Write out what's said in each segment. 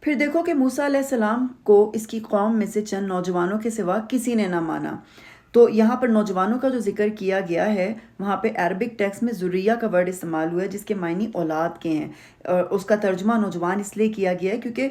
پھر دیکھو کہ موسیٰ علیہ السلام کو اس کی قوم میں سے چند نوجوانوں کے سوا کسی نے نہ مانا۔ تو یہاں پر نوجوانوں کا جو ذکر کیا گیا ہے وہاں پہ عربک ٹیکسٹ میں ذریہ کا ورڈ استعمال ہوا ہے جس کے معنی اولاد کے ہیں، اور اس کا ترجمہ نوجوان اس لیے کیا گیا ہے کیونکہ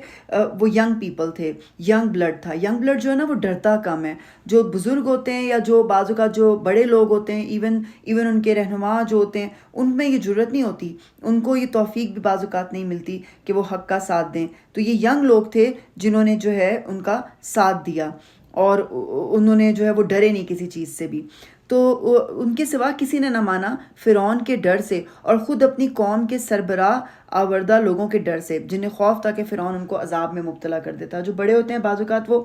وہ ینگ پیپل تھے، ینگ بلڈ تھا۔ ینگ بلڈ جو ہے نا وہ ڈرتا کم ہے۔ جو بزرگ ہوتے ہیں یا جو بعض اوقات جو بڑے لوگ ہوتے ہیں، ایون ان کے رہنما جو ہوتے ہیں، ان میں یہ جرت نہیں ہوتی، ان کو یہ توفیق بھی بعض اوقات نہیں ملتی کہ وہ حق کا ساتھ دیں۔ تو یہ ینگ لوگ تھے جنہوں نے جو ہے ان کا ساتھ دیا، اور انہوں نے جو ہے وہ ڈرے نہیں کسی چیز سے بھی۔ تو ان کے سوا کسی نے نہ مانا فرعون کے ڈر سے، اور خود اپنی قوم کے سربراہ آوردہ لوگوں کے ڈر سے، جنہیں خوف تھا کہ فرعون ان کو عذاب میں مبتلا کر دیتا۔ جو بڑے ہوتے ہیں بعض اوقات وہ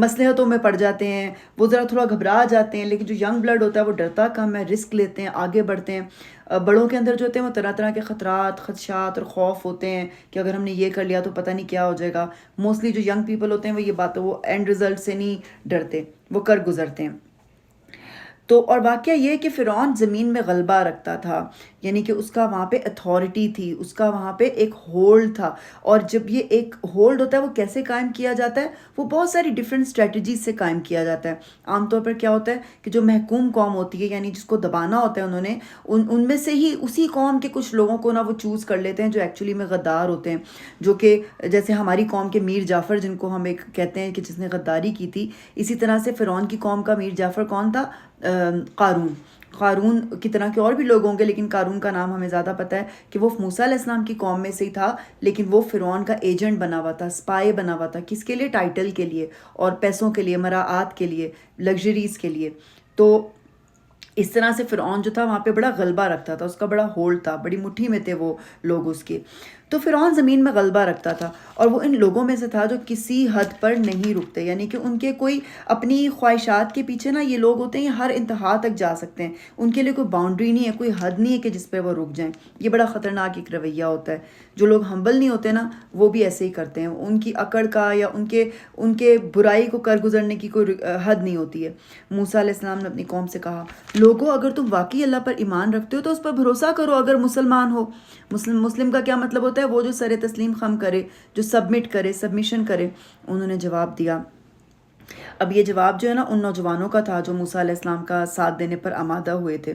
مصلحتوں میں پڑ جاتے ہیں، وہ ذرا تھوڑا گھبرا جاتے ہیں، لیکن جو ینگ بلڈ ہوتا ہے وہ ڈرتا کم ہے، رسک لیتے ہیں، آگے بڑھتے ہیں۔ بڑوں کے اندر جو ہوتے ہیں وہ طرح طرح کے خطرات، خدشات اور خوف ہوتے ہیں کہ اگر ہم نے یہ کر لیا تو پتہ نہیں کیا ہو جائے گا۔ موسٹلی جو ینگ پیپل ہوتے ہیں وہ یہ بات، وہ اینڈ رزلٹ سے نہیں ڈرتے، وہ کر گزرتے ہیں۔ تو اور واقعہ یہ کہ فرعون زمین میں غلبہ رکھتا تھا، یعنی کہ اس کا وہاں پہ اتھارٹی تھی، اس کا وہاں پہ ایک ہولڈ تھا۔ اور جب یہ ایک ہولڈ ہوتا ہے وہ کیسے قائم کیا جاتا ہے؟ وہ بہت ساری ڈیفرنٹ اسٹریٹجیز سے قائم کیا جاتا ہے۔ عام طور پر کیا ہوتا ہے کہ جو محکوم قوم ہوتی ہے، یعنی جس کو دبانا ہوتا ہے انہوں نے، ان میں سے ہی اسی قوم کے کچھ لوگوں کو نا وہ چوز کر لیتے ہیں جو ایکچولی میں غدار ہوتے ہیں، جو کہ جیسے ہماری قوم کے میر جعفر جن کو ہم ایک کہتے ہیں کہ جس نے غداری کی تھی، اسی طرح سے فرعون کی قوم کا میر جعفر کون تھا؟ قارون کی طرح کے اور بھی لوگ ہوں گے، لیکن قارون کا نام ہمیں زیادہ پتہ ہے کہ وہ موسیٰ علیہ السلام کی قوم میں سے ہی تھا، لیکن وہ فرعون کا ایجنٹ بنا ہوا تھا، اسپائی بنا ہوا تھا۔ کس کے لیے؟ ٹائٹل کے لیے اور پیسوں کے لیے، مراعات کے لیے، لگژریز کے لیے۔ تو اس طرح سے فرعون جو تھا وہاں پہ بڑا غلبہ رکھتا تھا، اس کا بڑا ہولڈ تھا، بڑی مٹھی میں تھے وہ لوگ اس کے۔ تو فرعون زمین میں غلبہ رکھتا تھا، اور وہ ان لوگوں میں سے تھا جو کسی حد پر نہیں رکتے، یعنی کہ ان کے کوئی اپنی خواہشات کے پیچھے نا یہ لوگ ہوتے ہیں، یہ ہر انتہا تک جا سکتے ہیں، ان کے لیے کوئی باؤنڈری نہیں ہے، کوئی حد نہیں ہے کہ جس پہ وہ رک جائیں۔ یہ بڑا خطرناک ایک رویہ ہوتا ہے۔ جو لوگ ہمبل نہیں ہوتے نا وہ بھی ایسے ہی کرتے ہیں، ان کی اکڑ کا یا ان کے برائی کو کر گزرنے کی کوئی حد نہیں ہوتی ہے۔ موسیٰ علیہ السلام نے اپنی قوم سے کہا، لوگو اگر تم واقعی اللہ پر ایمان رکھتے ہو تو اس پر بھروسہ کرو اگر مسلمان ہو۔ مسلم کا کیا مطلب ہوتا ہے؟ وہ جو سر تسلیم خم کرے، جو سبمٹ کرے، سبمیشن کرے۔ انہوں نے جواب دیا۔ اب یہ جواب جو ہے نا ان نوجوانوں کا تھا جو موسیٰ علیہ السلام کا ساتھ دینے پر آمادہ ہوئے تھے۔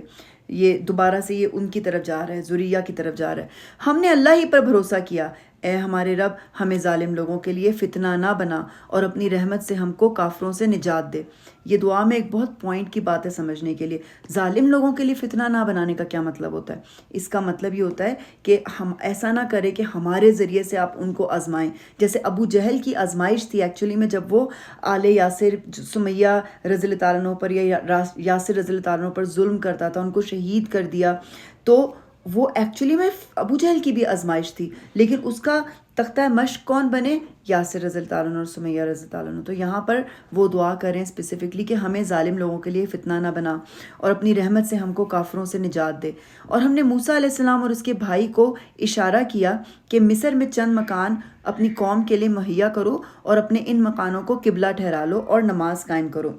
یہ دوبارہ سے یہ ان کی طرف جا رہا ہے، ذریہ کی طرف جا رہا ہے۔ ہم نے اللہ ہی پر بھروسہ کیا، اے ہمارے رب ہمیں ظالم لوگوں کے لیے فتنہ نہ بنا، اور اپنی رحمت سے ہم کو کافروں سے نجات دے۔ یہ دعا میں ایک بہت پوائنٹ کی بات ہے سمجھنے کے لیے۔ ظالم لوگوں کے لیے فتنہ نہ بنانے کا کیا مطلب ہوتا ہے؟ اس کا مطلب یہ ہوتا ہے کہ ہم ایسا نہ کریں کہ ہمارے ذریعے سے آپ ان کو آزمائیں۔ جیسے ابو جہل کی آزمائش تھی ایکچولی میں، جب وہ آل یاسر، سمیہ رضی اللہ تعالیٰ عنہ پر یا یاسر رضی اللہ تعالیٰ عنہ پر ظلم کرتا تھا، ان کو شہید کر دیا، تو وہ ایکچولی میں ابو جہل کی بھی آزمائش تھی، لیکن اس کا تختہ مشق کون بنے؟ یاسر رضی اللہ تعالیٰ عنہ اور سمیہ رضی اللہ تعالیٰ عنہ۔ تو یہاں پر وہ دعا کریں اسپیسیفکلی کہ ہمیں ظالم لوگوں کے لیے فتنہ نہ بنا، اور اپنی رحمت سے ہم کو کافروں سے نجات دے۔ اور ہم نے موسیٰ علیہ السلام اور اس کے بھائی کو اشارہ کیا کہ مصر میں چند مکان اپنی قوم کے لیے مہیا کرو، اور اپنے ان مکانوں کو قبلہ ٹھہرا لو اور نماز قائم کرو۔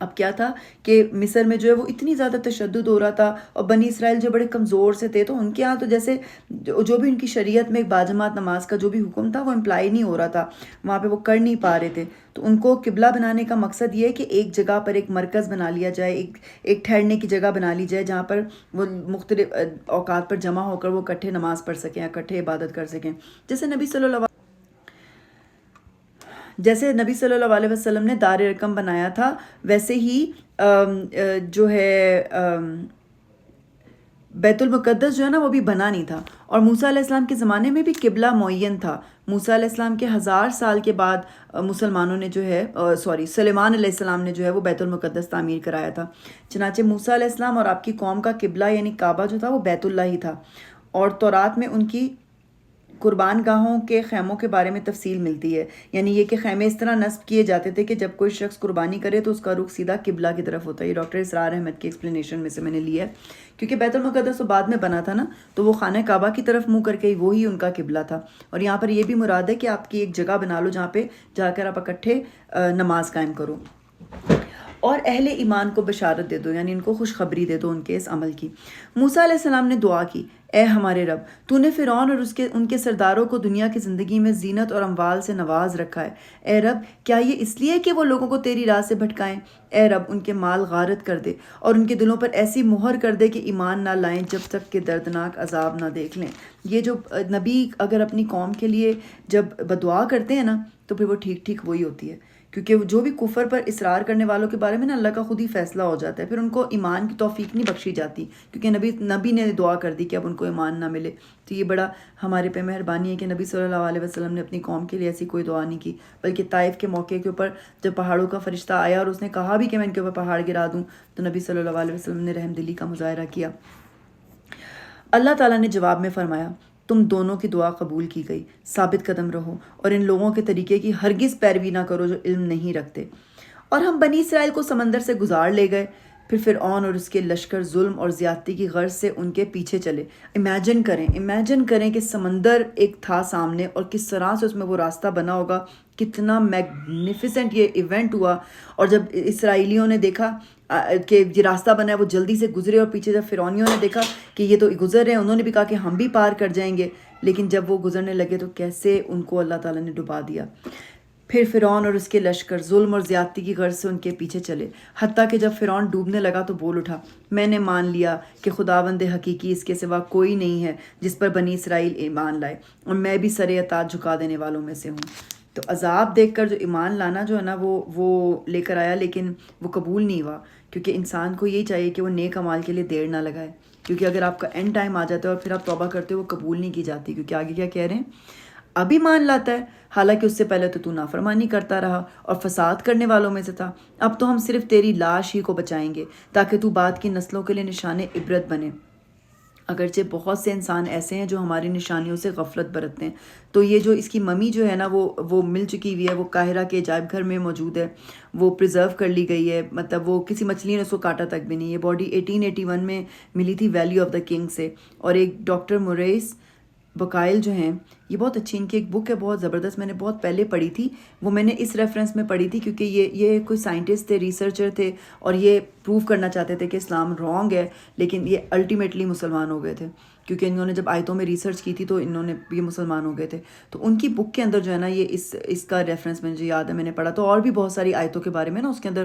اب کیا تھا کہ مصر میں جو ہے وہ اتنی زیادہ تشدد ہو رہا تھا، اور بنی اسرائیل جو بڑے کمزور سے تھے، تو ان کے ہاں تو جیسے جو بھی ان کی شریعت میں ایک باجماعت نماز کا جو بھی حکم تھا وہ امپلائی نہیں ہو رہا تھا، وہاں پہ وہ کر نہیں پا رہے تھے۔ تو ان کو قبلہ بنانے کا مقصد یہ ہے کہ ایک جگہ پر ایک مرکز بنا لیا جائے، ایک ٹھہرنے کی جگہ بنا لی جائے جہاں پر وہ مختلف اوقات پر جمع ہو کر وہ اکٹھے نماز پڑھ سکیں، اکٹھے عبادت کر سکیں۔ جیسے نبی صلی اللہ علیہ وسلم نے دار ارقم بنایا تھا، ویسے ہی جو ہے بیت المقدس جو ہے نا وہ بھی بنا نہیں تھا۔ اور موسیٰ علیہ السلام کے زمانے میں بھی قبلہ معین تھا۔ موسیٰ علیہ السلام کے 1000 سال کے بعد مسلمانوں نے جو ہے سلیمان علیہ السلام نے جو ہے وہ بیت المقدس تعمیر کرایا تھا۔ چنانچہ موسیٰ علیہ السلام اور آپ کی قوم کا قبلہ یعنی کعبہ جو تھا وہ بیت اللہ ہی تھا، اور تورات میں ان کی قربان گاہوں کے خیموں کے بارے میں تفصیل ملتی ہے، یعنی یہ کہ خیمے اس طرح نصب کیے جاتے تھے کہ جب کوئی شخص قربانی کرے تو اس کا رخ سیدھا قبلہ کی طرف ہوتا ہے۔ یہ ڈاکٹر اسرار احمد کی ایکسپلینیشن میں سے میں نے لیا ہے، کیونکہ بیت المقدس تو بعد میں بنا تھا نا، تو وہ خانہ کعبہ کی طرف منہ کر کے وہی ان کا قبلہ تھا۔ اور یہاں پر یہ بھی مراد ہے کہ آپ کی ایک جگہ بنا لو جہاں پہ جا کر آپ اکٹھے نماز قائم کرو۔ اور اہل ایمان کو بشارت دے دو، یعنی ان کو خوشخبری دے دو ان کے اس عمل کی۔ موسیٰ علیہ السلام نے دعا کی، اے ہمارے رب، تو نے فرعون اور ان کے سرداروں کو دنیا کی زندگی میں زینت اور اموال سے نواز رکھا ہے۔ اے رب، کیا یہ اس لیے کہ وہ لوگوں کو تیری راہ سے بھٹکائیں؟ اے رب، ان کے مال غارت کر دے اور ان کے دلوں پر ایسی مہر کر دے کہ ایمان نہ لائیں جب تک کہ دردناک عذاب نہ دیکھ لیں۔ یہ جو نبی اگر اپنی قوم کے لیے جب بدعا کرتے ہیں نا تو پھر وہ ٹھیک ٹھیک وہی ہوتی ہے، کیونکہ جو بھی کفر پر اصرار کرنے والوں کے بارے میں نا اللہ کا خود ہی فیصلہ ہو جاتا ہے، پھر ان کو ایمان کی توفیق نہیں بخشی جاتی، کیونکہ نبی نے دعا کر دی کہ اب ان کو ایمان نہ ملے۔ تو یہ بڑا ہمارے پہ مہربانی ہے کہ نبی صلی اللہ علیہ وسلم نے اپنی قوم کے لیے ایسی کوئی دعا نہیں کی، بلکہ طائف کے موقع کے اوپر جب پہاڑوں کا فرشتہ آیا اور اس نے کہا بھی کہ میں ان کے اوپر پہاڑ گرا دوں، تو نبی صلی اللہ علیہ وسلم نے رحم دلی کا مظاہرہ کیا۔ اللہ تعالیٰ نے جواب میں فرمایا، تم دونوں کی دعا قبول کی گئی، ثابت قدم رہو اور ان لوگوں کے طریقے کی ہرگز پیروی نہ کرو جو علم نہیں رکھتے۔ اور ہم بنی اسرائیل کو سمندر سے گزار لے گئے، پھر فرعون اور اس کے لشکر ظلم اور زیادتی کی غرض سے ان کے پیچھے چلے۔ امیجن کریں کہ سمندر ایک تھا سامنے اور کس طرح سے اس میں وہ راستہ بنا ہوگا، کتنا میگنیفیسنٹ یہ ایونٹ ہوا۔ اور جب اسرائیلیوں نے دیکھا کہ یہ راستہ بنا ہے وہ جلدی سے گزرے، اور پیچھے جب فرعونیوں نے دیکھا کہ یہ تو گزر رہے ہیں، انہوں نے بھی کہا کہ ہم بھی پار کر جائیں گے، لیکن جب وہ گزرنے لگے تو کیسے ان کو اللہ تعالیٰ نے ڈبا دیا۔ پھر فرعون اور اس کے لشکر ظلم اور زیادتی کی غرض سے ان کے پیچھے چلے، حتیٰ کہ جب فرعون ڈوبنے لگا تو بول اٹھا، میں نے مان لیا کہ خداوند حقیقی اس کے سوا کوئی نہیں ہے جس پر بنی اسرائیل ایمان لائے، اور میں بھی سر اطاعت جھکا دینے والوں میں سے ہوں۔ تو عذاب دیکھ کر جو ایمان لانا جو ہے نا وہ لے کر آیا، لیکن وہ قبول نہیں ہوا، کیونکہ انسان کو یہی چاہیے کہ وہ نیک اعمال کے لیے دیر نہ لگائے، کیونکہ اگر آپ کا اینڈ ٹائم آ جاتا ہے اور پھر آپ توبہ کرتے ہو وہ قبول نہیں کی جاتی، کیونکہ آگے کیا کہہ رہے ہیں، ابھی مان لاتا ہے حالانکہ اس سے پہلے تو نافرمانی کرتا رہا اور فساد کرنے والوں میں سے تھا، اب تو ہم صرف تیری لاش ہی کو بچائیں گے تاکہ تو بعد کی نسلوں کے لیے نشان عبرت بنے۔ اگرچہ بہت سے انسان ایسے ہیں جو ہماری نشانیوں سے غفلت برتتے ہیں، تو یہ جو اس کی ممی جو ہے نا وہ مل چکی ہوئی ہے، وہ قاہرہ کے عجائب گھر میں موجود ہے، وہ پریزرو کر لی گئی ہے، مطلب وہ کسی مچھلی نے اس کو کاٹا تک بھی نہیں۔ یہ باڈی 1881 میں ملی تھی ویلی آف دا کنگ سے، اور ایک ڈاکٹر موریس بکائل جو ہیں، یہ بہت اچھی ان کی ایک بک ہے، بہت زبردست، میں نے بہت پہلے پڑھی تھی، وہ میں نے اس ریفرنس میں پڑھی تھی کیونکہ یہ کوئی سائنٹسٹ تھے، ریسرچر تھے، اور یہ پروف کرنا چاہتے تھے کہ اسلام رانگ ہے، لیکن یہ الٹیمیٹلی مسلمان ہو گئے تھے، کیونکہ انہوں نے جب آیتوں میں ریسرچ کی تھی تو انہوں نے یہ مسلمان ہو گئے تھے۔ تو ان کی بک کے اندر جو ہے نا یہ اس کا ریفرنس مجھے یاد ہے، میں نے پڑھا، تو اور بھی بہت ساری آیتوں کے بارے میں نا اس کے اندر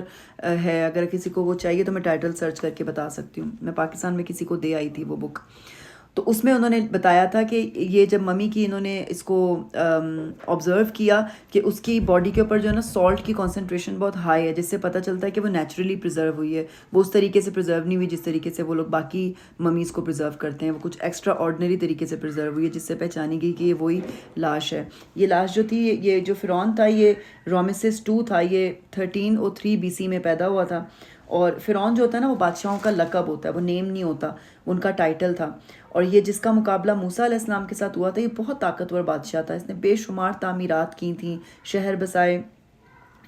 ہے، اگر کسی کو وہ چاہیے تو میں ٹائٹل سرچ کر کے بتا سکتی ہوں، میں پاکستان میں کسی کو دے آئی تھی وہ بک۔ تو اس میں انہوں نے بتایا تھا کہ یہ جب ممی کی انہوں نے اس کو آبزرو کیا کہ اس کی باڈی کے اوپر جو ہے نا سالٹ کی کنسنٹریشن بہت ہائی ہے، جس سے پتہ چلتا ہے کہ وہ نیچرلی پریزرو ہوئی ہے، وہ اس طریقے سے پریزرو نہیں ہوئی جس طریقے سے وہ لوگ باقی ممیز کو پریزرو کرتے ہیں، وہ کچھ ایکسٹرا آرڈنری طریقے سے پریزرو ہوئی ہے، جس سے پہچانی گئی کہ یہ وہی لاش ہے۔ یہ لاش جو تھی، یہ جو فرعون تھا یہ رامسس 2 تھا، یہ 1303 BC میں پیدا ہوا تھا، اور فرعون جو ہوتا ہے نا وہ بادشاہوں کا لقب ہوتا ہے، وہ نیم نہیں ہوتا، ان کا ٹائٹل تھا۔ اور یہ جس کا مقابلہ موسیٰ علیہ السلام کے ساتھ ہوا تھا، یہ بہت طاقتور بادشاہ تھا، اس نے بے شمار تعمیرات کی تھیں، شہر بسائے،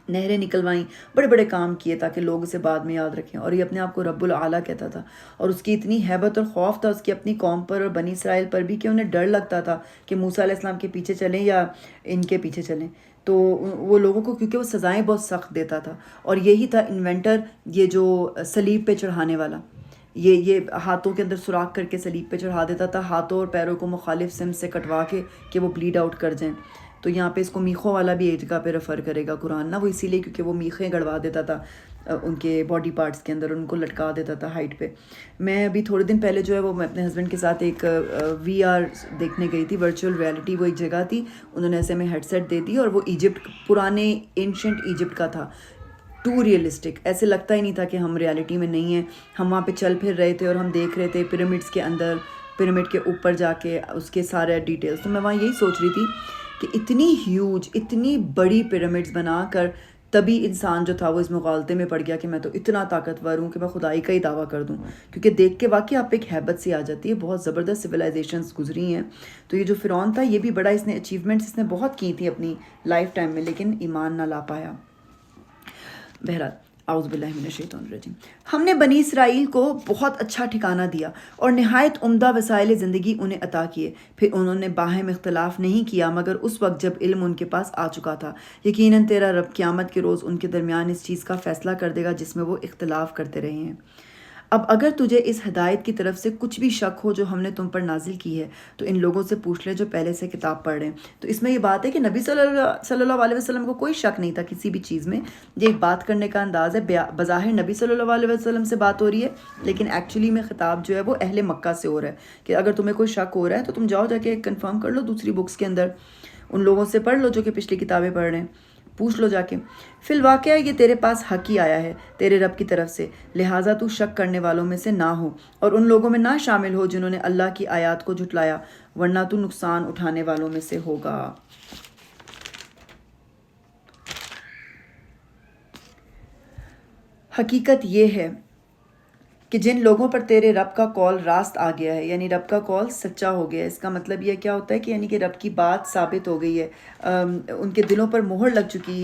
نہریں نکلوائیں، بڑے بڑے کام کیے تاکہ لوگ اسے بعد میں یاد رکھیں، اور یہ اپنے آپ کو رب العلیٰ کہتا تھا، اور اس کی اتنی ہیبت اور خوف تھا اس کی اپنی قوم پر اور بنی اسرائیل پر بھی کہ انہیں ڈر لگتا تھا کہ موسیٰ علیہ السلام کے پیچھے چلیں یا ان کے پیچھے چلیں، تو وہ لوگوں کو کیونکہ وہ سزائیں بہت سخت دیتا تھا، اور یہی تھا انوینٹر، یہ جو صلیب پہ چڑھانے والا، یہ ہاتھوں کے اندر سوراخ کر کے صلیب پہ چڑھا دیتا تھا، ہاتھوں اور پیروں کو مخالف سمت سے کٹوا کے کہ وہ بلیڈ آؤٹ کر جائیں۔ تو یہاں پہ اس کو میخوں والا بھی ایک جگہ پہ ریفر کرے گا قرآن نا، وہ اسی لیے کیونکہ وہ میخیں گڑوا دیتا تھا ان کے باڈی پارٹس کے اندر، ان کو لٹکا دیتا تھا ہائٹ پہ۔ میں ابھی تھوڑے دن پہلے جو ہے وہ میں اپنے ہسبینڈ کے ساتھ ایک VR دیکھنے گئی تھی، ورچوئل ریالٹی، وہ ایک جگہ تھی، انہوں نے ایسے میں ہیڈ سیٹ دے دی، اور وہ ایجپٹ، پرانے اینشنٹ ایجپٹ کا تھا، ٹو ریئلسٹک، ایسے لگتا ہی نہیں تھا کہ ہم ریالٹی میں نہیں ہیں، ہم وہاں پہ چل پھر رہے تھے اور ہم دیکھ رہے تھے پیرامڈس کے اندر، پیرامڈ کے اوپر جا کے اس کے سارے ڈیٹیلز۔ تو میں وہاں یہی سوچ رہی تھی کہ اتنی ہیوج، اتنی بڑی پیرامڈس بنا کر تبھی انسان جو تھا وہ اس مغالطے میں پڑ گیا کہ میں تو اتنا طاقتور ہوں کہ میں خدائی کا ہی دعویٰ کر دوں، کیونکہ دیکھ کے واقعی آپ ایک ہیبت سی آ جاتی ہے، بہت زبردست سویلائزیشنز گزری ہیں۔ تو یہ جو فرعون تھا یہ بھی بڑا، اس نے اچیومنٹس اس نے بہت کی تھی اپنی لائف ٹائم میں، لیکن ایمان نہ لا پایا۔ بہرحال اعوذ باللہ من الشیطان الرجیم۔ ہم نے بنی اسرائیل کو بہت اچھا ٹھکانہ دیا اور نہایت عمدہ وسائل زندگی انہیں عطا کیے، پھر انہوں نے باہم اختلاف نہیں کیا مگر اس وقت جب علم ان کے پاس آ چکا تھا۔ یقیناً تیرا رب قیامت کے روز ان کے درمیان اس چیز کا فیصلہ کر دے گا جس میں وہ اختلاف کرتے رہے ہیں۔ اب اگر تجھے اس ہدایت کی طرف سے کچھ بھی شک ہو جو ہم نے تم پر نازل کی ہے تو ان لوگوں سے پوچھ لے جو پہلے سے کتاب پڑھ رہے ہیں۔ تو اس میں یہ بات ہے کہ نبی صلی اللہ علیہ وسلم کو کوئی شک نہیں تھا کسی بھی چیز میں۔ یہ ایک بات کرنے کا انداز ہے، بظاہر نبی صلی اللہ علیہ وسلم سے بات ہو رہی ہے لیکن ایکچولی میں خطاب جو ہے وہ اہل مکہ سے ہو رہا ہے کہ اگر تمہیں کوئی شک ہو رہا ہے تو تم جاؤ جا کے کنفرم کر لو دوسری بکس کے اندر، ان لوگوں سے پڑھ لو جو کہ پچھلی کتابیں پڑھ رہے ہیں، پوچھ لو جا کے۔ فی الواقعہ یہ تیرے پاس حق ہی آیا ہے تیرے رب کی طرف سے، لہٰذا تو شک کرنے والوں میں سے نہ ہو اور ان لوگوں میں نہ شامل ہو جنہوں نے اللہ کی آیات کو جھٹلایا، ورنہ تو نقصان اٹھانے والوں میں سے ہوگا۔ حقیقت یہ ہے کہ جن لوگوں پر تیرے رب کا قول راست آ گیا ہے، یعنی رب کا قول سچا ہو گیا ہے، اس کا مطلب یہ کیا ہوتا ہے کہ یعنی کہ رب کی بات ثابت ہو گئی ہے، ان کے دلوں پر مہر لگ چکی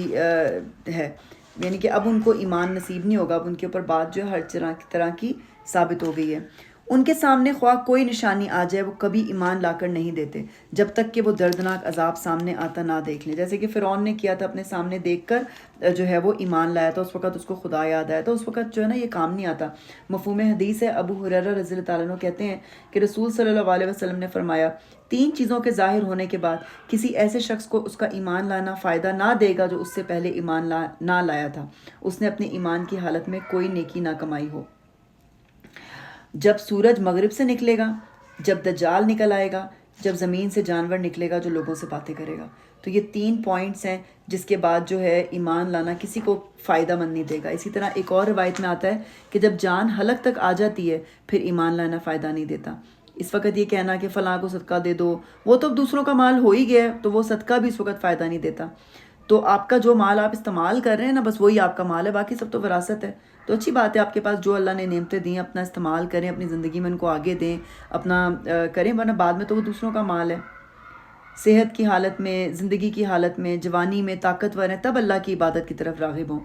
ہے، یعنی کہ اب ان کو ایمان نصیب نہیں ہوگا، اب ان کے اوپر بات جو ہے ہر طرح کی ثابت ہو گئی ہے۔ ان کے سامنے خواہ کوئی نشانی آ جائے وہ کبھی ایمان لا کر نہیں دیتے جب تک کہ وہ دردناک عذاب سامنے آتا نہ دیکھ لیں، جیسے کہ فرعون نے کیا تھا اپنے سامنے دیکھ کر جو ہے وہ ایمان لایا تھا، اس وقت اس کو خدا یاد آیا تھا، اس وقت جو ہے نا یہ کام نہیں آتا۔ مفہوم حدیث ہے، ابو ہریرہ رضی اللہ تعالیٰ عنہ کہتے ہیں کہ رسول صلی اللہ علیہ وسلم نے فرمایا 3 چیزوں کے ظاہر ہونے کے بعد کسی ایسے شخص کو اس کا ایمان لانا فائدہ نہ دے گا جو اس سے پہلے ایمان نہ لایا تھا، اس نے اپنے ایمان کی حالت میں کوئی نیکی نہ کمائی ہو۔ جب سورج مغرب سے نکلے گا، جب دجال نکل آئے گا، جب زمین سے جانور نکلے گا جو لوگوں سے باتیں کرے گا۔ تو یہ 3 پوائنٹس ہیں جس کے بعد جو ہے ایمان لانا کسی کو فائدہ مند نہیں دے گا۔ اسی طرح ایک اور روایت میں آتا ہے کہ جب جان حلق تک آ جاتی ہے پھر ایمان لانا فائدہ نہیں دیتا۔ اس وقت یہ کہنا کہ فلاں کو صدقہ دے دو، وہ تو دوسروں کا مال ہو ہی گیا ہے تو وہ صدقہ بھی اس وقت فائدہ نہیں دیتا۔ تو آپ کا جو مال آپ استعمال کر رہے ہیں نا بس وہی آپ کا مال ہے، باقی سب تو وراثت ہے۔ تو اچھی بات ہے آپ کے پاس جو اللہ نے نعمتیں دیں اپنا استعمال کریں، اپنی زندگی میں ان کو آگے دیں، اپنا کریں، ورنہ بعد میں تو وہ دوسروں کا مال ہے۔ صحت کی حالت میں، زندگی کی حالت میں، جوانی میں طاقتور ہیں تب اللہ کی عبادت کی طرف راغب ہوں۔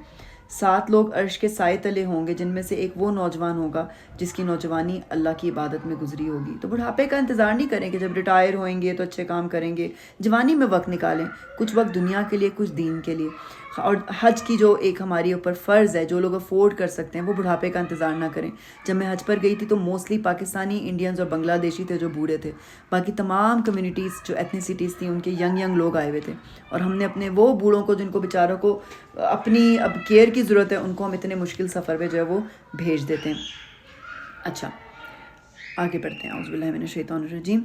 7 لوگ عرش کے سائے تلے ہوں گے جن میں سے ایک وہ نوجوان ہوگا جس کی نوجوانی اللہ کی عبادت میں گزری ہوگی۔ تو بڑھاپے کا انتظار نہیں کریں کہ جب ریٹائر ہوئیں گے تو اچھے کام کریں گے، جوانی میں وقت نکالیں، کچھ وقت دنیا کے لیے، کچھ دین کے لیے۔ اور حج کی جو ایک ہماری اوپر فرض ہے، جو لوگ افورڈ کر سکتے ہیں وہ بڑھاپے کا انتظار نہ کریں۔ جب میں حج پر گئی تھی تو موسٹلی پاکستانی، انڈینز اور بنگلہ دیشی تھے جو بوڑھے تھے، باقی تمام کمیونٹیز جو ایتھنیسٹیز تھیں ان کے ینگ لوگ آئے ہوئے تھے، اور ہم نے اپنے وہ بوڑھوں کو جن کو بیچاروں کو اپنی اب کیئر کی ضرورت ہے ان کو ہم اتنے مشکل سفر پہ جو ہے وہ بھیج دیتے ہیں۔ اچھا آگے بڑھتے ہیں، اعوذ باللہ من الشیطان الرجیم۔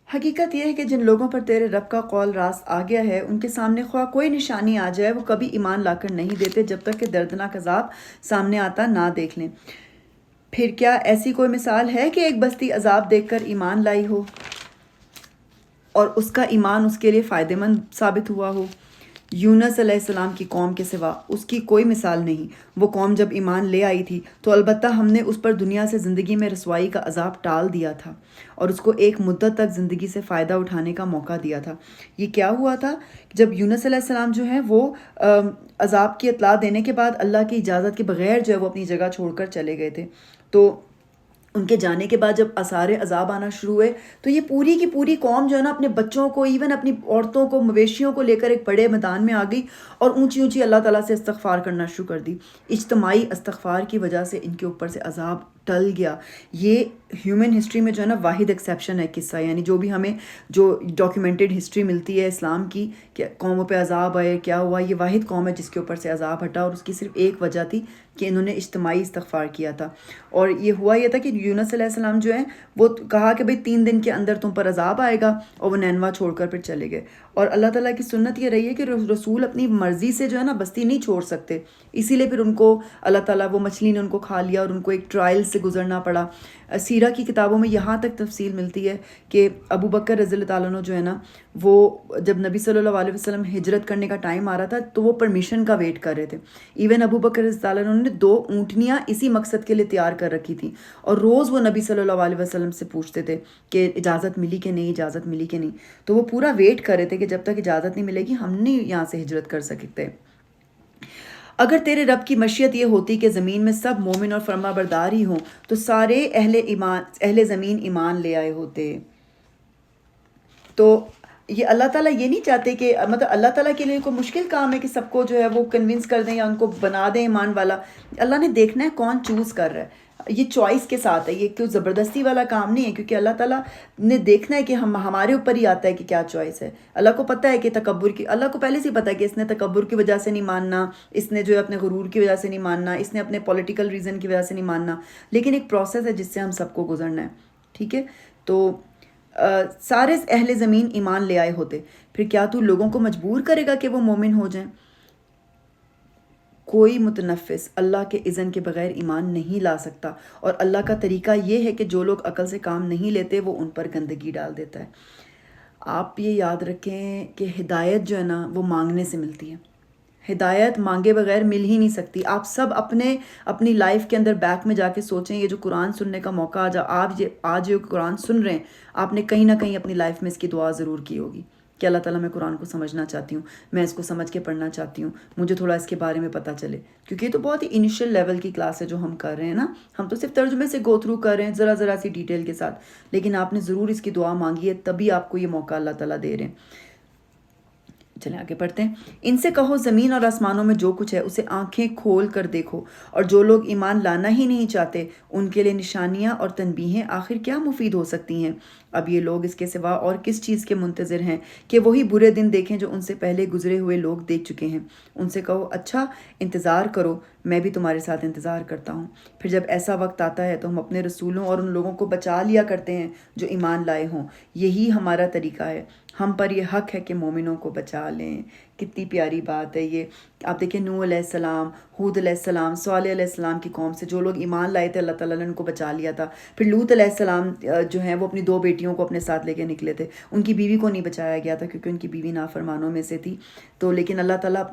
حقیقت یہ ہے کہ جن لوگوں پر تیرے رب کا قول راست آ گیا ہے ان کے سامنے خواہ کوئی نشانی آ جائے وہ کبھی ایمان لا کر نہیں دیتے جب تک کہ دردناک عذاب سامنے آتا نہ دیکھ لیں۔ پھر کیا ایسی کوئی مثال ہے کہ ایک بستی عذاب دیکھ کر ایمان لائی ہو اور اس کا ایمان اس کے لیے فائدہ مند ثابت ہوا ہو؟ یونس علیہ السلام کی قوم کے سوا اس کی کوئی مثال نہیں۔ وہ قوم جب ایمان لے آئی تھی تو البتہ ہم نے اس پر دنیا سے زندگی میں رسوائی کا عذاب ٹال دیا تھا اور اس کو ایک مدت تک زندگی سے فائدہ اٹھانے کا موقع دیا تھا۔ یہ کیا ہوا تھا؟ جب یونس علیہ السلام جو ہیں وہ عذاب کی اطلاع دینے کے بعد اللہ کی اجازت کے بغیر جو ہے وہ اپنی جگہ چھوڑ کر چلے گئے تھے، تو ان کے جانے کے بعد جب آثار عذاب آنا شروع ہوئے تو یہ پوری کی پوری قوم جو ہے نا اپنے بچوں کو، ایون اپنی عورتوں کو، مویشیوں کو لے کر ایک بڑے میدان میں آ گئی اور اونچی اونچی اللہ تعالیٰ سے استغفار کرنا شروع کر دی۔ اجتماعی استغفار کی وجہ سے ان کے اوپر سے عذاب ٹل گیا۔ یہ ہیومن ہسٹری میں جو ہے نا واحد ایکسیپشن ہے قصہ، یعنی جو بھی ہمیں جو ڈاکیومنٹڈ ہسٹری ملتی ہے اسلام کی کہ قوموں پہ عذاب آئے کیا ہوا، یہ واحد قوم ہے جس کے اوپر سے عذاب ہٹا، اور اس کی صرف ایک وجہ تھی کہ انہوں نے اجتماعی استغفار کیا تھا۔ اور یہ ہوا یہ تھا کہ یونس علیہ السلام جو ہیں وہ کہا کہ بھئی 3 دن کے اندر تم پر عذاب آئے گا، اور وہ نینوا چھوڑ کر پھر چلے گئے۔ اور اللہ تعالیٰ کی سنت یہ رہی ہے کہ رسول اپنی مرضی سے جو ہے نا بستی نہیں چھوڑ سکتے، اسی لیے پھر ان کو اللہ تعالیٰ، وہ مچھلی نے ان کو کھا لیا اور ان کو ایک ٹرائل سے گزرنا پڑا۔ سیرہ کی کتابوں میں یہاں تک تفصیل ملتی ہے کہ ابو بکر رضی اللہ تعالیٰ عنہ جو ہے نا وہ جب نبی صلی اللہ علیہ وسلم ہجرت کرنے کا ٹائم آ رہا تھا تو وہ پرمیشن کا ویٹ کر رہے تھے۔ ایون ابو بکر رضی اللہ تعالیٰ عنہ نے 2 اونٹنیاں اسی مقصد کے لیے تیار کر رکھی تھیں، اور روز وہ نبی صلی اللہ علیہ وسلم سے پوچھتے تھے کہ اجازت ملی کہ نہیں، اجازت ملی کہ نہیں۔ تو وہ پورا ویٹ کر رہے تھے کہ جب تک اجازت نہیں ملے گی ہم نہیں یہاں سے ہجرت کر سکتے۔ اگر تیرے رب کی مشیت یہ ہوتی کہ زمین میں سب مومن اور فرما بردار ہی ہوں تو سارے اہل زمین ایمان لے آئے ہوتے. تو یہ اللہ تعالیٰ یہ نہیں چاہتے کہ مطلب اللہ تعالیٰ کے لیے کوئی مشکل کام ہے کہ سب کو جو ہے وہ کنونس کر دیں یا ان کو بنا دیں ایمان والا. اللہ نے دیکھنا ہے کون چوز کر رہا ہے. یہ چوائس کے ساتھ ہے, یہ کوئی زبردستی والا کام نہیں ہے, کیونکہ اللہ تعالیٰ نے دیکھنا ہے کہ ہمارے اوپر ہی آتا ہے کہ کیا چوائس ہے. اللہ کو پتہ ہے کہ تکبر کی, اللہ کو پہلے سے ہی پتہ ہے کہ اس نے تکبر کی وجہ سے نہیں ماننا, اس نے جو ہے اپنے غرور کی وجہ سے نہیں ماننا, اس نے اپنے پولیٹیکل ریزن کی وجہ سے نہیں ماننا. لیکن ایک پروسیس ہے جس سے ہم سب کو گزرنا ہے. ٹھیک ہے, تو سارے اہل زمین ایمان لے آئے ہوتے, پھر کیا تو لوگوں کو مجبور کرے گا کہ وہ مومن ہو جائیں؟ کوئی متنفس اللہ کے اذن کے بغیر ایمان نہیں لا سکتا, اور اللہ کا طریقہ یہ ہے کہ جو لوگ عقل سے کام نہیں لیتے وہ ان پر گندگی ڈال دیتا ہے. آپ یہ یاد رکھیں کہ ہدایت جو ہے نا وہ مانگنے سے ملتی ہے. ہدایت مانگے بغیر مل ہی نہیں سکتی. آپ سب اپنی لائف کے اندر بیک میں جا کے سوچیں, یہ جو قرآن سننے کا موقع آج یہ قرآن سن رہے ہیں, آپ نے کہیں نہ کہیں اپنی لائف میں اس کی دعا ضرور کی ہوگی کہ اللہ تعالیٰ میں قرآن کو سمجھنا چاہتی ہوں, میں اس کو سمجھ کے پڑھنا چاہتی ہوں, مجھے تھوڑا اس کے بارے میں پتہ چلے. کیونکہ یہ تو بہت ہی انیشیل لیول کی کلاس ہے جو ہم کر رہے ہیں نا, ہم تو صرف ترجمے سے گو تھرو کر رہے ہیں ذرا سی ڈیٹیل کے ساتھ, لیکن آپ نے ضرور اس کی دعا مانگی ہے, تبھی آپ کو یہ موقع اللہ تعالیٰ دے رہے ہیں. چلیں آگے پڑھتے ہیں. ان سے کہو زمین اور آسمانوں میں جو کچھ ہے اسے آنکھیں کھول کر دیکھو, اور جو لوگ ایمان لانا ہی نہیں چاہتے ان کے لیے نشانیاں اور تنبیہیں آخر کیا مفید ہو سکتی ہیں. اب یہ لوگ اس کے سوا اور کس چیز کے منتظر ہیں کہ وہی برے دن دیکھیں جو ان سے پہلے گزرے ہوئے لوگ دیکھ چکے ہیں. ان سے کہو اچھا انتظار کرو, میں بھی تمہارے ساتھ انتظار کرتا ہوں. پھر جب ایسا وقت آتا ہے تو ہم اپنے رسولوں اور ان لوگوں کو بچا لیا کرتے ہیں جو ایمان لائے ہوں. یہی ہمارا طریقہ ہے, ہم پر یہ حق ہے کہ مومنوں کو بچا لیں. کتنی پیاری بات ہے یہ. آپ دیکھیں نوح علیہ السلام, ہود علیہ السلام, صالح علیہ السلام کی قوم سے جو لوگ ایمان لائے تھے اللہ تعالیٰ نے ان کو بچا لیا تھا. پھر لوط علیہ السلام جو ہیں وہ اپنی 2 بیٹیوں کو اپنے ساتھ لے کے نکلے تھے, ان کی بیوی کو نہیں بچایا گیا تھا کیونکہ ان کی بیوی نافرمانوں میں سے تھی. تو لیکن اللہ تعالیٰ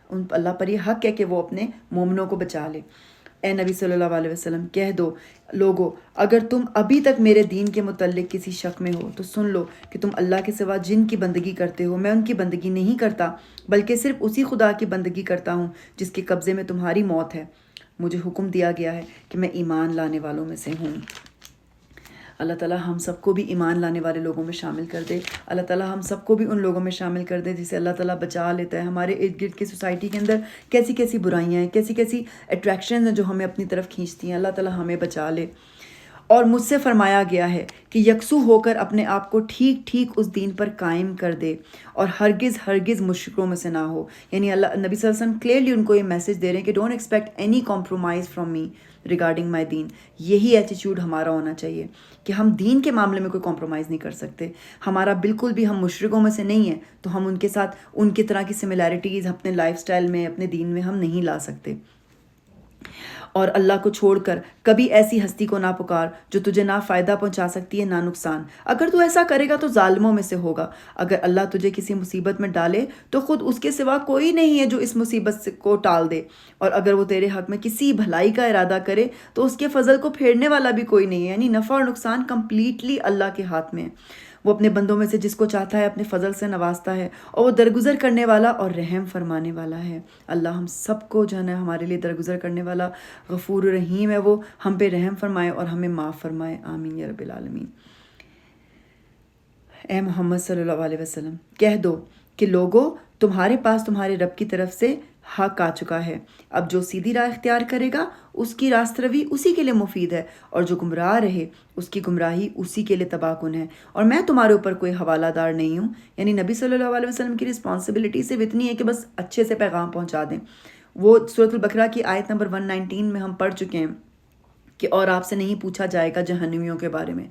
اللہ پر یہ حق ہے کہ وہ اپنے مومنوں کو بچا لے. اے نبی صلی اللہ علیہ وسلم کہہ دو لوگو, اگر تم ابھی تک میرے دین کے متعلق کسی شک میں ہو تو سن لو کہ تم اللہ کے سوا جن کی بندگی کرتے ہو میں ان کی بندگی نہیں کرتا, بلکہ صرف اسی خدا کی بندگی کرتا ہوں جس کے قبضے میں تمہاری موت ہے. مجھے حکم دیا گیا ہے کہ میں ایمان لانے والوں میں سے ہوں. اللہ تعالیٰ ہم سب کو بھی ایمان لانے والے لوگوں میں شامل کر دے. اللہ تعالیٰ ہم سب کو بھی ان لوگوں میں شامل کر دے جسے اللہ تعالیٰ بچا لیتا ہے. ہمارے ارد گرد کی سوسائٹی کے اندر کیسی کیسی برائیاں ہیں, کیسی کیسی اٹریکشنز ہیں جو ہمیں اپنی طرف کھینچتی ہیں. اللہ تعالیٰ ہمیں بچا لے. اور مجھ سے فرمایا گیا ہے کہ یکسو ہو کر اپنے آپ کو ٹھیک ٹھیک اس دین پر قائم کر دے اور ہرگز مشرکوں میں سے نہ ہو. یعنی اللہ نبی صلی اللہ علیہ وسلم کلیئرلی ان کو یہ میسج دے رہے ہیں کہ don't expect any compromise from me regarding my دین. یہی ایٹیچیوڈ ہمارا ہونا چاہیے کہ ہم دین کے معاملے میں کوئی کمپرومائز نہیں کر سکتے. ہمارا بالکل بھی, ہم مشرکوں میں سے نہیں ہیں تو ہم ان کے ساتھ ان کی طرح کی سملیرٹیز اپنے لائف سٹائل میں اپنے دین میں ہم نہیں لا سکتے. اور اللہ کو چھوڑ کر کبھی ایسی ہستی کو نہ پکار جو تجھے نہ فائدہ پہنچا سکتی ہے نہ نقصان. اگر تو ایسا کرے گا تو ظالموں میں سے ہوگا. اگر اللہ تجھے کسی مصیبت میں ڈالے تو خود اس کے سوا کوئی نہیں ہے جو اس مصیبت کو ٹال دے, اور اگر وہ تیرے حق میں کسی بھلائی کا ارادہ کرے تو اس کے فضل کو پھیرنے والا بھی کوئی نہیں ہے. یعنی نفع اور نقصان کمپلیٹلی اللہ کے ہاتھ میں ہے. وہ اپنے بندوں میں سے جس کو چاہتا ہے اپنے فضل سے نوازتا ہے, اور وہ درگزر کرنے والا اور رحم فرمانے والا ہے. اللہ ہم سب کو جو ہے نا ہمارے لیے درگزر کرنے والا غفور رحیم ہے, وہ ہم پہ رحم فرمائے اور ہمیں معاف فرمائے. آمین یا رب العالمین. اے محمد صلی اللہ علیہ وسلم کہہ دو کہ لوگو تمہارے پاس تمہارے رب کی طرف سے حق آ چکا ہے. اب جو سیدھی راہ اختیار کرے گا اس کی راست روی اسی کے لیے مفید ہے, اور جو گمراہ رہے اس کی گمراہی اسی کے لیے تباہ کن ہے. اور میں تمہارے اوپر کوئی حوالہ دار نہیں ہوں. یعنی نبی صلی اللہ علیہ وسلم کی رسپانسبلٹی صرف اتنی ہے کہ بس اچھے سے پیغام پہنچا دیں. وہ سورۃ البقرہ کی آیت نمبر 119 میں ہم پڑھ چکے ہیں کہ اور آپ سے نہیں پوچھا جائے گا جہنمیوں کے بارے میں.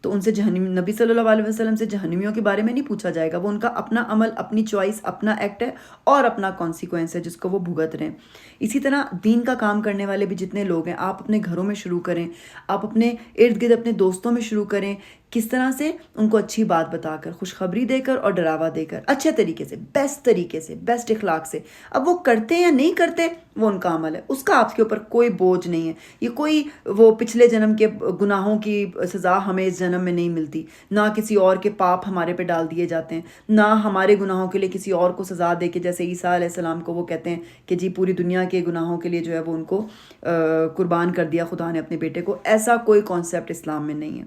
تو ان سے نبی صلی اللہ علیہ وسلم سے جہنمیوں کے بارے میں نہیں پوچھا جائے گا. وہ ان کا اپنا عمل, اپنی چوائس, اپنا ایکٹ ہے اور اپنا کانسیکوینس ہے جس کو وہ بھگت رہے ہیں. اسی طرح دین کا کام کرنے والے بھی جتنے لوگ ہیں, آپ اپنے گھروں میں شروع کریں, آپ اپنے ارد گرد اپنے دوستوں میں شروع کریں کس طرح سے؟ ان کو اچھی بات بتا کر، خوشخبری دے کر اور ڈراوا دے کر، اچھے طریقے سے، طریقے سے، بیسٹ اخلاق سے۔ اب وہ کرتے یا نہیں کرتے وہ ان کا عمل ہے، اس کا آپ کے اوپر کوئی بوجھ نہیں ہے۔ یہ کوئی وہ پچھلے جنم کے گناہوں کی سزا ہمیں اس جنم میں نہیں ملتی، نہ کسی اور کے پاپ ہمارے پہ ڈال دیے جاتے ہیں، نہ ہمارے گناہوں کے لیے کسی اور کو سزا دے کے، جیسے عیسیٰ علیہ السلام کو وہ کہتے ہیں کہ جی پوری دنیا کے گناہوں کے لیے جو ہے وہ ان کو قربان کر دیا خدا نے اپنے بیٹے کو۔ ایسا کوئی کانسیپٹ اسلام میں نہیں ہے۔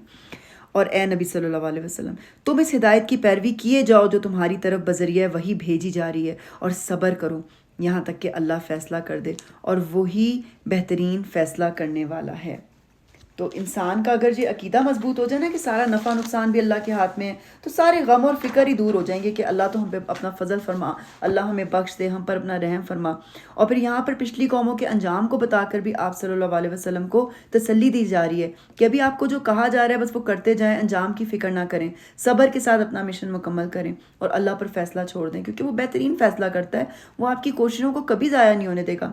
اور اے نبی صلی اللہ علیہ وسلم، تم اس ہدایت کی پیروی کیے جاؤ جو تمہاری طرف بذریعہ وہی بھیجی جا رہی ہے، اور صبر کرو یہاں تک کہ اللہ فیصلہ کر دے، اور وہی بہترین فیصلہ کرنے والا ہے۔ تو انسان کا اگر یہ عقیدہ مضبوط ہو جائے نا کہ سارا نفع نقصان بھی اللہ کے ہاتھ میں ہے، تو سارے غم اور فکر ہی دور ہو جائیں گے کہ اللہ تو ہم پہ اپنا فضل فرما، اللہ ہمیں بخش دے، ہم پر اپنا رحم فرما۔ اور پھر یہاں پر پچھلی قوموں کے انجام کو بتا کر بھی آپ صلی اللہ علیہ وسلم کو تسلی دی جا رہی ہے کہ ابھی آپ کو جو کہا جا رہا ہے بس وہ کرتے جائیں، انجام کی فکر نہ کریں، صبر کے ساتھ اپنا مشن مکمل کریں اور اللہ پر فیصلہ چھوڑ دیں، کیونکہ وہ بہترین فیصلہ کرتا ہے، وہ آپ کی کوششوں کو کبھی ضائع نہیں ہونے دے گا۔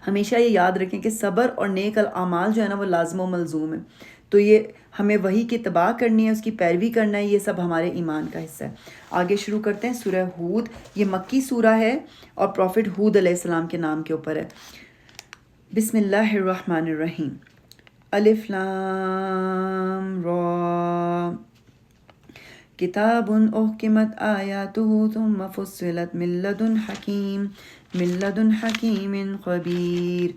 ہمیشہ یہ یاد رکھیں کہ صبر اور نیک الاعمال جو ہے نا وہ لازم و ملزوم ہے، تو یہ ہمیں وہی کی اتباع کرنی ہے، اس کی پیروی کرنا ہے، یہ سب ہمارے ایمان کا حصہ ہے۔ آگے شروع کرتے ہیں سورہ ہود۔ یہ مکی سورہ ہے اور پروفٹ ہود علیہ السلام کے نام کے اوپر ہے۔ بسم اللہ الرحمن الرحیم۔ الف لام را کتاب احکمت آیاتہ ثم فصلت من لدن حکیم خبیر۔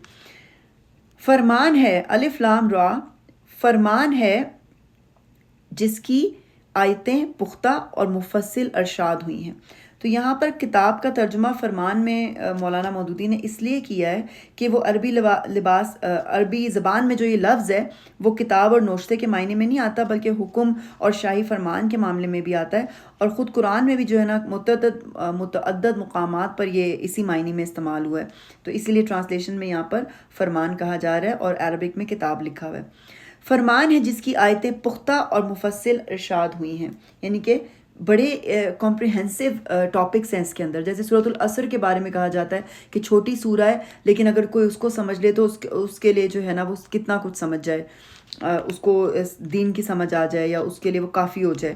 فرمان ہے، الف لام را، فرمان ہے جس کی آیتیں پختہ اور مفصل ارشاد ہوئی ہیں۔ تو یہاں پر کتاب کا ترجمہ فرمان میں مولانا مودودی نے اس لیے کیا ہے کہ وہ عربی زبان میں جو یہ لفظ ہے وہ کتاب اور نوشتے کے معنی میں نہیں آتا، بلکہ حکم اور شاہی فرمان کے معاملے میں بھی آتا ہے، اور خود قرآن میں بھی جو ہے نا متعدد مقامات پر یہ اسی معنی میں استعمال ہوا ہے، تو اسی لیے ٹرانسلیشن میں یہاں پر فرمان کہا جا رہا ہے اور عربک میں کتاب لکھا ہوا ہے۔ فرمان ہے جس کی آیتیں پختہ اور مفصل ارشاد ہوئی ہیں، یعنی کہ بڑے کمپریہنسو ٹاپکس ہیں اس کے اندر۔ جیسے سورۃ العصر کے بارے میں کہا جاتا ہے کہ چھوٹی سورہ ہے لیکن اگر کوئی اس کو سمجھ لے تو اس کے لیے جو ہے نا وہ کتنا کچھ سمجھ جائے، اس کو دین کی سمجھ آ جائے یا اس کے لیے وہ کافی ہو جائے۔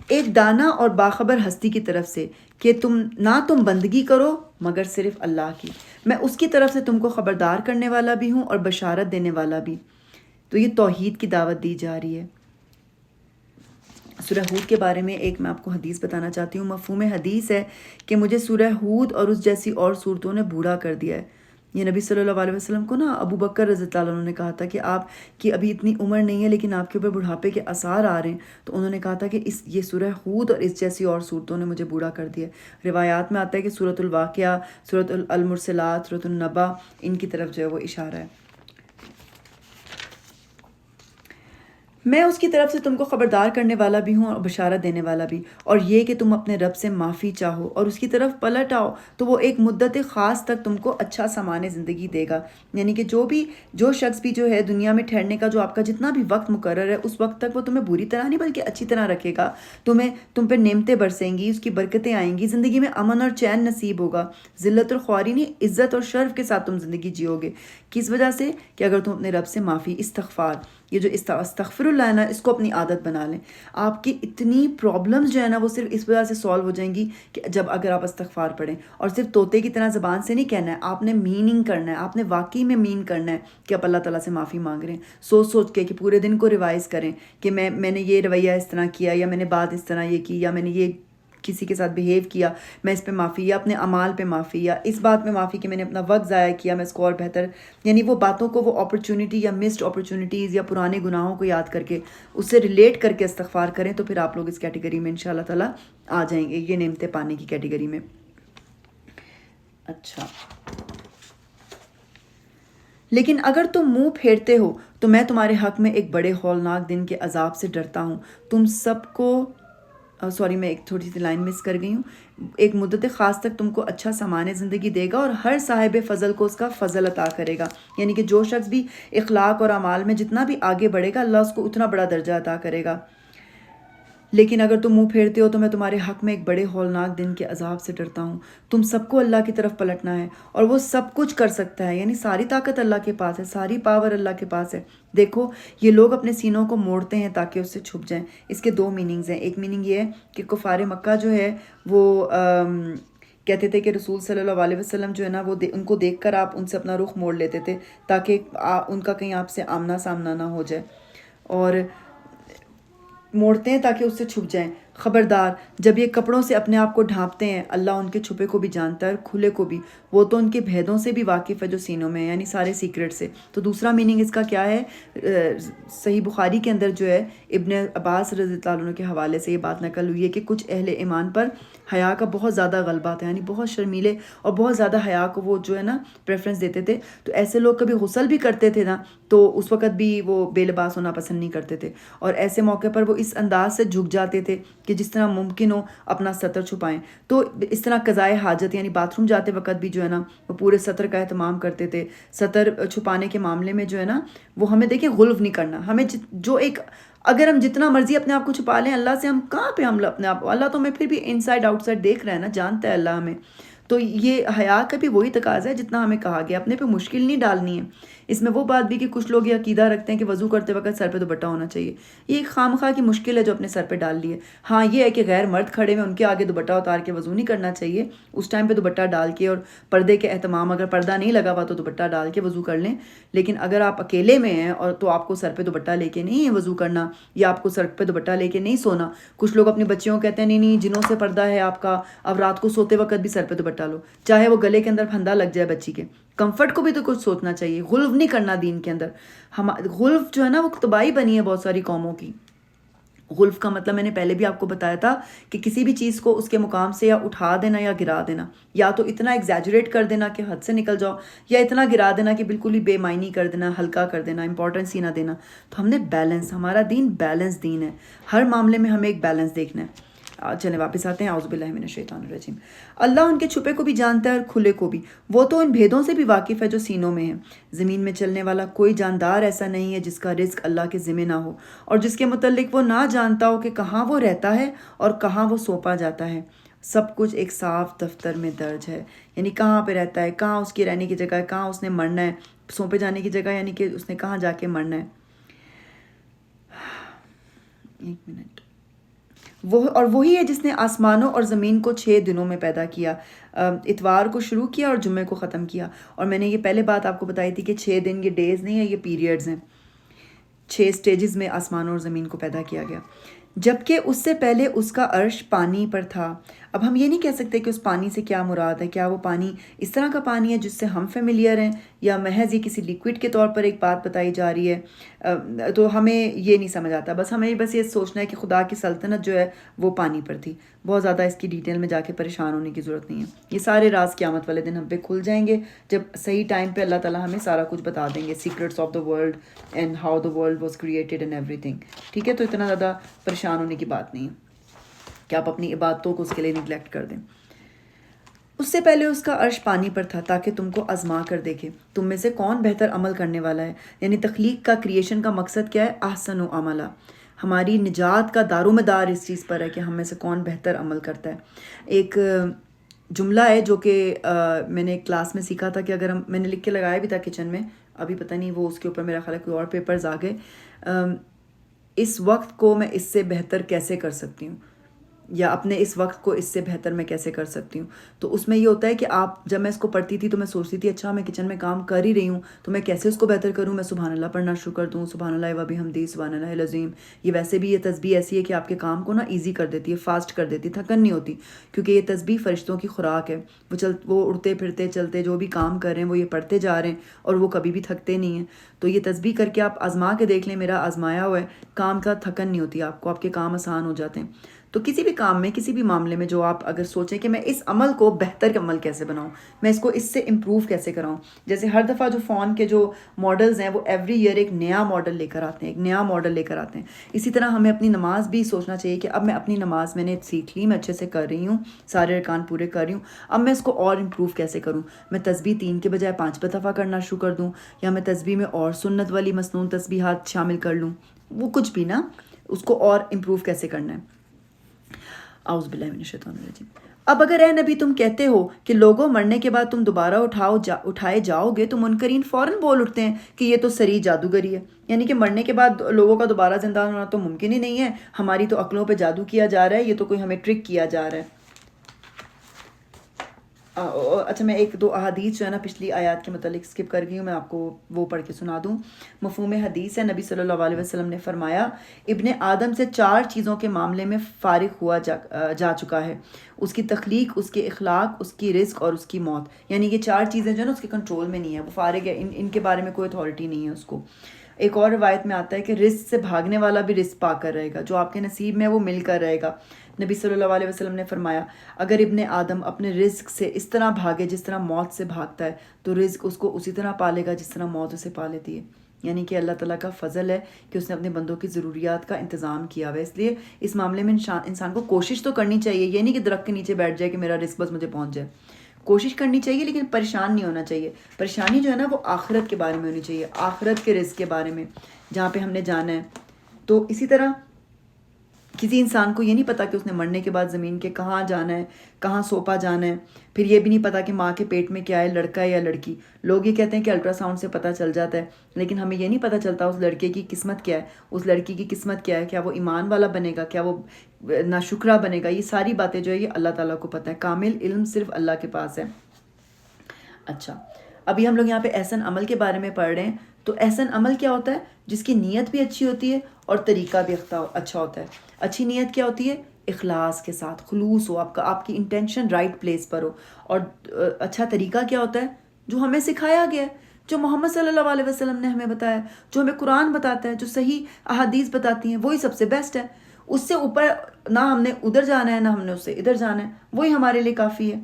ایک دانا اور باخبر ہستی کی طرف سے کہ تم بندگی کرو مگر صرف اللہ کی، میں اس کی طرف سے تم کو خبردار کرنے والا بھی ہوں اور بشارت دینے والا بھی۔ تو یہ توحید کی دعوت دی جا رہی ہے۔ سورہ ہود کے بارے میں ایک میں آپ کو حدیث بتانا چاہتی ہوں۔ مفہوم حدیث ہے کہ مجھے سورہ ہود اور اس جیسی اور صورتوں نے بوڑھا کر دیا ہے۔ یہ نبی صلی اللہ علیہ وسلم کو نا ابو بکر رضی اللہ عنہ نے کہا تھا کہ آپ کی ابھی اتنی عمر نہیں ہے لیکن آپ کے اوپر بڑھاپے کے آثار آ رہے ہیں، تو انہوں نے کہا تھا کہ یہ سورہ ہود اور اس جیسی اور صورتوں نے مجھے بوڑھا کر دیا ہے۔ روایات میں آتا ہے کہ سورۃ الواقعہ، سورۃ المرسلات، سورۃ النبا، ان کی طرف جو ہے وہ اشارہ ہے۔ میں اس کی طرف سے تم کو خبردار کرنے والا بھی ہوں اور بشارت دینے والا بھی، اور یہ کہ تم اپنے رب سے معافی چاہو اور اس کی طرف پلٹ آؤ تو وہ ایک مدت خاص تک تم کو اچھا سامان زندگی دے گا۔ یعنی کہ جو شخص بھی جو ہے دنیا میں ٹھہرنے کا جو آپ کا جتنا بھی وقت مقرر ہے اس وقت تک وہ تمہیں بری طرح نہیں بلکہ اچھی طرح رکھے گا، تم پہ نعمتیں برسیں گی، اس کی برکتیں آئیں گی، زندگی میں امن اور چین نصیب ہوگا، ذلت اور خواری نہیں، عزت اور شرف کے ساتھ تم زندگی جیو گے۔ کس وجہ سے؟ کہ اگر تم اپنے رب سے معافی، استغفار، یہ جو استغفر اللہ ہے نا، اس کو اپنی عادت بنا لیں۔ آپ کی اتنی پرابلمز جو ہے نا وہ صرف اس وجہ سے سالو ہو جائیں گی کہ جب اگر آپ استغفار پڑھیں، اور صرف طوطے کی طرح زبان سے نہیں کہنا ہے، آپ نے میننگ کرنا ہے، آپ نے واقعی میں مین کرنا ہے کہ آپ اللہ تعالیٰ سے معافی مانگ رہے ہیں، سوچ کے کہ پورے دن کو ریوائز کریں کہ میں نے یہ رویہ اس طرح کیا، یا میں نے بات اس طرح یہ کی، یا میں نے یہ کسی کے ساتھ بیہیو کیا، میں اس پہ معافی، یا اپنے اعمال پہ معافی، یا اس بات میں معافی کہ میں نے اپنا وقت ضائع کیا، میں اس کو اور بہتر، یعنی وہ باتوں کو، وہ اپرچونٹی یا مسڈ اپرچونٹیز یا پرانے گناہوں کو یاد کر کے اس سے ریلیٹ کر کے استغفار کریں، تو پھر آپ لوگ اس کیٹیگری میں انشاءاللہ تعالیٰ آ جائیں گے، یہ نعمتیں پانے کی کیٹیگری میں۔ اچھا، لیکن اگر تم منہ پھیرتے ہو تو میں تمہارے حق میں ایک بڑے ہولناک دن کے عذاب سے ڈرتا ہوں۔ تم سب کو میں ایک تھوڑی سی لائن مس کر گئی ہوں۔ ایک مدت خاص تک تم کو اچھا سامان زندگی دے گا اور ہر صاحب فضل کو اس کا فضل عطا کرے گا، یعنی کہ جو شخص بھی اخلاق اور اعمال میں جتنا بھی آگے بڑھے گا اللہ اس کو اتنا بڑا درجہ عطا کرے گا۔ لیکن اگر تم منہ پھیرتے ہو تو میں تمہارے حق میں ایک بڑے ہولناک دن کے عذاب سے ڈرتا ہوں۔ تم سب کو اللہ کی طرف پلٹنا ہے اور وہ سب کچھ کر سکتا ہے، یعنی ساری طاقت اللہ کے پاس ہے، ساری پاور اللہ کے پاس ہے۔ دیکھو یہ لوگ اپنے سینوں کو موڑتے ہیں تاکہ اس سے چھپ جائیں۔ اس کے دو میننگز ہیں۔ ایک میننگ یہ ہے کہ کفار مکہ جو ہے وہ کہتے تھے کہ رسول صلی اللہ علیہ وسلم جو ہے نا وہ ان کو دیکھ کر آپ ان سے اپنا رخ موڑ لیتے تھے تاکہ ان کا کہیں آپ سے آمنا سامنا نہ ہو جائے، اور موڑتے ہیں تاکہ اس سے چھپ جائیں۔ خبردار جب یہ کپڑوں سے اپنے آپ کو ڈھانپتے ہیں، اللہ ان کے چھپے کو بھی جانتا ہے اور کھلے کو بھی، وہ تو ان کے بھیدوں سے بھی واقف ہے جو سینوں میں ہے، یعنی سارے سیکرٹ سے۔ تو دوسرا میننگ اس کا کیا ہے؟ صحیح بخاری کے اندر جو ہے ابن عباس رضی اللہ عنہ کے حوالے سے یہ بات نقل ہوئی ہے کہ کچھ اہل ایمان پر حیا کا بہت زیادہ غلبہ تھا، یعنی بہت شرمیلے اور بہت زیادہ حیا کو وہ جو ہے نا پریفرنس دیتے تھے۔ تو ایسے لوگ کبھی غسل بھی کرتے تھے نا تو اس وقت بھی وہ بے لباس ہونا پسند نہیں کرتے تھے، اور ایسے موقع پر وہ اس انداز سے جھک جاتے تھے کہ جس طرح ممکن ہو اپنا سطر چھپائیں۔ تو اس طرح قضائے حاجت یعنی باتھ روم جاتے وقت بھی جو ہے نا وہ پورے سطر کا اہتمام کرتے تھے۔ سطر چھپانے کے معاملے میں جو ہے نا وہ ہمیں دیکھیں غلو نہیں کرنا، ہمیں جو ایک اگر ہم جتنا مرضی اپنے آپ کو چھپا لیں اللہ سے، ہم کہاں پہ ہم اپنے آپ، اللہ تو ہمیں پھر بھی ان سائڈ آؤٹ سائڈ دیکھ رہا ہے نا، جانتا ہے اللہ ہمیں۔ تو یہ حیا کا بھی وہی تقاضا ہے جتنا ہمیں کہا گیا، اپنے پہ مشکل نہیں ڈالنی ہے۔ اس میں وہ بات بھی کہ کچھ لوگ یہ عقیدہ رکھتے ہیں کہ وضو کرتے وقت سر پہ دوپٹہ ہونا چاہیے، یہ ایک خامخواہ کی مشکل ہے جو اپنے سر پہ ڈال لی ہے۔ ہاں یہ ہے کہ غیر مرد کھڑے میں ان کے آگے دوپٹہ اتار کے وضو نہیں کرنا چاہیے، اس ٹائم پہ دوپٹہ ڈال کے اور پردے کے اہتمام، اگر پردہ نہیں لگا ہوا تو دوپٹہ ڈال کے وضو کر لیں۔ لیکن اگر آپ اکیلے میں ہیں اور تو آپ کو سر پہ دوپٹہ لے کے نہیں ہے وضو کرنا، یا آپ کو سر پہ دوپٹہ لے کے نہیں سونا۔ کچھ لوگ اپنی بچیوں کو کہتے ہیں نہیں نہیں جنوں سے پردہ ہے آپ کا، اب رات کو سوتے وقت بھی سر پہ دوپٹہ لو، چاہے وہ گلے کے اندر پھندا لگ جائے بچی کے۔ کمفرٹ کو بھی تو کچھ سوچنا چاہیے، غلو نہیں کرنا دین کے اندر۔ غلو جو ہے نا وہ تباہی بنی ہے بہت ساری قوموں کی۔ غلو کا مطلب میں نے پہلے بھی آپ کو بتایا تھا کہ کسی بھی چیز کو اس کے مقام سے یا اٹھا دینا یا گرا دینا، یا تو اتنا ایگزیجریٹ کر دینا کہ حد سے نکل جاؤ، یا اتنا گرا دینا کہ بالکل ہی بے معنی کر دینا، ہلکا کر دینا، امپورٹنس ہی نہ دینا۔ تو ہم نے بیلنس، ہمارا دین بیلنس دین ہے، ہر معاملے میں ہمیں ایک بیلنس دیکھنا ہے۔ چلیں واپس آتے ہیں، اعوذ باللہ من الشیطان الرجیم۔ اللہ ان کے چھپے کو بھی جانتا ہے اور کھلے کو بھی، وہ تو ان بھیدوں سے بھی واقف ہے جو سینوں میں ہیں۔ زمین میں چلنے والا کوئی جاندار ایسا نہیں ہے جس کا رزق اللہ کے ذمہ نہ ہو، اور جس کے متعلق وہ نہ جانتا ہو کہ کہاں وہ رہتا ہے اور کہاں وہ سونپا جاتا ہے۔ سب کچھ ایک صاف دفتر میں درج ہے، یعنی کہاں پہ رہتا ہے، کہاں اس کی رہنے کی جگہ ہے، کہاں اس نے مرنا ہے، سونپے جانے کی جگہ یعنی کہ اس نے کہاں جا کے مرنا ہے۔ ایک منٹ۔ وہی ہے جس نے آسمانوں اور زمین کو 6 دنوں میں پیدا کیا، اتوار کو شروع کیا اور جمعے کو ختم کیا۔ اور میں نے یہ پہلے بات آپ کو بتائی تھی کہ 6 دن یہ ڈیز نہیں ہے، یہ پیریڈز ہیں، 6 سٹیجز میں آسمانوں اور زمین کو پیدا کیا گیا۔ جبکہ اس سے پہلے اس کا عرش پانی پر تھا۔ اب ہم یہ نہیں کہہ سکتے کہ اس پانی سے کیا مراد ہے، کیا وہ پانی اس طرح کا پانی ہے جس سے ہم فیملیئر ہیں، یا محض یہ کسی لیکوڈ کے طور پر ایک بات بتائی جا رہی ہے۔ تو ہمیں یہ نہیں سمجھ آتا، ہمیں بس یہ سوچنا ہے کہ خدا کی سلطنت جو ہے وہ پانی پر تھی۔ بہت زیادہ اس کی ڈیٹیل میں جا کے پریشان ہونے کی ضرورت نہیں ہے، یہ سارے راز قیامت والے دن ہم پہ کھل جائیں گے جب صحیح ٹائم پہ اللہ تعالیٰ ہمیں سارا کچھ بتا دیں گے، secrets of the world and how the world was created and every thing. ٹھیک ہے، تو اتنا زیادہ پریشان ہونے کی بات نہیں ہے کہ آپ اپنی عبادتوں کو اس کے لیے نگلیکٹ کر دیں۔ اس سے پہلے اس کا عرش پانی پر تھا تاکہ تم کو آزما کر دیکھے تم میں سے کون بہتر عمل کرنے والا ہے۔ یعنی تخلیق کا، کریشن کا مقصد کیا ہے؟ احسن و عملا۔ ہماری نجات کا دار و مدار اس چیز پر ہے کہ ہم میں سے کون بہتر عمل کرتا ہے۔ ایک جملہ ہے جو کہ میں نے کلاس میں سیکھا تھا کہ اگر میں نے لکھ کے لگایا بھی تھا کچن میں، ابھی پتہ نہیں وہ اس کے اوپر میرا خیال ہے کوئی اور پیپرز آ گئے، اس وقت کو میں اس سے بہتر کیسے کر سکتی ہوں، یا اپنے اس وقت کو اس سے بہتر میں کیسے کر سکتی ہوں۔ تو اس میں یہ ہوتا ہے کہ آپ جب میں اس کو پڑھتی تھی تو میں سوچتی تھی اچھا میں کچن میں کام کر ہی رہی ہوں تو میں کیسے اس کو بہتر کروں۔ میں سبحان اللہ پڑھنا شروع کر دوں، سبحان اللہ و بحمدہ، سبحان اللہ العظیم۔ یہ ویسے بھی یہ تسبیح ایسی ہے کہ آپ کے کام کو نا ایزی کر دیتی ہے، فاسٹ کر دیتی ہے، تھکن نہیں ہوتی، کیونکہ یہ تسبیح فرشتوں کی خوراک ہے۔ وہ اڑتے پھرتے چلتے جو بھی کام کر رہے ہیں وہ یہ پڑھتے جا رہے ہیں اور وہ کبھی بھی تھکتے نہیں ہیں۔ تو یہ تسبیح کر کے آپ آزما کے دیکھ لیں، میرا آزمایا ہوا ہے، کام کا تھکن نہیں ہوتی آپ کو، آپ کے کام آسان ہو جاتے ہیں۔ تو کسی بھی کام میں، کسی بھی معاملے میں جو آپ اگر سوچیں کہ میں اس عمل کو بہتر عمل کیسے بناؤں، میں اس کو اس سے امپروو کیسے کراؤں۔ جیسے ہر دفعہ جو فون کے جو ماڈلز ہیں وہ ایوری ایئر ایک نیا ماڈل لے کر آتے ہیں، ایک نیا ماڈل لے کر آتے ہیں۔ اسی طرح ہمیں اپنی نماز بھی سوچنا چاہیے کہ اب میں اپنی نماز میں نے سیکھ لی، میں اچھے سے کر رہی ہوں، سارے ارکان پورے کر رہی ہوں، اب میں اس کو اور امپروو کیسے کروں۔ میں تسبیح 3 کے بجائے 5 دفعہ کرنا شروع کر دوں، یا میں تسبیح میں اور سنت والی مسنون تسبیحات شامل کر لوں، وہ کچھ بھی نا، اس کو اور امپروو کیسے کرنا ہے۔ اعوذ باللہ من الشیطان الرجیم۔ اب اگر اے نبی تم کہتے ہو کہ لوگوں مرنے کے بعد تم دوبارہ اٹھائے جاؤ گے تو منکرین فوراً بول اٹھتے ہیں کہ یہ تو سری جادوگری ہے، یعنی کہ مرنے کے بعد لوگوں کا دوبارہ زندہ ہونا تو ممکن ہی نہیں ہے، ہماری تو عقلوں پہ جادو کیا جا رہا ہے، یہ تو کوئی ہمیں ٹرک کیا جا رہا ہے۔ اچھا میں ایک دو احادیث جو ہے نا پچھلی آیات کے متعلق اسکپ کر گئی ہوں، میں آپ کو وہ پڑھ کے سنا دوں۔ مفہوم حدیث ہے، نبی صلی اللہ علیہ وسلم نے فرمایا ابن آدم سے 4 چیزوں کے معاملے میں فارغ ہوا جا چکا ہے، اس کی تخلیق، اس کے اخلاق، اس کی رزق اور اس کی موت، یعنی یہ 4 چیزیں جو ہے نا اس کے کنٹرول میں نہیں ہے، وہ فارغ ہے، ان کے بارے میں کوئی اتھارٹی نہیں ہے اس کو۔ ایک اور روایت میں آتا ہے کہ رزق سے بھاگنے والا بھی رزق پا کر رہے گا، جو آپ کے نصیب میں وہ مل کر رہے گا۔ نبی صلی اللہ علیہ وسلم نے فرمایا اگر ابن آدم اپنے رزق سے اس طرح بھاگے جس طرح موت سے بھاگتا ہے تو رزق اس کو اسی طرح پالے گا جس طرح موت اسے پا لیتی ہے، یعنی کہ اللہ تعالیٰ کا فضل ہے کہ اس نے اپنے بندوں کی ضروریات کا انتظام کیا ہوا ہے۔ اس لیے اس معاملے میں انسان کو کوشش تو کرنی چاہیے، یہ نہیں کہ درخت کے نیچے بیٹھ جائے کہ میرا رزق بس مجھے پہنچ جائے، کوشش کرنی چاہیے لیکن پریشان نہیں ہونا چاہیے۔ پریشانی جو ہے نا وہ آخرت کے بارے میں ہونی چاہیے، آخرت کے رزق کے بارے میں جہاں پہ ہم نے جانا ہے۔ تو اسی طرح کسی انسان کو یہ نہیں پتا کہ اس نے مرنے کے بعد زمین کے کہاں جانا ہے، کہاں سونپا جانا ہے، پھر یہ بھی نہیں پتا کہ ماں کے پیٹ میں کیا ہے، لڑکا ہے یا لڑکی۔ لوگ یہ کہتے ہیں کہ الٹرا ساؤنڈ سے پتہ چل جاتا ہے، لیکن ہمیں یہ نہیں پتہ چلتا اس لڑکے کی قسمت کیا ہے، اس لڑکی کی قسمت کیا ہے، کیا وہ ایمان والا بنے گا، کیا وہ ناشکرہ بنے گا۔ یہ ساری باتیں جو ہے یہ اللہ تعالیٰ کو پتہ ہے، کامل علم صرف اللہ کے پاس ہے۔ اچھا ابھی ہم لوگ یہاں پہ احسن عمل کے بارے میں پڑھ رہے ہیں، تو احسن عمل کیا ہوتا ہے؟ جس کی نیت بھی اچھی ہوتی ہے اور طریقہ بھی اچھا ہوتا ہے۔ اچھی نیت کیا ہوتی ہے؟ اخلاص کے ساتھ، خلوص ہو آپ کی انٹینشن رائٹ پلیس پر ہو۔ اور اچھا طریقہ کیا ہوتا ہے؟ جو ہمیں سکھایا گیا ہے، جو محمد صلی اللہ علیہ وسلم نے ہمیں بتایا، جو ہمیں قرآن بتاتا ہے، جو صحیح احادیث بتاتی ہیں، وہی سب سے بیسٹ ہے۔ اس سے اوپر نہ ہم نے ادھر جانا ہے نہ ہم نے اس سے ادھر جانا ہے، وہی ہمارے لیے کافی ہے۔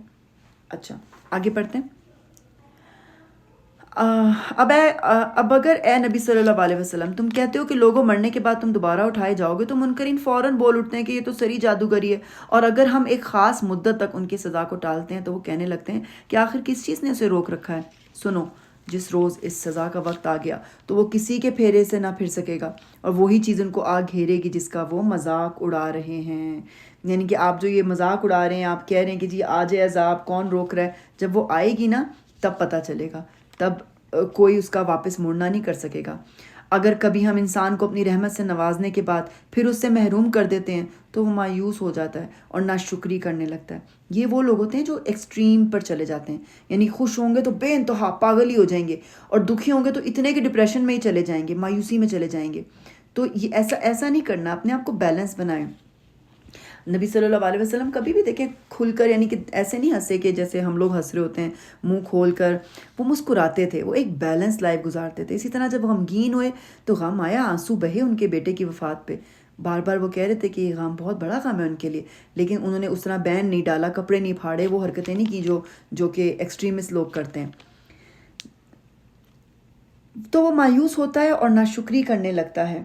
اچھا آگے پڑھتے ہیں۔ اب اگر اے نبی صلی اللہ علیہ وسلم تم کہتے ہو کہ لوگوں مرنے کے بعد تم دوبارہ اٹھائے جاؤ گے تو منکرین فوراً بول اٹھتے ہیں کہ یہ تو سری جادوگری ہے، اور اگر ہم ایک خاص مدت تک ان کی سزا کو ٹالتے ہیں تو وہ کہنے لگتے ہیں کہ آخر کس چیز نے اسے روک رکھا ہے۔ سنو، جس روز اس سزا کا وقت آ گیا تو وہ کسی کے پھیرے سے نہ پھر سکے گا، اور وہی چیز ان کو آ گھیرے گی جس کا وہ مذاق اڑا رہے ہیں۔ یعنی کہ آپ جو یہ مذاق اڑا رہے ہیں، آپ کہہ رہے ہیں کہ جی آ جائے عذاب، کون روک رہا ہے، جب وہ آئے گی نا تب پتہ چلے گا، تب کوئی اس کا واپس مڑنا نہیں کر سکے گا۔ اگر کبھی ہم انسان کو اپنی رحمت سے نوازنے کے بعد پھر اس سے محروم کر دیتے ہیں تو وہ مایوس ہو جاتا ہے اور ناشکری کرنے لگتا ہے۔ یہ وہ لوگ ہوتے ہیں جو ایکسٹریم پر چلے جاتے ہیں، یعنی خوش ہوں گے تو بے انتہا پاگل ہی ہو جائیں گے، اور دکھی ہوں گے تو اتنے کہ ڈپریشن میں ہی چلے جائیں گے، مایوسی میں چلے جائیں گے۔ تو یہ ایسا نہیں کرنا، اپنے آپ کو بیلنس بنائیں۔ نبی صلی اللہ علیہ وسلم کبھی بھی دیکھیں کھل کر، یعنی کہ ایسے نہیں ہنسے کہ جیسے ہم لوگ ہنس رہے ہوتے ہیں منہ کھول کر، وہ مسکراتے تھے، وہ ایک بیلنس لائف گزارتے تھے۔ اسی طرح جب غمگین ہوئے تو غم آیا، آنسو بہے ان کے بیٹے کی وفات پہ، بار بار وہ کہہ رہے تھے کہ یہ غم بہت بڑا غم ہے ان کے لیے، لیکن انہوں نے اس طرح بین نہیں ڈالا، کپڑے نہیں پھاڑے، وہ حرکتیں نہیں کی جو کہ ایکسٹریمسٹ لوگ کرتے ہیں۔ تو وہ مایوس ہوتا ہے اور ناشکری کرنے لگتا ہے،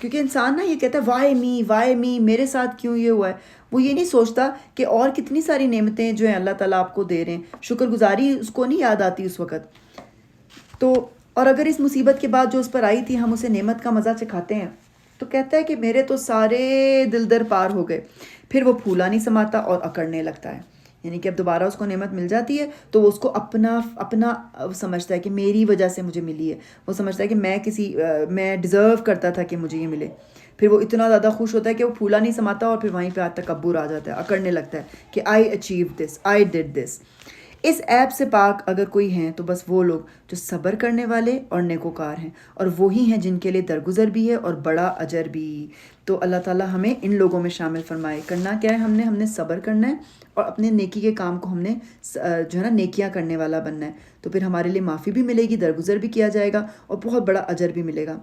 کیونکہ انسان نا یہ کہتا ہے وائی می میرے ساتھ کیوں یہ ہوا ہے۔ وہ یہ نہیں سوچتا کہ اور کتنی ساری نعمتیں جو ہیں اللہ تعالیٰ آپ کو دے رہے ہیں، شکر گزاری اس کو نہیں یاد آتی اس وقت۔ تو اور اگر اس مصیبت کے بعد جو اس پر آئی تھی ہم اسے نعمت کا مزہ چکھاتے ہیں تو کہتا ہے کہ میرے تو سارے دل در پار ہو گئے، پھر وہ پھولا نہیں سماتا اور اکڑنے لگتا ہے۔ یعنی کہ اب دوبارہ اس کو نعمت مل جاتی ہے تو وہ اس کو اپنا سمجھتا ہے کہ میری وجہ سے مجھے ملی ہے، وہ سمجھتا ہے کہ میں ڈیزرو کرتا تھا کہ مجھے یہ ملے، پھر وہ اتنا زیادہ خوش ہوتا ہے کہ وہ پھولا نہیں سماتا، اور پھر وہیں پہ تکبر آ جاتا ہے، اکڑنے لگتا ہے کہ I achieve this, I ڈڈ this. Us app سے پاک اگر کوئی ہیں تو بس وہ لوگ جو صبر کرنے والے اور نیکوکار ہیں، اور وہی ہیں جن کے لیے درگزر بھی ہے اور بڑا اجر بھی۔ تو اللہ تعالیٰ ہمیں ان لوگوں میں شامل فرمائے۔ کرنا کیا ہے؟ ہم نے صبر کرنا ہے اور اپنے نیکی کے کام کو ہم نے جو ہے نا نیکیاں کرنے والا بننا ہے، تو پھر ہمارے لیے معافی بھی ملے گی، درگزر بھی کیا جائے گا اور بہت بڑا اجر بھی ملے گا۔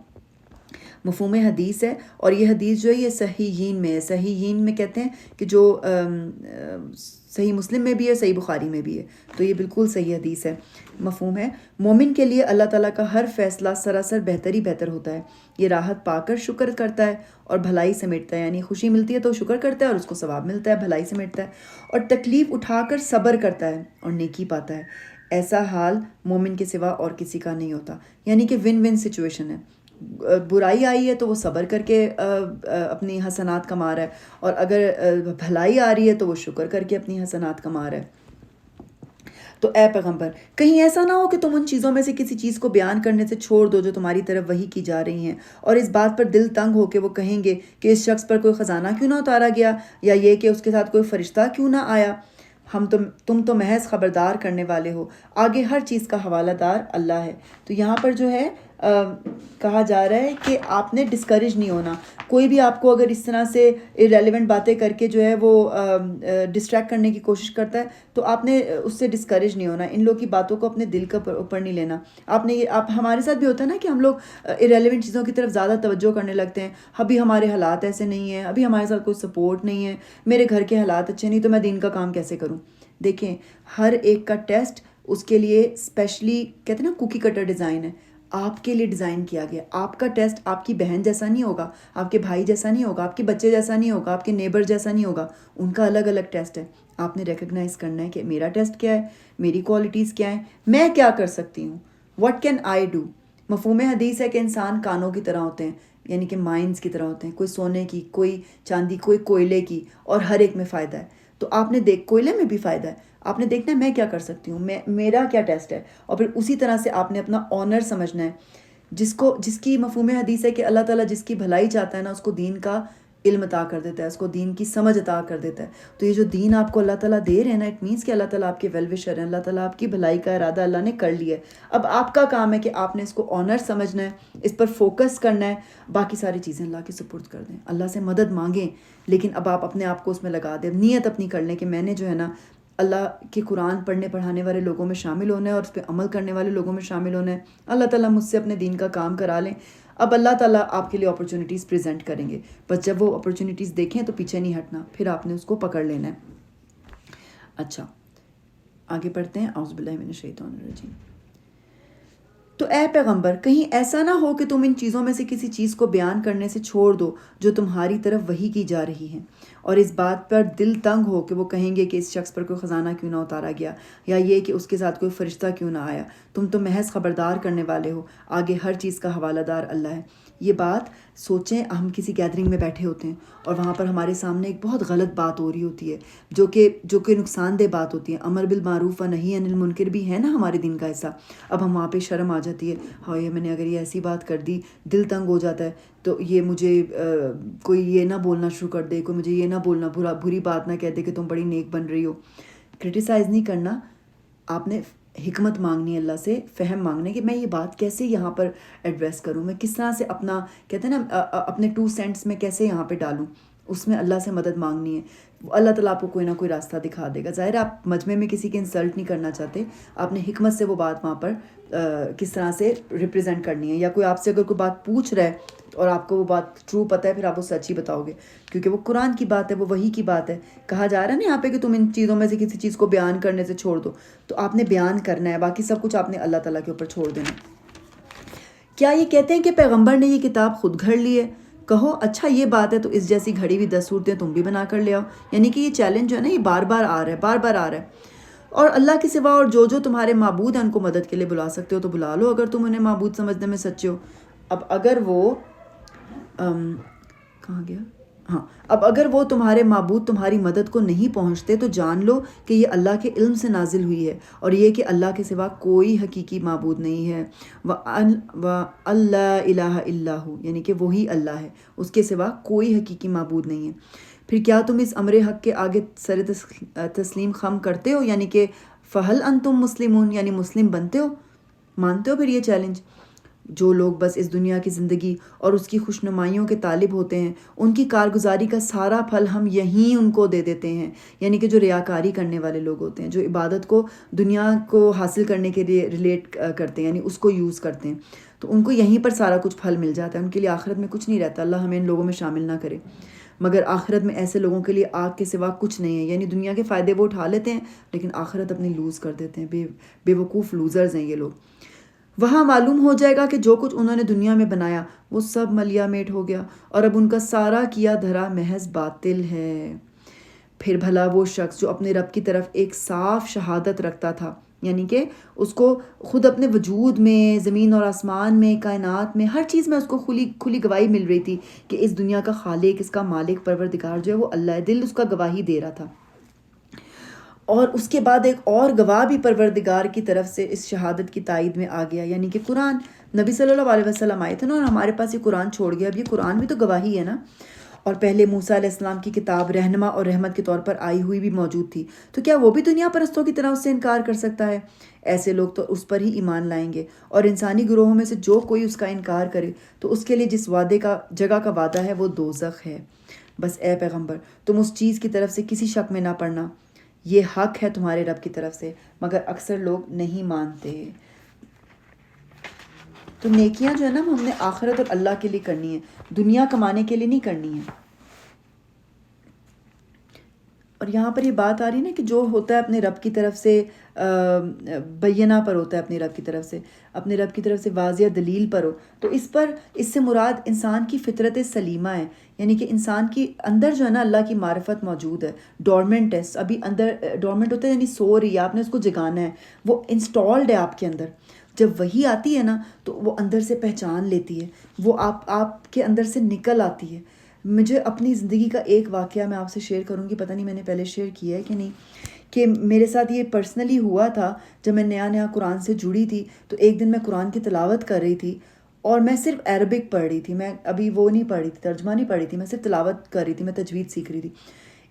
مفہوم حدیث ہے، اور یہ حدیث جو ہے یہ صحیحین میں ہے۔ صحیحین میں کہتے ہیں کہ جو صحیح مسلم میں بھی ہے، صحیح بخاری میں بھی ہے، تو یہ بالکل صحیح حدیث ہے۔ مفہوم ہے، مومن کے لیے اللہ تعالیٰ کا ہر فیصلہ سراسر بہتر ہی بہتر ہوتا ہے۔ یہ راحت پا کر شکر کرتا ہے اور بھلائی سمیٹتا ہے، یعنی خوشی ملتی ہے تو شکر کرتا ہے اور اس کو ثواب ملتا ہے، بھلائی سمیٹتا ہے، اور تکلیف اٹھا کر صبر کرتا ہے اور نیکی پاتا ہے۔ ایسا حال مومن کے سوا اور کسی کا نہیں ہوتا، یعنی کہ ون ون سچویشن ہے۔ برائی آئی ہے تو وہ صبر کر کے اپنی حسنات کما رہا ہے، اور اگر بھلائی آ رہی ہے تو وہ شکر کر کے اپنی حسنات کما رہا ہے۔ تو اے پیغمبر، کہیں ایسا نہ ہو کہ تم ان چیزوں میں سے کسی چیز کو بیان کرنے سے چھوڑ دو جو تمہاری طرف وحی کی جا رہی ہیں، اور اس بات پر دل تنگ ہو کہ وہ کہیں گے کہ اس شخص پر کوئی خزانہ کیوں نہ اتارا گیا، یا یہ کہ اس کے ساتھ کوئی فرشتہ کیوں نہ آیا۔ تم تو محض خبردار کرنے والے ہو، آگے ہر چیز کا حوالہ دار اللہ ہے۔ تو یہاں پر جو ہے کہا جا رہا ہے کہ آپ نے ڈسکریج نہیں ہونا۔ کوئی بھی آپ کو اگر اس طرح سے ارریلیونٹ باتیں کر کے جو ہے وہ ڈسٹریکٹ کرنے کی کوشش کرتا ہے تو آپ نے اس سے ڈسکریج نہیں ہونا، ان لوگ کی باتوں کو اپنے دل کے اوپر نہیں لینا۔ آپ ہمارے ساتھ بھی ہوتا ہے نا کہ ہم لوگ ارریلیونٹ چیزوں کی طرف زیادہ توجہ کرنے لگتے ہیں، ابھی ہمارے حالات ایسے نہیں ہیں، ابھی ہمارے ساتھ کوئی سپورٹ نہیں ہے، میرے گھر کے حالات اچھے نہیں تو میں دین کا کام کیسے کروں۔ دیکھیں، ہر ایک کا ٹیسٹ اس کے لیے اسپیشلی کہتے ہیں نا کوکی کٹر ڈیزائن ہے، آپ کے لیے ڈیزائن کیا گیا۔ آپ کا ٹیسٹ آپ کی بہن جیسا نہیں ہوگا، آپ کے بھائی جیسا نہیں ہوگا، آپ کے بچے جیسا نہیں ہوگا، آپ کے نیبر جیسا نہیں ہوگا، ان کا الگ الگ ٹیسٹ ہے۔ آپ نے ریکگنائز کرنا ہے کہ میرا ٹیسٹ کیا ہے، میری کوالٹیز کیا ہیں، میں کیا کر سکتی ہوں، واٹ کین آئی ڈو۔ مفہوم حدیث ہے کہ انسان کانوں کی طرح ہوتے ہیں، یعنی کہ مائنڈز کی طرح ہوتے ہیں، کوئی سونے کی، کوئی چاندی، کوئی کوئلے کی، اور ہر ایک میں فائدہ ہے۔ تو آپ نے کوئلے میں بھی فائدہ ہے، آپ نے دیکھنا ہے میں کیا کر سکتی ہوں، میرا کیا ٹیسٹ ہے، اور پھر اسی طرح سے آپ نے اپنا آنر سمجھنا ہے۔ جس کی مفہوم حدیث ہے کہ اللہ تعالیٰ جس کی بھلائی چاہتا ہے نا اس کو دین کا علم عطا کر دیتا ہے، اس کو دین کی سمجھ عطا کر دیتا ہے۔ تو یہ جو دین آپ کو اللہ تعالیٰ دے رہے ہیں نا، اٹ مینس کہ اللہ تعالیٰ آپ کے ویل وشر ہیں، اللہ تعالیٰ آپ کی بھلائی کا ارادہ اللہ نے کر لیا ہے۔ اب آپ کا کام ہے کہ آپ نے اس کو آنر سمجھنا ہے، اس پر فوکس کرنا ہے، باقی ساری چیزیں اللہ کے سپرد کر دیں، اللہ سے مدد مانگیں، لیکن اب آپ اپنے آپ کو اس میں لگا دیں، نیت اپنی کر لیں کہ میں نے جو ہے نا اللہ کے قرآن پڑھنے پڑھانے والے لوگوں میں شامل ہونا ہے اور اس پہ عمل کرنے والے لوگوں میں شامل ہونا ہے۔ اللہ تعالیٰ مجھ سے اپنے دین کا کام کرا لیں۔ اب اللہ تعالیٰ آپ کے لیے اپرچونیٹیز پریزنٹ کریں گے، بس جب وہ اپرچونیٹیز دیکھیں تو پیچھے نہیں ہٹنا، پھر آپ نے اس کو پکڑ لینا ہے۔ اچھا، آگے پڑھتے ہیں۔ اعوذ باللہ من الشیطان الرجیم۔ تو اے پیغمبر، کہیں ایسا نہ ہو کہ تم ان چیزوں میں سے کسی چیز کو بیان کرنے سے چھوڑ دو جو تمہاری طرف وحی کی جا رہی ہے، اور اس بات پر دل تنگ ہو کہ وہ کہیں گے کہ اس شخص پر کوئی خزانہ کیوں نہ اتارا گیا، یا یہ کہ اس کے ساتھ کوئی فرشتہ کیوں نہ آیا۔ تم تو محض خبردار کرنے والے ہو، آگے ہر چیز کا حوالہ دار اللہ ہے۔ یہ بات سوچیں، ہم کسی گیدرنگ میں بیٹھے ہوتے ہیں اور وہاں پر ہمارے سامنے ایک بہت غلط بات ہو رہی ہوتی ہے جو کہ نقصان دہ بات ہوتی ہے، امر بالمعروف و نہی عن المنکر بھی ہے نا ہمارے دین کا حصہ۔ اب ہم وہاں پہ شرم آ جاتی ہے، ہائے میں نے اگر یہ ایسی بات کر دی، دل تنگ ہو جاتا ہے، تو یہ مجھے کوئی یہ نہ بولنا شروع کر دے، کوئی مجھے یہ نہ بولنا، بری بات نہ کہہ دے کہ تم بڑی نیک بن رہی ہو۔ کرٹیسائز نہیں کرنا، آپ نے حکمت مانگنی ہے اللہ سے، فہم مانگنا ہے کہ میں یہ بات کیسے یہاں پر ایڈریس کروں، میں کس طرح سے اپنا کہتے ہیں نا اپنے 2 سینٹس میں کیسے یہاں پہ ڈالوں، اس میں اللہ سے مدد مانگنی ہے۔ اللہ تعالیٰ آپ کو کوئی نہ کوئی راستہ دکھا دے گا۔ ظاہر آپ مجمع میں کسی کے انسلٹ نہیں کرنا چاہتے، آپ نے حکمت سے وہ بات وہاں پر کس طرح سے ریپرزینٹ کرنی ہے، یا کوئی آپ سے اگر کوئی بات پوچھ رہا ہے اور آپ کو وہ بات ٹرو پتہ ہے، پھر آپ وہ سچ ہی بتاؤ گے، کیونکہ وہ قرآن کی بات ہے، وہ وحی کی بات ہے۔ کہا جا رہا ہے نا یہاں پہ کہ تم ان چیزوں میں سے کسی چیز کو بیان کرنے سے چھوڑ دو، تو آپ نے بیان کرنا ہے، باقی سب کچھ آپ نے اللہ تعالیٰ کے اوپر چھوڑ دینا۔ کیا یہ کہتے ہیں کہ پیغمبر نے یہ کتاب خود گھڑ لی ہے؟ کہو اچھا یہ بات ہے تو اس جیسی گھڑی ہوئی 10 صورتیں تم بھی بنا کر لے آؤ۔ یعنی کہ یہ چیلنج جو ہے نا یہ بار بار آ رہا ہے۔ اور اللہ کے سوا اور جو تمہارے معبود ہیں ان کو مدد کے لیے بلا سکتے ہو تو بلا لو اگر تم انہیں معبود سمجھنے میں سچے ہو۔ اب اگر وہ تمہارے معبود تمہاری مدد کو نہیں پہنچتے تو جان لو کہ یہ اللہ کے علم سے نازل ہوئی ہے، اور یہ کہ اللہ کے سوا کوئی حقیقی معبود نہیں ہے۔ وَأَلَّا إِلَٰهَ إِلَّا هُوَ، یعنی کہ وہی اللہ ہے، اس کے سوا کوئی حقیقی معبود نہیں ہے۔ پھر کیا تم اس امر حق کے آگے سر تسلیم خم کرتے ہو، یعنی کہ فَهَلْ أَنْتُمْ مُسْلِمُونَ، یعنی مسلم بنتے ہو، مانتے ہو پھر یہ چیلنج؟ جو لوگ بس اس دنیا کی زندگی اور اس کی خوشنمائیوں کے طالب ہوتے ہیں، ان کی کارگزاری کا سارا پھل ہم یہیں ان کو دے دیتے ہیں۔ یعنی کہ جو ریاکاری کرنے والے لوگ ہوتے ہیں، جو عبادت کو دنیا کو حاصل کرنے کے لیے ریلیٹ کرتے ہیں، یعنی اس کو یوز کرتے ہیں، تو ان کو یہیں پر سارا کچھ پھل مل جاتا ہے، ان کے لیے آخرت میں کچھ نہیں رہتا۔ اللہ ہمیں ان لوگوں میں شامل نہ کرے۔ مگر آخرت میں ایسے لوگوں کے لیے آگ کے سوا کچھ نہیں ہے، یعنی دنیا کے فائدے وہ اٹھا لیتے ہیں لیکن آخرت اپنی لوز کر دیتے ہیں، بے وقوف لوزرز ہیں یہ لوگ۔ وہاں معلوم ہو جائے گا کہ جو کچھ انہوں نے دنیا میں بنایا وہ سب ملیا میٹ ہو گیا، اور اب ان کا سارا کیا دھرا محض باطل ہے۔ پھر بھلا وہ شخص جو اپنے رب کی طرف ایک صاف شہادت رکھتا تھا یعنی کہ اس کو خود اپنے وجود میں، زمین اور آسمان میں، کائنات میں، ہر چیز میں اس کو کھلی گواہی مل رہی تھی کہ اس دنیا کا خالق، اس کا مالک، پروردگار جو ہے وہ اللہ ہے. دل اس کا گواہی دے رہا تھا. اور اس کے بعد ایک اور گواہ بھی پروردگار کی طرف سے اس شہادت کی تائید میں آ گیا، یعنی کہ قرآن. نبی صلی اللہ علیہ وسلم آئے تھے نا، اور ہمارے پاس یہ قرآن چھوڑ گیا. اب یہ قرآن بھی تو گواہی ہے نا. اور پہلے موسیٰ علیہ السلام کی کتاب رہنما اور رحمت کے طور پر آئی ہوئی بھی موجود تھی. تو کیا وہ بھی دنیا پرستوں کی طرح اس سے انکار کر سکتا ہے؟ ایسے لوگ تو اس پر ہی ایمان لائیں گے. اور انسانی گروہوں میں سے جو کوئی اس کا انکار کرے تو اس کے لیے جس جگہ کا وعدہ ہے وہ دوزخ ہے. بس اے پیغمبر تم اس چیز کی طرف سے کسی شک میں نہ پڑنا، یہ حق ہے تمہارے رب کی طرف سے، مگر اکثر لوگ نہیں مانتے. تو نیکیاں جو ہے نا وہ ہم نے آخرت اور اللہ کے لیے کرنی ہے، دنیا کمانے کے لیے نہیں کرنی ہے. اور یہاں پر یہ بات آ رہی ہے نا کہ جو ہوتا ہے اپنے رب کی طرف سے بینہ پر ہوتا ہے، اپنے رب کی طرف سے واضح دلیل پر ہو، تو اس سے مراد انسان کی فطرت سلیمہ ہے. یعنی کہ انسان کی اندر جو ہے نا اللہ کی معرفت موجود ہے، ڈورمنٹ ہے. ابھی اندر ڈورمنٹ ہوتا ہے یعنی سو رہی ہے، آپ نے اس کو جگانا ہے، وہ انسٹالڈ ہے آپ کے اندر. جب وہی آتی ہے نا تو وہ اندر سے پہچان لیتی ہے، وہ آپ کے اندر سے نکل آتی ہے. مجھے اپنی زندگی کا ایک واقعہ میں آپ سے شیئر کروں گی، پتہ نہیں میں نے پہلے شیئر کیا ہے کہ نہیں، کہ میرے ساتھ یہ پرسنلی ہوا تھا. جب میں نیا قرآن سے جڑی تھی تو ایک دن میں قرآن کی تلاوت کر رہی تھی، اور میں صرف عربک پڑھ رہی تھی، میں ابھی وہ نہیں پڑھ رہی تھی، ترجمہ نہیں پڑھ رہی تھی، میں صرف تلاوت کر رہی تھی، میں تجوید سیکھ رہی تھی.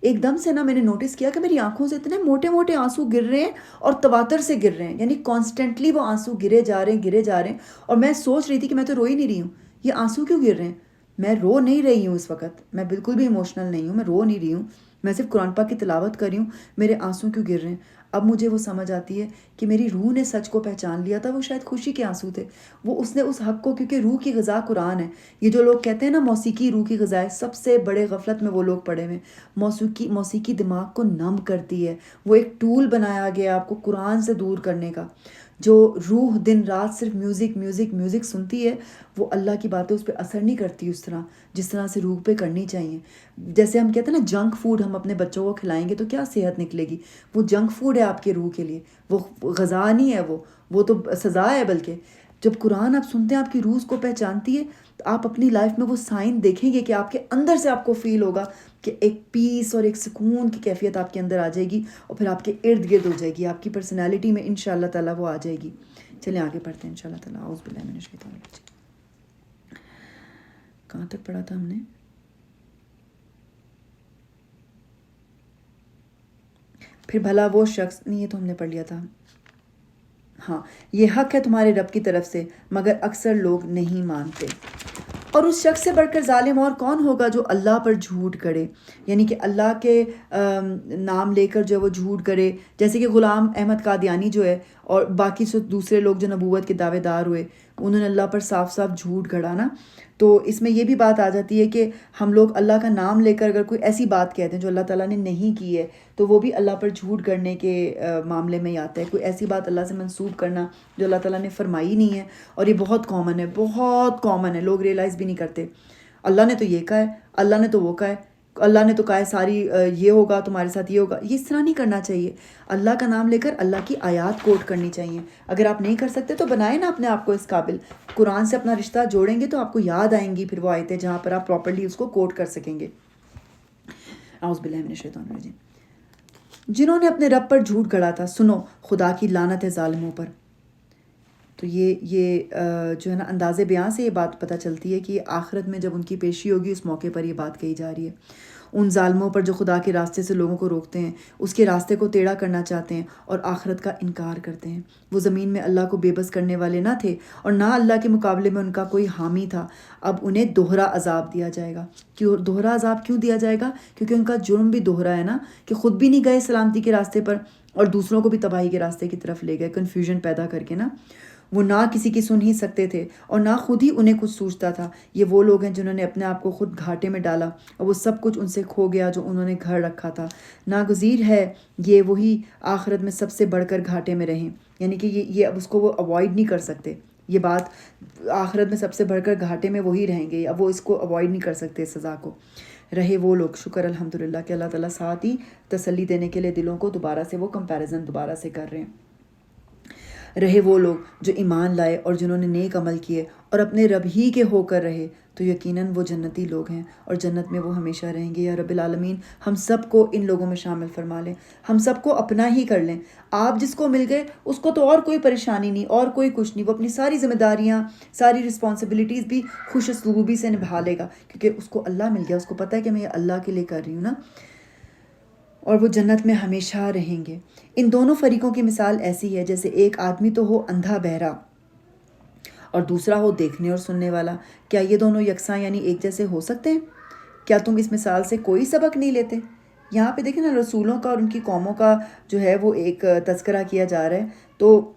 ایک دم سے نا میں نے نوٹس کیا کہ میری آنکھوں سے اتنے موٹے موٹے آنسو گر رہے ہیں اور تواتر سے گر رہے ہیں، یعنی کانسٹنٹلی وہ آنسو گرے جا رہے ہیں. اور میں سوچ رہی تھی کہ میں تو رو ہی نہیں رہی ہوں، یہ آنسو کیوں گر رہے ہیں؟ میں رو نہیں رہی ہوں اس وقت، میں بالکل بھی ایموشنل نہیں ہوں، میں رو نہیں رہی ہوں، میں صرف قرآن پاک کی تلاوت کر رہی ہوں. میرے آنسو کیوں گر رہے ہیں؟ اب مجھے وہ سمجھ آتی ہے کہ میری روح نے سچ کو پہچان لیا تھا، وہ شاید خوشی کے آنسو تھے. اس نے اس حق کو، کیونکہ روح کی غذا قرآن ہے. یہ جو لوگ کہتے ہیں نا موسیقی روح کی غذا ہے، سب سے بڑے غفلت میں وہ لوگ پڑے ہوئے. موسیقی دماغ کو نم کرتی ہے، وہ ایک ٹول بنایا گیا آپ کو قرآن سے دور کرنے کا. جو روح دن رات صرف میوزک سنتی ہے، وہ اللہ کی باتیں اس پہ اثر نہیں کرتی اس طرح جس طرح سے روح پہ کرنی چاہیے. جیسے ہم کہتے ہیں نا جنک فوڈ ہم اپنے بچوں کو کھلائیں گے تو کیا صحت نکلے گی؟ وہ جنک فوڈ ہے آپ کے روح کے لیے، وہ غذا نہیں ہے، وہ تو سزا ہے. بلکہ جب قرآن آپ سنتے ہیں آپ کی روح اس کو پہچانتی ہے، تو آپ اپنی لائف میں وہ سائن دیکھیں گے کہ آپ کے اندر سے آپ کو فیل ہوگا کہ ایک پیس اور ایک سکون کی کیفیت آپ کے اندر آ جائے گی، اور پھر آپ کے ارد گرد ہو جائے گی، آپ کی پرسنالٹی میں انشاءاللہ تعالیٰ وہ آ جائے گی. چلیں آگے پڑھتے ہیں انشاءاللہ تعالیٰ. اعوذ باللہ من الشیطان الرجیم. کہاں تک پڑھا تھا ہم نے؟ پھر بھلا وہ شخص نہیں، یہ تو ہم نے پڑھ لیا تھا. ہاں، یہ حق ہے تمہارے رب کی طرف سے مگر اکثر لوگ نہیں مانتے. اور اس شخص سے بڑھ کر ظالم اور کون ہوگا جو اللہ پر جھوٹ گڑے، یعنی کہ اللہ کے نام لے کر جو ہے وہ جھوٹ گڑے. جیسے کہ غلام احمد قادیانی جو ہے اور باقی دوسرے لوگ جو نبوت کے دعوے دار ہوئے، انہوں نے اللہ پر صاف جھوٹ گھڑا نا. تو اس میں یہ بھی بات آ جاتی ہے کہ ہم لوگ اللہ کا نام لے کر اگر کوئی ایسی بات کہتے ہیں جو اللہ تعالیٰ نے نہیں کی ہے تو وہ بھی اللہ پر جھوٹ گڑنے کے معاملے میں ہی آتا ہے. کوئی ایسی بات اللہ سے منسوب کرنا جو اللہ تعالیٰ نے فرمائی نہیں ہے، اور یہ بہت کامن ہے، لوگ ریئلائز بھی نہیں کرتے. اللہ نے تو یہ کہا ہے، اللہ نے تو وہ کہا ہے، اللہ نے تو کہا ہے ساری یہ ہوگا تمہارے ساتھ، یہ ہوگا. یہ اس طرح نہیں کرنا چاہیے. اللہ کا نام لے کر اللہ کی آیات کوٹ کرنی چاہیے. اگر آپ نہیں کر سکتے تو بنائیں نا اپنے آپ کو اس قابل. قرآن سے اپنا رشتہ جوڑیں گے تو آپ کو یاد آئیں گی پھر وہ آیتیں جہاں پر آپ پراپرلی اس کو کوٹ کر سکیں گے. اعوذ باللہ من الشیطان الرجیم. جنہوں نے اپنے رب پر جھوٹ گڑا تھا، سنو خدا کی لعنت ہے ظالموں پر. تو یہ جو ہے نا انداز بیان سے یہ بات پتہ چلتی ہے کہ آخرت میں جب ان کی پیشی ہوگی اس موقع پر یہ بات کہی جا رہی ہے. ان ظالموں پر جو خدا کے راستے سے لوگوں کو روکتے ہیں، اس کے راستے کو ٹیڑھا کرنا چاہتے ہیں اور آخرت کا انکار کرتے ہیں. وہ زمین میں اللہ کو بے بس کرنے والے نہ تھے اور نہ اللہ کے مقابلے میں ان کا کوئی حامی تھا. اب انہیں دوہرا عذاب دیا جائے گا. دوہرا عذاب کیوں دیا جائے گا؟ کیونکہ ان کا جرم بھی دوہرا ہے نا، کہ خود بھی نہیں گئے سلامتی کے راستے پر اور دوسروں کو بھی تباہی کے راستے کی طرف لے گئے، کنفیوژن پیدا کر کے نا. وہ نہ کسی کی سن ہی سکتے تھے اور نہ خود ہی انہیں کچھ سوچتا تھا. یہ وہ لوگ ہیں جنہوں نے اپنے آپ کو خود گھاٹے میں ڈالا اور وہ سب کچھ ان سے کھو گیا جو انہوں نے گھر رکھا تھا. ناگزیر ہے یہ وہی آخرت میں سب سے بڑھ کر گھاٹے میں رہیں. یعنی کہ یہ اب اس کو وہ اوائڈ نہیں کر سکتے. یہ بات آخرت میں سب سے بڑھ کر گھاٹے میں وہی رہیں گے، اب وہ اس کو اوائڈ نہیں کر سکتے سزا کو. رہے وہ لوگ، شکر الحمدللہ کہ اللہ تعالیٰ ساتھ ہی تسلی دینے کے لیے دلوں کو دوبارہ سے وہ کمپیریزن دوبارہ سے کر رہے ہیں. رہے وہ لوگ جو ایمان لائے اور جنہوں نے نیک عمل کیے اور اپنے رب ہی کے ہو کر رہے تو یقیناً وہ جنتی لوگ ہیں اور جنت میں وہ ہمیشہ رہیں گے۔ یا رب العالمین ہم سب کو ان لوگوں میں شامل فرما لیں، ہم سب کو اپنا ہی کر لیں۔ آپ جس کو مل گئے اس کو تو اور کوئی پریشانی نہیں اور کوئی کچھ نہیں، وہ اپنی ساری ذمہ داریاں ساری رسپانسبلٹیز بھی خوش اسلوبی سے نبھا لے گا، کیونکہ اس کو اللہ مل گیا، اس کو پتہ ہے کہ میں یہ اللہ کے لیے کر رہی ہوں نا، اور وہ جنت میں ہمیشہ رہیں گے۔ ان دونوں فریقوں کی مثال ایسی ہے جیسے ایک آدمی تو ہو اندھا بہرا اور دوسرا ہو دیکھنے اور سننے والا۔ کیا یہ دونوں یکساں یعنی ایک جیسے ہو سکتے ہیں؟ کیا تم اس مثال سے کوئی سبق نہیں لیتے؟ یہاں پہ دیکھیں نا، رسولوں کا اور ان کی قوموں کا جو ہے وہ ایک تذکرہ کیا جا رہا ہے۔ تو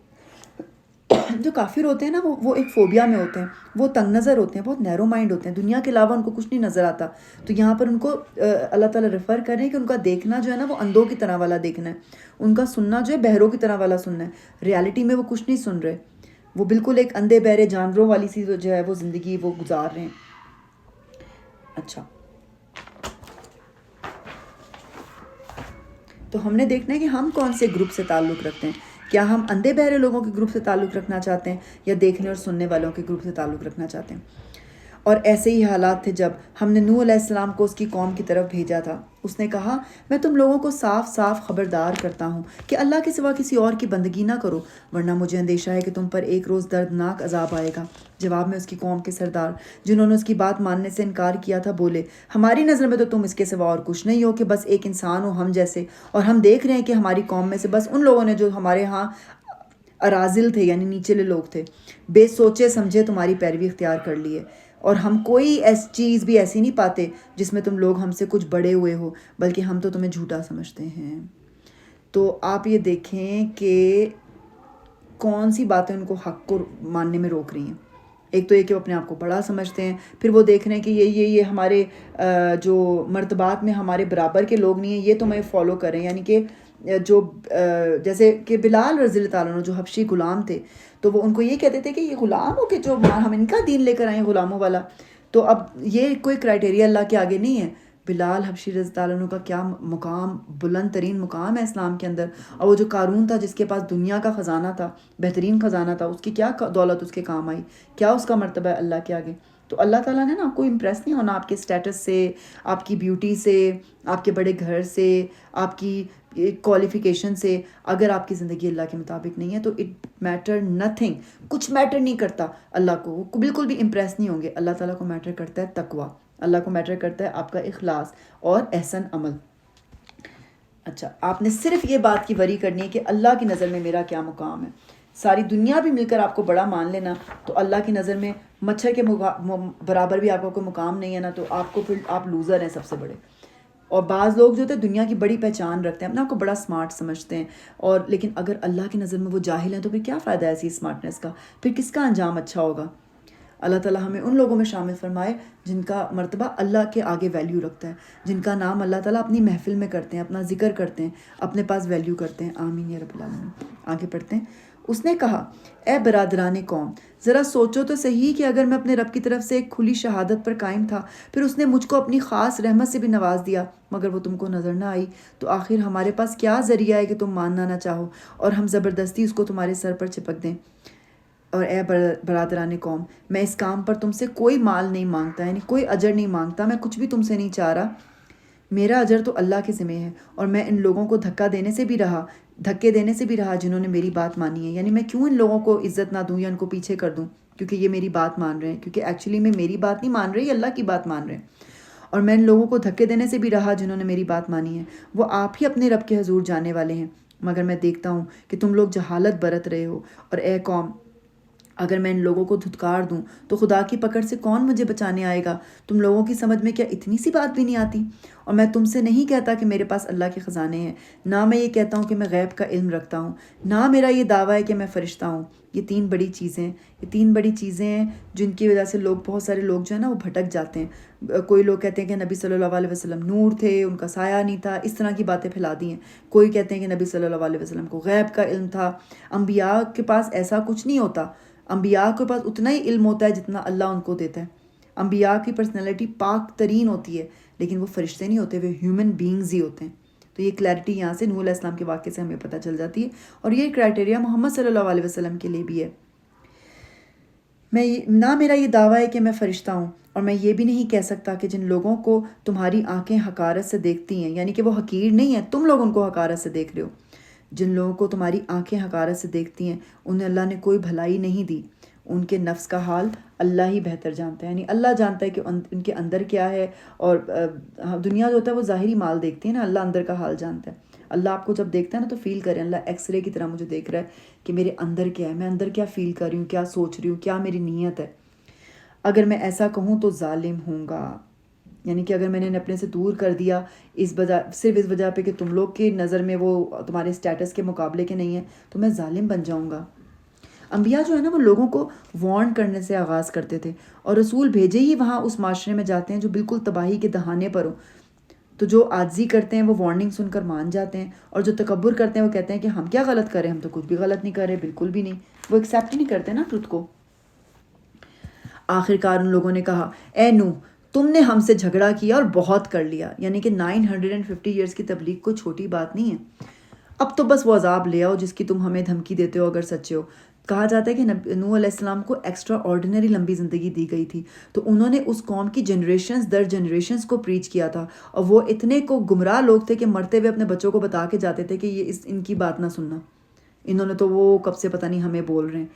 جو کافر ہوتے ہیں نا وہ ایک فوبیا میں ہوتے ہیں، وہ تنگ نظر ہوتے ہیں، بہت نیرو مائنڈ ہوتے ہیں، دنیا کے علاوہ ان کو کچھ نہیں نظر آتا۔ تو یہاں پر ان کو اللہ تعالیٰ ریفر کر رہے ہیں کہ ان کا دیکھنا جو ہے نا وہ اندھوں کی طرح والا دیکھنا ہے، ان کا سننا جو ہے بہروں کی طرح والا سننا ہے۔ ریالٹی میں وہ کچھ نہیں سن رہے، وہ بالکل ایک اندھے بہرے جانوروں والی سی جو ہے وہ زندگی وہ گزار رہے ہیں۔ اچھا، تو ہم نے دیکھنا ہے کہ ہم کون سے گروپ سے تعلق رکھتے ہیں۔ کیا ہم اندھے بہرے لوگوں کے گروپ سے تعلق رکھنا چاہتے ہیں یا دیکھنے اور سننے والوں کے گروپ سے تعلق رکھنا چاہتے ہیں؟ اور ایسے ہی حالات تھے جب ہم نے نوح علیہ السلام کو اس کی قوم کی طرف بھیجا تھا۔ اس نے کہا، میں تم لوگوں کو صاف صاف خبردار کرتا ہوں کہ اللہ کے سوا کسی اور کی بندگی نہ کرو، ورنہ مجھے اندیشہ ہے کہ تم پر ایک روز دردناک عذاب آئے گا۔ جواب میں اس کی قوم کے سردار جنہوں نے اس کی بات ماننے سے انکار کیا تھا بولے، ہماری نظر میں تو تم اس کے سوا اور کچھ نہیں ہو کہ بس ایک انسان ہو ہم جیسے، اور ہم دیکھ رہے ہیں کہ ہماری قوم میں سے بس ان لوگوں نے جو ہمارے ہاں اراذل تھے یعنی نیچے لوگ تھے، بے سوچے سمجھے تمہاری پیروی اختیار کر لیے، اور ہم کوئی چیز بھی ایسی نہیں پاتے جس میں تم لوگ ہم سے کچھ بڑے ہوئے ہو، بلکہ ہم تو تمہیں جھوٹا سمجھتے ہیں۔ تو آپ یہ دیکھیں کہ کون سی باتیں ان کو حق کو ماننے میں روک رہی ہیں۔ ایک تو یہ کہ وہ اپنے آپ کو بڑا سمجھتے ہیں، پھر وہ دیکھ رہے ہیں کہ یہ ہمارے جو مرتبات میں ہمارے برابر کے لوگ نہیں ہیں، یہ تو میں فالو کر رہے ہیں، یعنی کہ جو جیسے کہ بلال رضی اللہ تعالیٰ عنہ جو حبشی غلام تھے، تو وہ ان کو یہ کہتے تھے کہ یہ غلام ہو کہ جو ہم ان کا دین لے کر آئے ہیں غلاموں والا۔ تو اب یہ کوئی کرائٹیریا اللہ کے آگے نہیں ہے۔ بلال حبشی رضی اللہ عنہ کا کیا مقام، بلند ترین مقام ہے اسلام کے اندر، اور وہ جو قارون تھا جس کے پاس دنیا کا خزانہ تھا، بہترین خزانہ تھا، اس کی کیا دولت اس کے کام آئی، کیا اس کا مرتبہ ہے اللہ کے آگے۔ تو اللہ تعالیٰ نے نا آپ کو امپریس نہیں ہونا آپ کے اسٹیٹس سے، آپ کی بیوٹی سے، آپ کے بڑے گھر سے، آپ کی کوالیفیکیشن سے۔ اگر آپ کی زندگی اللہ کے مطابق نہیں ہے تو اٹ میٹر نتھنگ، کچھ میٹر نہیں کرتا اللہ کو، وہ بالکل بھی امپریس نہیں ہوں گے۔ اللہ تعالیٰ کو میٹر کرتا ہے تقویٰ، اللہ کو میٹر کرتا ہے آپ کا اخلاص اور احسن عمل۔ اچھا، آپ نے صرف یہ بات کی وری کرنی ہے کہ اللہ کی نظر میں میرا کیا مقام ہے۔ ساری دنیا بھی مل کر آپ کو بڑا مان لینا تو اللہ کی نظر میں مچھر کے برابر بھی آپ کو کوئی مقام نہیں ہے نا، تو آپ کو پھر آپ لوزر ہیں سب سے بڑے۔ اور بعض لوگ جو تھے دنیا کی بڑی پہچان رکھتے ہیں، اپنا آپ کو بڑا سمارٹ سمجھتے ہیں، اور لیکن اگر اللہ کی نظر میں وہ جاہل ہیں تو پھر کیا فائدہ ہے ایسی سمارٹنس کا، پھر کس کا انجام اچھا ہوگا؟ اللہ تعالیٰ ہمیں ان لوگوں میں شامل فرمائے جن کا مرتبہ اللہ کے آگے ویلیو رکھتا ہے، جن کا نام اللہ تعالیٰ اپنی محفل میں کرتے ہیں، اپنا ذکر کرتے ہیں، اپنے پاس ویلیو کرتے ہیں۔ آمین یا رب العالمین۔ آگے پڑھتے ہیں۔ اس نے کہا، اے برادران قوم، ذرا سوچو تو صحیح کہ اگر میں اپنے رب کی طرف سے ایک کھلی شہادت پر قائم تھا، پھر اس نے مجھ کو اپنی خاص رحمت سے بھی نواز دیا، مگر وہ تم کو نظر نہ آئی، تو آخر ہمارے پاس کیا ذریعہ ہے کہ تم ماننا نہ چاہو اور ہم زبردستی اس کو تمہارے سر پر چپک دیں؟ اور اے برادران قوم، میں اس کام پر تم سے کوئی مال نہیں مانگتا، یعنی کوئی اجر نہیں مانگتا، میں کچھ بھی تم سے نہیں چاہ رہا، میرا اجر تو اللہ کے ذمہ ہے، اور میں ان لوگوں کو دھکے دینے سے بھی رہا جنہوں نے میری بات مانی ہے۔ یعنی میں کیوں ان لوگوں کو عزت نہ دوں یا ان کو پیچھے کر دوں، کیونکہ یہ میری بات مان رہے ہیں، کیونکہ ایکچولی میں میری بات نہیں مان رہے، یہ اللہ کی بات مان رہے ہیں۔ اور میں ان لوگوں کو دھکے دینے سے بھی رہا جنہوں نے میری بات مانی ہے، وہ آپ ہی اپنے رب کے حضور جانے والے ہیں، مگر میں دیکھتا ہوں کہ تم لوگ جہالت برت رہے ہو۔ اور اے قوم، اگر میں ان لوگوں کو دھتکار دوں تو خدا کی پکڑ سے کون مجھے بچانے آئے گا؟ تم لوگوں کی سمجھ میں کیا اتنی سی بات بھی نہیں آتی؟ اور میں تم سے نہیں کہتا کہ میرے پاس اللہ کے خزانے ہیں، نہ میں یہ کہتا ہوں کہ میں غیب کا علم رکھتا ہوں، نہ میرا یہ دعویٰ ہے کہ میں فرشتہ ہوں۔ یہ تین بڑی چیزیں ہیں جن کی وجہ سے بہت سارے لوگ جو ہے نا وہ بھٹک جاتے ہیں۔ کوئی لوگ کہتے ہیں کہ نبی صلی اللہ علیہ وسلم نور تھے، ان کا سایہ نہیں تھا، اس طرح کی باتیں پھیلا دی ہیں۔ کوئی کہتے ہیں کہ نبی صلی اللہ علیہ وسلم کو غیب کا علم تھا۔ انبیاء کے پاس ایسا کچھ نہیں ہوتا، انبیاء کے پاس اتنا ہی علم ہوتا ہے جتنا اللہ ان کو دیتا ہے۔ انبیاء کی پرسنالٹی پاک ترین ہوتی ہے، لیکن وہ فرشتے نہیں ہوتے، وہ ہیومن بینگز ہی ہوتے ہیں۔ تو یہ کلیئرٹی یہاں سے نوح علیہ السلام کے واقعے سے ہمیں پتہ چل جاتی ہے، اور یہ کرائٹیریا محمد صلی اللہ علیہ وسلم کے لیے بھی ہے۔ نہ میرا یہ دعویٰ ہے کہ میں فرشتہ ہوں، اور میں یہ بھی نہیں کہہ سکتا کہ جن لوگوں کو تمہاری آنکھیں حقارت سے دیکھتی ہیں، یعنی کہ وہ حقیر نہیں ہیں، تم لوگ ان کو حقارت سے دیکھ رہے ہو، جن لوگوں کو تمہاری آنکھیں حقارت سے دیکھتی ہیں انہیں اللہ نے کوئی بھلائی نہیں دی، ان کے نفس کا حال اللہ ہی بہتر جانتا ہے، یعنی اللہ جانتا ہے کہ ان کے اندر کیا ہے، اور دنیا جو ہوتا ہے وہ ظاہری مال دیکھتی ہے نا، اللہ اندر کا حال جانتا ہے۔ اللہ آپ کو جب دیکھتا ہے نا تو فیل کریں، اللہ ایکس رے کی طرح مجھے دیکھ رہا ہے کہ میرے اندر کیا ہے، میں اندر کیا فیل کر رہی ہوں، کیا سوچ رہی ہوں، کیا میری نیت ہے۔ اگر میں ایسا کہوں تو ظالم ہوں گا، یعنی کہ اگر میں نے اپنے سے دور کر دیا صرف اس وجہ پہ کہ تم لوگ کی نظر میں وہ تمہارے سٹیٹس کے مقابلے کے نہیں ہیں، تو میں ظالم بن جاؤں گا۔ انبیاء جو ہے نا وہ لوگوں کو وارن کرنے سے آغاز کرتے تھے، اور رسول بھیجے ہی وہاں اس معاشرے میں جاتے ہیں جو بالکل تباہی کے دہانے پر ہو، تو جو عاجزی کرتے ہیں وہ وارننگ سن کر مان جاتے ہیں، اور جو تکبر کرتے ہیں وہ کہتے ہیں کہ ہم کیا غلط کریں، ہم تو کچھ بھی غلط نہیں کر رہے، بالکل بھی نہیں، وہ ایکسیپٹ ہی نہیں کرتے نا ٹروتھ کو۔ آخرکار ان لوگوں نے کہا، اے نوح تم نے ہم سے جھگڑا کیا اور بہت کر لیا، یعنی کہ 950 ایئرس کی تبلیغ کوئی چھوٹی بات نہیں ہے، اب تو بس وہ عذاب لے آؤ جس کی تم ہمیں دھمکی دیتے ہو اگر سچے ہو۔ کہا جاتا ہے کہ نوح علیہ السلام کو ایکسٹرا آرڈینری لمبی زندگی دی گئی تھی، تو انہوں نے اس قوم کی جنریشنز در جنریشنز کو پریچ کیا تھا، اور وہ اتنے کو گمراہ لوگ تھے کہ مرتے ہوئے اپنے بچوں کو بتا کے جاتے تھے کہ یہ ان کی بات نہ سننا، انہوں نے تو وہ کب سے پتہ نہیں ہمیں بول رہے ہیں۔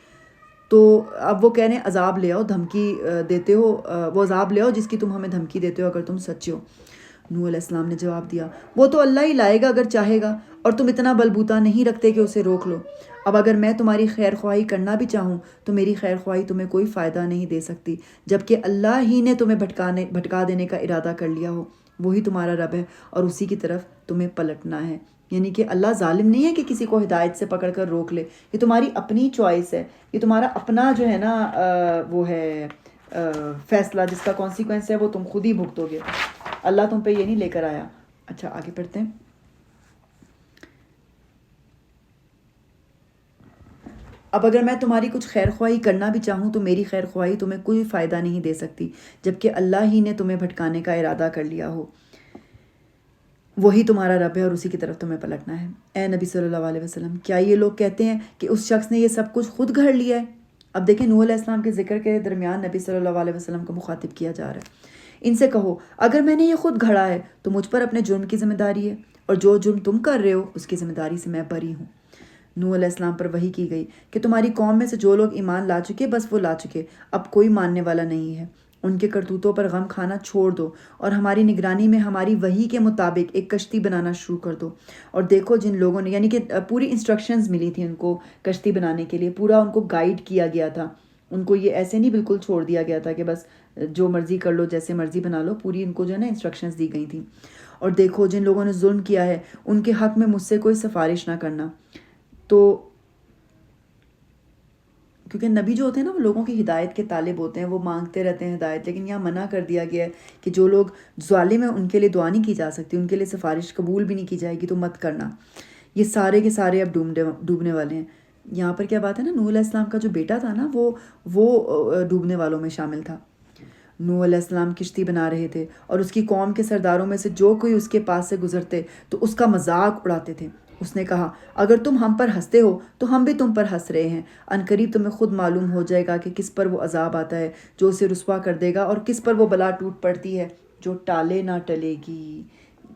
تو اب وہ کہہ رہے ہیں عذاب لے آؤ، دھمکی دیتے ہو، وہ عذاب لے آؤ جس کی تم ہمیں دھمکی دیتے ہو اگر تم سچے ہو۔ نوح علیہ السلام نے جواب دیا، وہ تو اللہ ہی لائے گا اگر چاہے گا، اور تم اتنا بلبوتا نہیں رکھتے کہ اسے روک لو۔ اب اگر میں تمہاری خیر خواہی کرنا بھی چاہوں تو میری خیر خواہی تمہیں کوئی فائدہ نہیں دے سکتی، جبکہ اللہ ہی نے تمہیں بھٹکا دینے کا ارادہ کر لیا ہو، وہی تمہارا رب ہے اور اسی کی طرف تمہیں پلٹنا ہے۔ یعنی کہ اللہ ظالم نہیں ہے کہ کسی کو ہدایت سے پکڑ کر روک لے، یہ تمہاری اپنی چوائس ہے، یہ تمہارا اپنا جو ہے نا وہ ہے فیصلہ، جس کا کانسیکوینس ہے وہ تم خود ہی بھگتو گے، اللہ تم پہ یہ نہیں لے کر آیا۔ اچھا آگے پڑھتے ہیں۔ اب اگر میں تمہاری کچھ خیر خواہی کرنا بھی چاہوں تو میری خیر خواہی تمہیں کوئی فائدہ نہیں دے سکتی، جبکہ اللہ ہی نے تمہیں بھٹکانے کا ارادہ کر لیا ہو، وہی تمہارا رب ہے اور اسی کی طرف تمہیں پلٹنا ہے۔ اے نبی صلی اللہ علیہ وسلم، کیا یہ لوگ کہتے ہیں کہ اس شخص نے یہ سب کچھ خود گھڑ لیا ہے؟ اب دیکھیں نوح علیہ السلام کے ذکر کے درمیان نبی صلی اللہ علیہ وسلم کو مخاطب کیا جا رہا ہے۔ ان سے کہو، اگر میں نے یہ خود گھڑا ہے تو مجھ پر اپنے جرم کی ذمہ داری ہے، اور جو جرم تم کر رہے ہو اس کی ذمہ داری سے میں بری ہوں۔ نوح علیہ السلام پر وحی کی گئی کہ تمہاری قوم میں سے جو لوگ ایمان لا چکے بس وہ لا چکے، اب کوئی ماننے والا نہیں ہے، ان کے کرتوتوں پر غم کھانا چھوڑ دو، اور ہماری نگرانی میں ہماری وحی کے مطابق ایک کشتی بنانا شروع کر دو۔ اور دیکھو جن لوگوں نے، یعنی کہ پوری انسٹرکشنز ملی تھی ان کو کشتی بنانے کے لیے، پورا ان کو گائیڈ کیا گیا تھا، ان کو یہ ایسے نہیں بالکل چھوڑ دیا گیا تھا کہ بس جو مرضی کر لو، جیسے مرضی بنا لو، پوری ان کو جو ہے نا انسٹرکشنز دی گئی تھیں۔ اور دیکھو جن لوگوں نے ظلم کیا ہے ان کے حق میں مجھ سے کوئی سفارش نہ کرنا۔ تو کیونکہ نبی جو ہوتے ہیں نا وہ لوگوں کی ہدایت کے طالب ہوتے ہیں، وہ مانگتے رہتے ہیں ہدایت، لیکن یہاں منع کر دیا گیا ہے کہ جو لوگ ظالم ہیں ان کے لیے دعا نہیں کی جا سکتی، ان کے لیے سفارش قبول بھی نہیں کی جائے گی، تو مت کرنا۔ یہ سارے کے سارے اب ڈوبنے والے ہیں۔ یہاں پر کیا بات ہے نا، نوح علیہ السلام کا جو بیٹا تھا نا وہ ڈوبنے والوں میں شامل تھا۔ نوح علیہ السلام کشتی بنا رہے تھے اور اس کی قوم کے سرداروں میں سے جو کوئی اس کے پاس سے گزرتے تو اس کا مذاق اڑاتے تھے۔ اس نے کہا، اگر تم ہم پر ہنستے ہو تو ہم بھی تم پر ہنس رہے ہیں، عنقریب تمہیں خود معلوم ہو جائے گا کہ کس پر وہ عذاب آتا ہے جو اسے رسوا کر دے گا، اور کس پر وہ بلا ٹوٹ پڑتی ہے جو ٹالے نہ ٹلے گی۔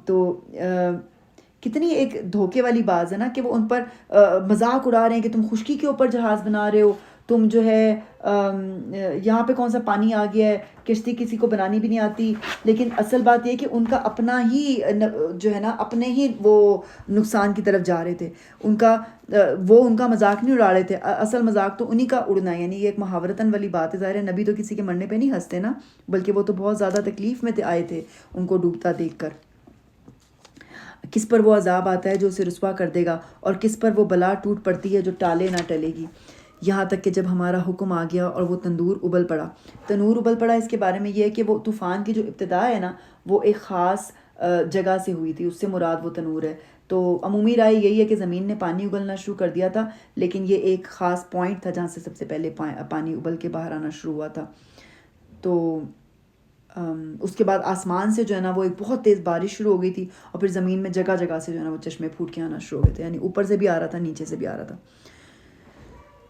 تو کتنی ایک دھوکے والی بات ہے نا کہ وہ ان پر مذاق اڑا رہے ہیں کہ تم خشکی کے اوپر جہاز بنا رہے ہو، تم جو ہے یہاں پہ کون سا پانی آ گیا ہے، کشتی کسی کو بنانی بھی نہیں آتی۔ لیکن اصل بات یہ کہ ان کا اپنا ہی جو ہے نا اپنے ہی وہ نقصان کی طرف جا رہے تھے، ان کا مذاق نہیں اڑا رہے تھے، اصل مذاق تو انہی کا اڑنا ہے۔ یعنی یہ ایک محاورتاً والی بات ہے، ظاہر ہے نبی تو کسی کے مرنے پہ نہیں ہنستے نا، بلکہ وہ تو بہت زیادہ تکلیف میں آئے تھے ان کو ڈوبتا دیکھ کر۔ کس پر وہ عذاب آتا ہے جو اسے رسوا کر دے گا، اور کس پر وہ بلا ٹوٹ پڑتی ہے جو ٹالے نہ ٹلے گی، یہاں تک کہ جب ہمارا حکم آ گیا اور وہ تندور ابل پڑا۔ تنور ابل پڑا اس کے بارے میں یہ ہے کہ وہ طوفان کی جو ابتدا ہے نا وہ ایک خاص جگہ سے ہوئی تھی، اس سے مراد وہ تنور ہے۔ تو عمومی رائے یہی ہے کہ زمین نے پانی اگلنا شروع کر دیا تھا، لیکن یہ ایک خاص پوائنٹ تھا جہاں سے سب سے پہلے پانی ابل کے باہر آنا شروع ہوا تھا۔ تو اس کے بعد آسمان سے جو ہے نا وہ ایک بہت تیز بارش شروع ہو گئی تھی، اور پھر زمین میں جگہ جگہ سے جو ہے نا وہ چشمے پھوٹ کے آنا شروع ہو گئے تھے، یعنی اوپر سے بھی آ رہا تھا، نیچے سے بھی آ رہا تھا۔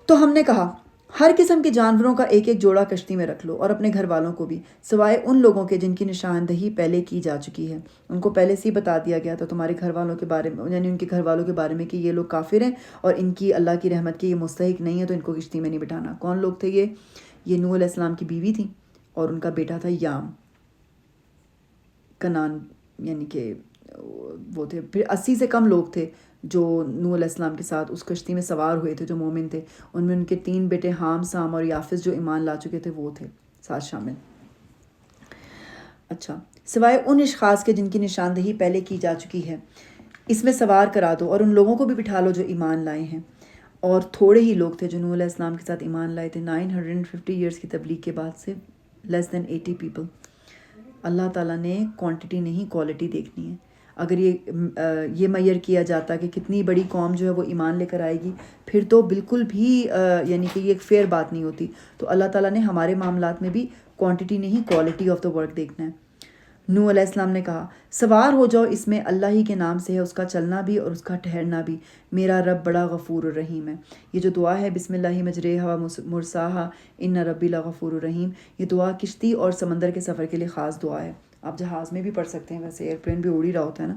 تو ہم نے کہا ہر قسم کے جانوروں کا ایک ایک جوڑا کشتی میں رکھ لو، اور اپنے گھر والوں کو بھی، سوائے ان لوگوں کے جن کی نشاندہی پہلے کی جا چکی ہے۔ ان کو پہلے سے ہی بتا دیا گیا تھا تمہارے گھر والوں کے بارے میں، یعنی ان کے گھر والوں کے بارے میں، کہ یہ لوگ کافر ہیں اور ان کی اللہ کی رحمت کے یہ مستحق نہیں ہے، تو ان کو کشتی میں نہیں بٹھانا۔ کون لوگ تھے یہ نوح علیہ السلام کی بیوی تھی اور ان کا بیٹا تھا یام، کنان، یعنی کہ وہ تھے۔ پھر 80 سے کم لوگ تھے جو نوح علیہ السلام کے ساتھ اس کشتی میں سوار ہوئے تھے، جو مومن تھے۔ ان میں ان کے 3 بیٹے حام، سام اور یافس جو ایمان لا چکے تھے وہ تھے ساتھ شامل۔ اچھا، سوائے ان اشخاص کے جن کی نشاندہی پہلے کی جا چکی ہے، اس میں سوار کرا دو، اور ان لوگوں کو بھی بٹھا لو جو ایمان لائے ہیں۔ اور تھوڑے ہی لوگ تھے جو نوح علیہ السلام کے ساتھ ایمان لائے تھے، 950 ایئرس کی تبلیغ کے بعد سے لیس دین 80 پیپل۔ اللہ تعالیٰ نے کوانٹٹی نہیں کوالٹی دیکھنی ہے۔ اگر یہ میئر کیا جاتا کہ کتنی بڑی قوم جو ہے وہ ایمان لے کر آئے گی، پھر تو بالکل بھی یعنی کہ یہ ایک فیئر بات نہیں ہوتی۔ تو اللہ تعالیٰ نے ہمارے معاملات میں بھی کوانٹٹی نہیں کوالٹی آف دا ورک دیکھنا ہے۔ نوح علیہ السلام نے کہا سوار ہو جاؤ، اس میں اللہ ہی کے نام سے ہے، اس کا چلنا بھی اور اس کا ٹھہرنا بھی، میرا رب بڑا غفور الرحیم ہے۔ یہ جو دعا ہے بسم اللہ مجریہا مرساہا ان ربی لغفور الرحیم، یہ دعا کشتی اور سمندر کے سفر کے لیے خاص دعا ہے۔ آپ جہاز میں بھی پڑھ سکتے ہیں، ویسے ایئرپلین بھی اڑ ہی رہا ہوتا ہے نا،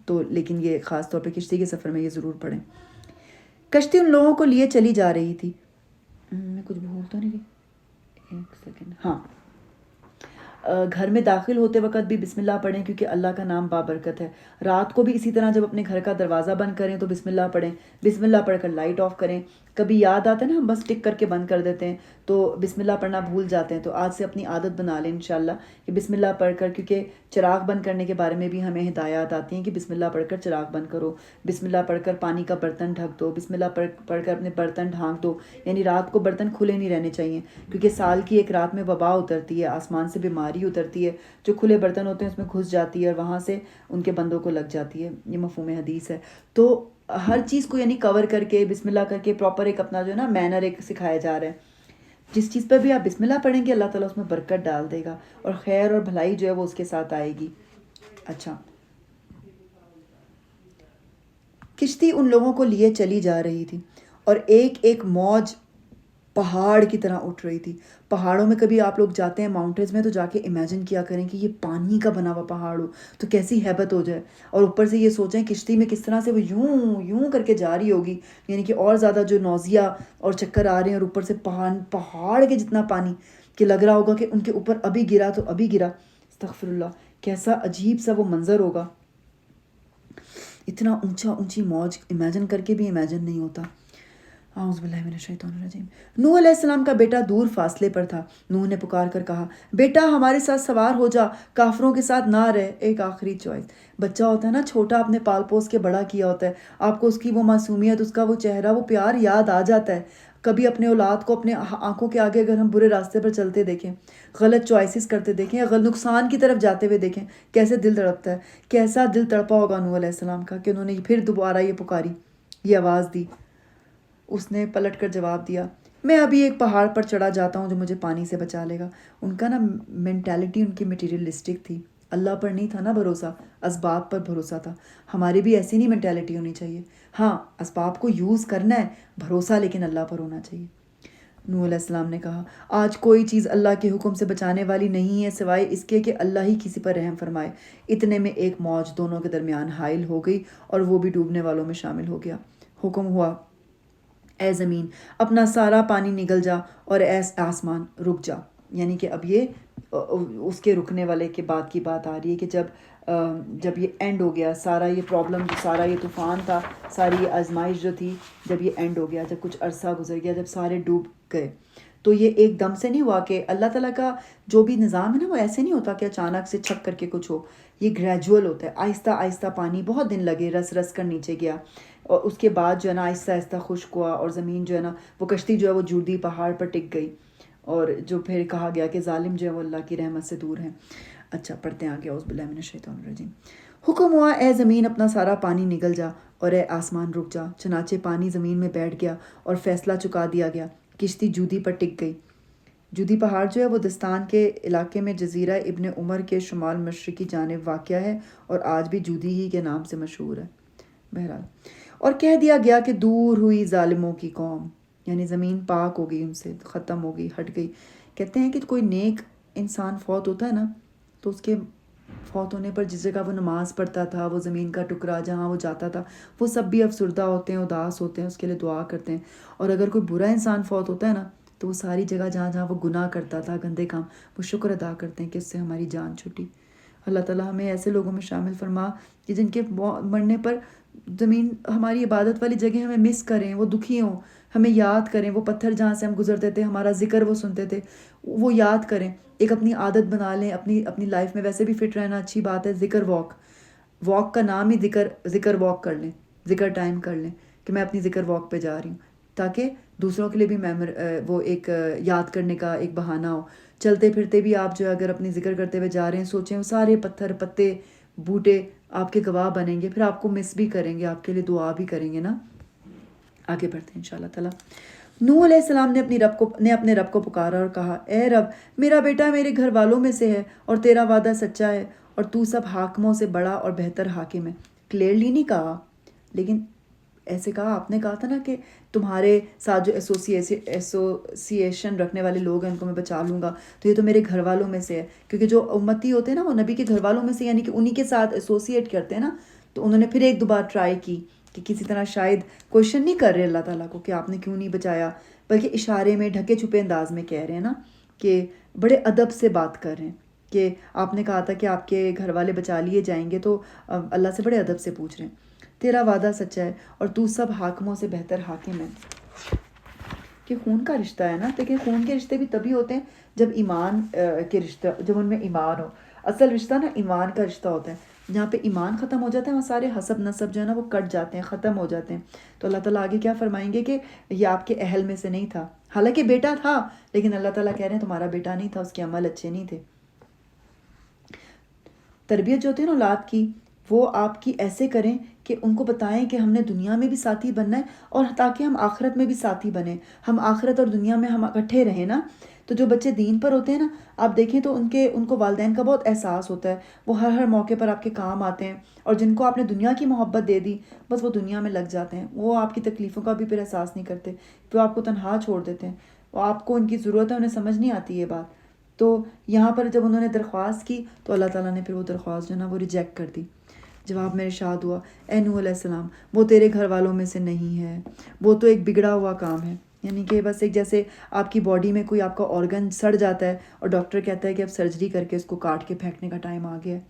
تو لیکن یہ خاص طور پہ کشتی کے سفر میں یہ ضرور پڑھیں۔ کشتی ان لوگوں کو لیے چلی جا رہی تھی، میں کچھ بھول تو نہیں رہی، ایک سیکنڈ، ہاں، گھر میں داخل ہوتے وقت بھی بسم اللہ پڑھیں، کیونکہ اللہ کا نام بابرکت ہے۔ رات کو بھی اسی طرح جب اپنے گھر کا دروازہ بند کریں تو بسم اللہ پڑھیں، بسم اللہ پڑھ کر لائٹ آف کریں۔ کبھی یاد آتا ہے نا، ہم بس ٹک کر کے بند کر دیتے ہیں تو بسم اللہ پڑھنا بھول جاتے ہیں، تو آج سے اپنی عادت بنا لیں انشاءاللہ کہ بسم اللہ پڑھ کر، کیونکہ چراغ بند کرنے کے بارے میں بھی ہمیں ہدایات آتی ہیں کہ بسم اللہ پڑھ کر چراغ بند کرو، بسم اللہ پڑھ کر پانی کا برتن ڈھک دو، بسم اللہ پڑھ کر اپنے برتن ڈھانک دو، یعنی رات کو برتن کھلے نہیں رہنے چاہیے، کیونکہ سال کی ایک رات میں وبا اترتی ہے، آسمان سے بیماری اترتی ہے، جو کھلے برتن ہوتے ہیں اس میں گھس جاتی ہے اور وہاں سے ان کے بندوں کو لگ جاتی ہے، یہ مفہوم حدیث ہے۔ تو ہر چیز کو یعنی کور کر کے بسم اللہ کر کے پراپر ایک اپنا جو ہے نا مینر ایک سکھایا جا رہا ہے۔ جس چیز پر بھی آپ بسم اللہ پڑھیں گے اللہ تعالیٰ اس میں برکت ڈال دے گا، اور خیر اور بھلائی جو ہے وہ اس کے ساتھ آئے گی۔ اچھا، کشتی ان لوگوں کو لیے چلی جا رہی تھی اور ایک ایک موج پہاڑ کی طرح اٹھ رہی تھی۔ پہاڑوں میں کبھی آپ لوگ جاتے ہیں ماؤنٹینز میں تو جا کے امیجن کیا کریں کہ یہ پانی کا بنا ہوا پہاڑ ہو تو کیسی ہیبت ہو جائے، اور اوپر سے یہ سوچیں کشتی میں کس طرح سے وہ یوں یوں کر کے جا رہی ہوگی، یعنی کہ اور زیادہ جو نوزیا اور چکر آ رہے ہیں، اور اوپر سے پہاڑ کے جتنا پانی کہ لگ رہا ہوگا کہ ان کے اوپر ابھی گرا تو ابھی گرا۔ استغفر اللہ، کیسا عجیب سا وہ منظر ہوگا، اتنا اونچی موج امیجن کر کے بھی امیجن نہیں ہوتا۔ اعوذ باللہ من الشیطان الرجیم۔ نوح علیہ السلام کا بیٹا دور فاصلے پر تھا۔ نوح نے پکار کر کہا بیٹا ہمارے ساتھ سوار ہو جا، کافروں کے ساتھ نہ رہ۔ ایک آخری چوائس، بچہ ہوتا ہے نا چھوٹا، اپنے پال پوس کے بڑا کیا ہوتا ہے، آپ کو اس کی وہ معصومیت، اس کا وہ چہرہ، وہ پیار یاد آ جاتا ہے۔ کبھی اپنے اولاد کو اپنے آنکھوں کے آگے اگر ہم برے راستے پر چلتے دیکھیں، غلط چوائسز کرتے دیکھیں، یا نقصان کی طرف جاتے ہوئے دیکھیں، کیسے دل تڑپتا ہے۔ کیسا دل تڑپا ہوگا نوح علیہ السلام کا کہ انہوں نے پھر دوبارہ یہ پکاری، یہ آواز دی۔ اس نے پلٹ کر جواب دیا میں ابھی ایک پہاڑ پر چڑھا جاتا ہوں جو مجھے پانی سے بچا لے گا۔ ان کا نا مینٹیلٹی ان کی میٹیریلسٹک تھی، اللہ پر نہیں تھا نا بھروسہ، اسباب پر بھروسہ تھا۔ ہماری بھی ایسی نہیں مینٹیلٹی ہونی چاہیے، ہاں اسباب کو یوز کرنا ہے، بھروسہ لیکن اللہ پر ہونا چاہیے۔ نوح علیہ السلام نے کہا آج کوئی چیز اللہ کے حکم سے بچانے والی نہیں ہے سوائے اس کے کہ اللہ ہی کسی پر رحم فرمائے۔ اتنے میں ایک موج دونوں کے درمیان حائل ہو گئی اور وہ بھی ڈوبنے والوں میں شامل ہو گیا۔ حکم ہوا اے زمین اپنا سارا پانی نگل جا اور اے آسمان رک جا، یعنی کہ اب یہ اس کے رکنے والے کے بعد کی بات آ رہی ہے کہ جب یہ اینڈ ہو گیا، سارا یہ پرابلم، سارا یہ طوفان تھا، ساری یہ آزمائش جو تھی، جب یہ اینڈ ہو گیا، جب کچھ عرصہ گزر گیا، جب سارے ڈوب گئے، تو یہ ایک دم سے نہیں ہوا کہ اللہ تعالیٰ کا جو بھی نظام ہے نا وہ ایسے نہیں ہوتا کہ اچانک سے چھک کر کے کچھ ہو، یہ گریجول ہوتا ہے، آہستہ آہستہ پانی بہت دن لگے، رس رس کر نیچے گیا، اور اس کے بعد جو ہے نا آہستہ آہستہ خشک ہوا، اور زمین جو ہے نا وہ کشتی جو ہے وہ جوردی پہاڑ پر ٹک گئی، اور جو پھر کہا گیا کہ ظالم جو ہے وہ اللہ کی رحمت سے دور ہیں۔ اچھا پڑھتے ہیں آگے، اعوذ باللہ من الشیطان الرجیم۔ حکم ہوا اے زمین اپنا سارا پانی نگل جا اور اے آسمان رک جا، چنانچہ پانی زمین میں بیٹھ گیا اور فیصلہ چکا دیا گیا، کشتی جودی پر ٹک گئی۔ جودی پہاڑ جو ہے وہ دستان کے علاقے میں جزیرہ ابن عمر کے شمال مشرقی جانب واقع ہے اور آج بھی جودی ہی کے نام سے مشہور ہے. بہرحال اور کہہ دیا گیا کہ دور ہوئی ظالموں کی قوم، یعنی زمین پاک ہو گئی، ان سے ختم ہو گئی، ہٹ گئی. کہتے ہیں کہ کوئی نیک انسان فوت ہوتا ہے نا تو اس کے فوت ہونے پر جس جگہ وہ نماز پڑھتا تھا، وہ زمین کا ٹکڑا جہاں وہ جاتا تھا، وہ سب بھی افسردہ ہوتے ہیں، اداس ہوتے ہیں، اس کے لیے دعا کرتے ہیں. اور اگر کوئی برا انسان فوت ہوتا ہے نا تو وہ ساری جگہ جہاں جہاں وہ گناہ کرتا تھا، گندے کام، وہ شکر ادا کرتے ہیں کہ اس سے ہماری جان چھٹی. اللہ تعالیٰ ہمیں ایسے لوگوں میں شامل فرما کہ جن کے مرنے پر زمین ہماری عبادت والی جگہ ہمیں مس کریں، وہ دکھی ہوں، ہمیں یاد کریں، وہ پتھر جہاں سے ہم گزرتے تھے، ہمارا ذکر وہ سنتے تھے، وہ یاد کریں. ایک اپنی عادت بنا لیں، اپنی لائف میں ویسے بھی فٹ رہنا اچھی بات ہے. ذکر واک کا نام ہی ذکر واک کر لیں، ذکر ٹائم کر لیں کہ میں اپنی ذکر واک پہ جا رہی ہوں، تاکہ دوسروں کے لیے بھی وہ ایک یاد کرنے کا ایک بہانہ ہو. چلتے پھرتے بھی آپ جو ہے اگر اپنی ذکر کرتے ہوئے جا رہے ہیں، سوچیں وہ سارے پتھر پتے بوٹے آپ کے گواہ بنیں گے، پھر آپ کو مس بھی کریں گے، آپ کے لیے دعا بھی کریں گے نا. آگے بڑھتے ہیں انشاءاللہ تعالیٰ. نوح علیہ السلام نے اپنے رب کو پکارا اور کہا، اے رب، میرا بیٹا میرے گھر والوں میں سے ہے اور تیرا وعدہ سچا ہے اور تو سب حاکموں سے بڑا اور بہتر حاکم ہے. کلیئرلی نہیں کہا، لیکن ایسے کہا، آپ نے کہا تھا نا کہ تمہارے ساتھ جو ایسوسیشن رکھنے والے لوگ ہیں ان کو میں بچا لوں گا، تو یہ تو میرے گھر والوں میں سے ہے. کیونکہ جو امتی ہوتے ہیں نا وہ نبی کے گھر والوں میں سے، یعنی کہ انہی کے ساتھ ایسوسیٹ کرتے ہیں نا. تو انہوں نے پھر ایک دو بار ٹرائی کی کہ کسی طرح شاید کوشچن نہیں کر رہے اللہ تعالیٰ کو کہ آپ نے کیوں نہیں بچایا، بلکہ اشارے میں ڈھکے چھپے انداز میں کہہ رہے ہیں نا، کہ بڑے ادب سے بات کر رہے ہیں کہ آپ نے کہا تھا کہ آپ کے گھر والے بچا لیے جائیں گے، تو اللہ سے بڑے ادب سے پوچھ رہے ہیں. تیرا وعدہ سچا ہے اور تو سب حاکموں سے بہتر حاکم ہے. کہ خون کا رشتہ ہے نا، لیکن خون کے رشتے بھی تبھی ہوتے ہیں جب ایمان کے رشتہ، جب ان میں ایمان ہو. اصل رشتہ نا ایمان کا رشتہ ہوتا ہے. جہاں پہ ایمان ختم ہو جاتا ہے وہاں سارے حسب نسب جو ہے نا وہ کٹ جاتے ہیں، ختم ہو جاتے ہیں. تو اللہ تعالیٰ آگے کیا فرمائیں گے کہ یہ آپ کے اہل میں سے نہیں تھا، حالانکہ بیٹا تھا، لیکن اللہ تعالیٰ کہہ رہے ہیں تمہارا بیٹا نہیں تھا، اس کے عمل اچھے نہیں تھے. تربیت جو ہوتی ہے نا اولاد کی، وہ آپ کی ایسے کریں کہ ان کو بتائیں کہ ہم نے دنیا میں بھی ساتھی بننا ہے اور تاکہ ہم آخرت میں بھی ساتھی بنیں، ہم آخرت اور دنیا میں ہم اکٹھے رہیں نا. تو جو بچے دین پر ہوتے ہیں نا، آپ دیکھیں تو ان کو والدین کا بہت احساس ہوتا ہے، وہ ہر موقع پر آپ کے کام آتے ہیں. اور جن کو آپ نے دنیا کی محبت دے دی، بس وہ دنیا میں لگ جاتے ہیں، وہ آپ کی تکلیفوں کا بھی پھر احساس نہیں کرتے، وہ آپ کو تنہا چھوڑ دیتے ہیں، وہ آپ کو ان کی ضرورت ہے، انہیں سمجھ نہیں آتی یہ بات. تو یہاں پر جب انہوں نے درخواست کی تو اللہ تعالیٰ نے پھر وہ درخواست جو ہے نا وہ ریجیکٹ کر دی. جواب میں ارشاد ہوا، اے نوح علیہ السلام، وہ تیرے گھر والوں میں سے نہیں ہے، وہ تو ایک بگڑا ہوا کام ہے. یعنی کہ بس ایک جیسے آپ کی باڈی میں کوئی آپ کا آرگن سڑ جاتا ہے اور ڈاکٹر کہتا ہے کہ اب سرجری کر کے اس کو کاٹ کے پھینکنے کا ٹائم آ گیا ہے.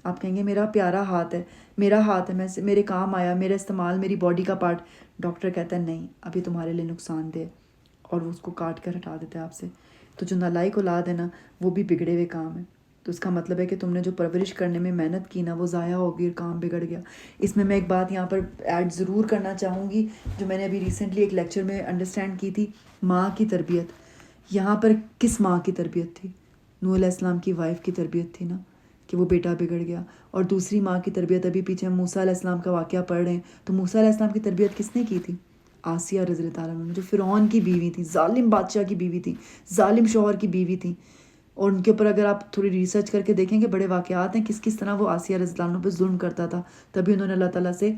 آپ کہیں گے میرا پیارا ہاتھ ہے، میرا ہاتھ ہے، میرے کام آیا، میرا استعمال، میری باڈی کا پارٹ. ڈاکٹر کہتا ہے نہیں، ابھی تمہارے لیے نقصان دہ، اور وہ اس کو کاٹ کر ہٹا دیتا ہے آپ سے. تو جو نالائق اولاد ہے نا وہ بھی بگڑے ہوئے کام ہے. تو اس کا مطلب ہے کہ تم نے جو پرورش کرنے میں محنت کی نا وہ ضائع ہوگی اور کام بگڑ گیا. اس میں ایک بات یہاں پر ایڈ ضرور کرنا چاہوں گی جو میں نے ابھی ریسنٹلی ایک لیکچر میں انڈرسٹینڈ کی تھی. ماں کی تربیت، یہاں پر کس ماں کی تربیت تھی؟ نوح علیہ السلام کی وائف کی تربیت تھی نا، کہ وہ بیٹا بگڑ گیا. اور دوسری ماں کی تربیت، ابھی پیچھے ہم موسیٰ علیہ السلام کا واقعہ پڑھ رہے ہیں، تو موسیٰ علیہ السلام کی تربیت کس نے کی تھی؟ آسیہ رضی اللہ تعالیٰ عنہ، جو فرعون کی بیوی تھی، ظالم بادشاہ کی بیوی تھی، ظالم شوہر کی بیوی تھی. اور ان کے اوپر اگر آپ تھوڑی ریسرچ کر کے دیکھیں کہ بڑے واقعات ہیں کس طرح وہ آسیہ رضی اللہ عنہ پہ ظلم کرتا تھا. تبھی انہوں نے اللہ تعالیٰ سے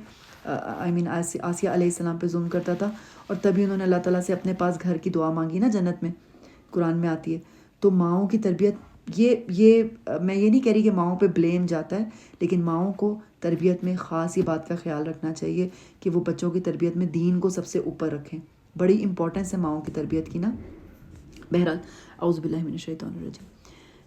آسیہ علیہ السلام پہ ظلم کرتا تھا، اور تبھی انہوں نے اللہ تعالیٰ سے اپنے پاس گھر کی دعا مانگی نا، جنت میں قرآن میں آتی ہے. تو ماؤں کی تربیت، یہ میں یہ نہیں کہہ رہی کہ ماؤں پہ بلیم جاتا ہے، لیکن ماؤں کو تربیت میں خاص یہ بات کا خیال رکھنا چاہیے کہ وہ بچوں کی تربیت میں دین کو سب سے اوپر رکھیں. بڑی امپورٹنس ہے ماؤں کی تربیت کی نا. بہرحال اعوذ باللہ من الشیطان الرجیم.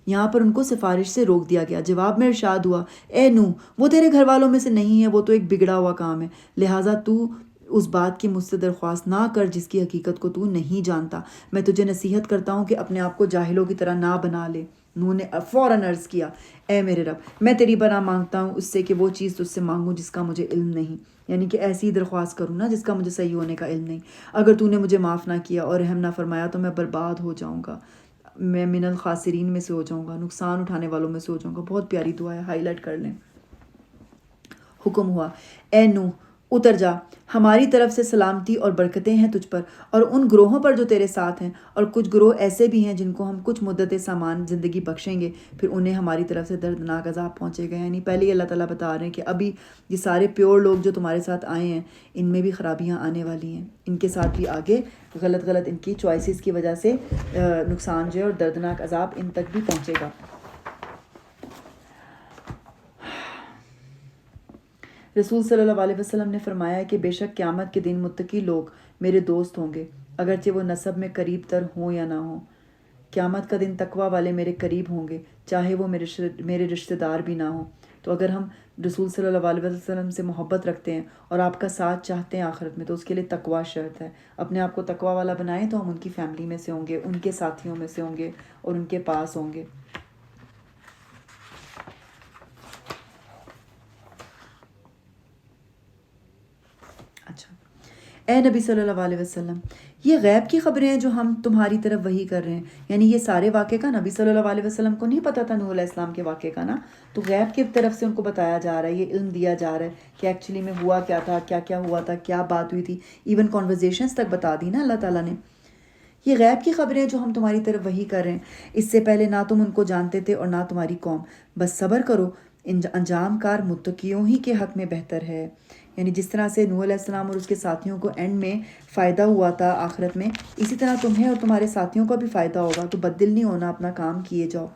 یہاں پر ان کو سفارش سے روک دیا گیا. جواب میں ارشاد ہوا، اے نوح، وہ تیرے گھر والوں میں سے نہیں ہے، وہ تو ایک بگڑا ہوا کام ہے، لہٰذا تو اس بات کی مجھ سے درخواست نہ کر جس کی حقیقت کو تو نہیں جانتا. میں تجھے نصیحت کرتا ہوں کہ اپنے آپ کو جاہلوں کی طرح نہ بنا لے. نوح نے فوراً عرض کیا، اے میرے رب، میں تیری پناہ مانگتا ہوں اس سے کہ وہ چیز تجھ سے مانگوں جس کا مجھے علم نہیں. یعنی کہ ایسی ہی درخواست کروں نا جس کا مجھے صحیح ہونے کا علم نہیں. اگر تو نے مجھے معاف نہ کیا اور رحم نہ فرمایا تو میں برباد ہو جاؤں گا، میں من الخاسرین میں سے ہو جاؤں گا، نقصان اٹھانے والوں میں سے ہو جاؤں گا. بہت پیاری دعا ہے، ہائی لائٹ کر لیں. حکم ہوا، اے نوح، اتر جا، ہماری طرف سے سلامتی اور برکتیں ہیں تجھ پر اور ان گروہوں پر جو تیرے ساتھ ہیں، اور کچھ گروہ ایسے بھی ہیں جن کو ہم کچھ مدت سامان زندگی بخشیں گے، پھر انہیں ہماری طرف سے دردناک عذاب پہنچے گا۔ یعنی پہلے ہی اللہ تعالیٰ بتا رہے ہیں کہ ابھی یہ سارے پیور لوگ جو تمہارے ساتھ آئے ہیں ان میں بھی خرابیاں آنے والی ہیں، ان کے ساتھ بھی آگے غلط ان کی چوائسیز کی وجہ سے نقصان جو ہے اور دردناک عذاب ان تک بھی پہنچے گا۔ رسول صلی اللہ علیہ وسلم نے فرمایا کہ بے شک قیامت کے دن متقی لوگ میرے دوست ہوں گے، اگرچہ وہ نسب میں قریب تر ہوں یا نہ ہوں۔ قیامت کا دن تقوی والے میرے قریب ہوں گے، چاہے وہ میرے رشتہ دار بھی نہ ہوں۔ تو اگر ہم رسول صلی اللہ علیہ وسلم سے محبت رکھتے ہیں اور آپ کا ساتھ چاہتے ہیں آخرت میں، تو اس کے لیے تقوی شرط ہے۔ اپنے آپ کو تقوی والا بنائیں تو ہم ان کی فیملی میں سے ہوں گے، ان کے ساتھیوں میں سے ہوں گے اور ان کے پاس ہوں گے۔ اچھا، اے نبی صلی اللہ علیہ وسلم، یہ غیب کی خبریں ہیں جو ہم تمہاری طرف وحی کر رہے ہیں، یعنی یہ سارے واقعے کا نبی صلی اللہ علیہ وسلم کو نہیں پتا تھا، نوح علیہ السلام کے واقعے کا نا، تو غیب کی طرف سے ان کو بتایا جا رہا ہے، یہ علم دیا جا رہا ہے کہ ایکچولی میں ہوا کیا تھا، کیا کیا ہوا تھا، کیا بات ہوئی تھی، ایون کنورزیشنز تک بتا دی نا اللہ تعالیٰ نے۔ یہ غیب کی خبریں جو ہم تمہاری طرف وحی کر رہے ہیں، اس سے پہلے نہ تم ان کو جانتے تھے اور نہ تمہاری قوم، بس صبر کرو، انجام کار متقیوں ہی کے حق میں بہتر ہے۔ یعنی جس طرح سے نوح علیہ السلام اور اس کے ساتھیوں کو اینڈ میں فائدہ ہوا تھا آخرت میں، اسی طرح تمہیں اور تمہارے ساتھیوں کو بھی فائدہ ہوگا، تو بددل نہیں ہونا، اپنا کام کیے جاؤ۔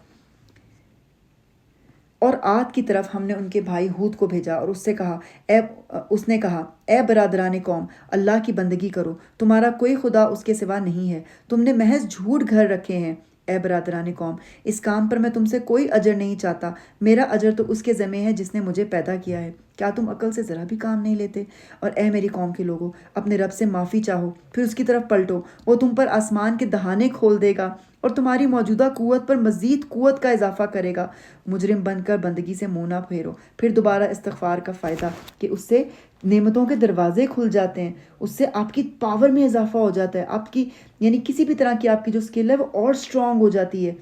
اور عاد کی طرف ہم نے ان کے بھائی ہود کو بھیجا اور اس نے کہا اے برادران قوم، اللہ کی بندگی کرو، تمہارا کوئی خدا اس کے سوا نہیں ہے، تم نے محض جھوٹ گھر رکھے ہیں۔ اے برادران قوم، اس کام پر میں تم سے کوئی اجر نہیں چاہتا، میرا اجر تو اس کے ذمہ ہے جس نے مجھے پیدا کیا ہے۔ کیا تم عقل سے ذرا بھی کام نہیں لیتے؟ اور اے میری قوم کے لوگوں، اپنے رب سے معافی چاہو، پھر اس کی طرف پلٹو، وہ تم پر آسمان کے دہانے کھول دے گا اور تمہاری موجودہ قوت پر مزید قوت کا اضافہ کرے گا۔ مجرم بن کر بندگی سے منہ نہ پھیرو، پھر دوبارہ استغفار کا فائدہ کہ اس سے نعمتوں کے دروازے کھل جاتے ہیں، اس سے آپ کی پاور میں اضافہ ہو جاتا ہے، آپ کی یعنی کسی بھی طرح کی آپ کی جو اسکل ہے وہ اور اسٹرانگ ہو جاتی ہے۔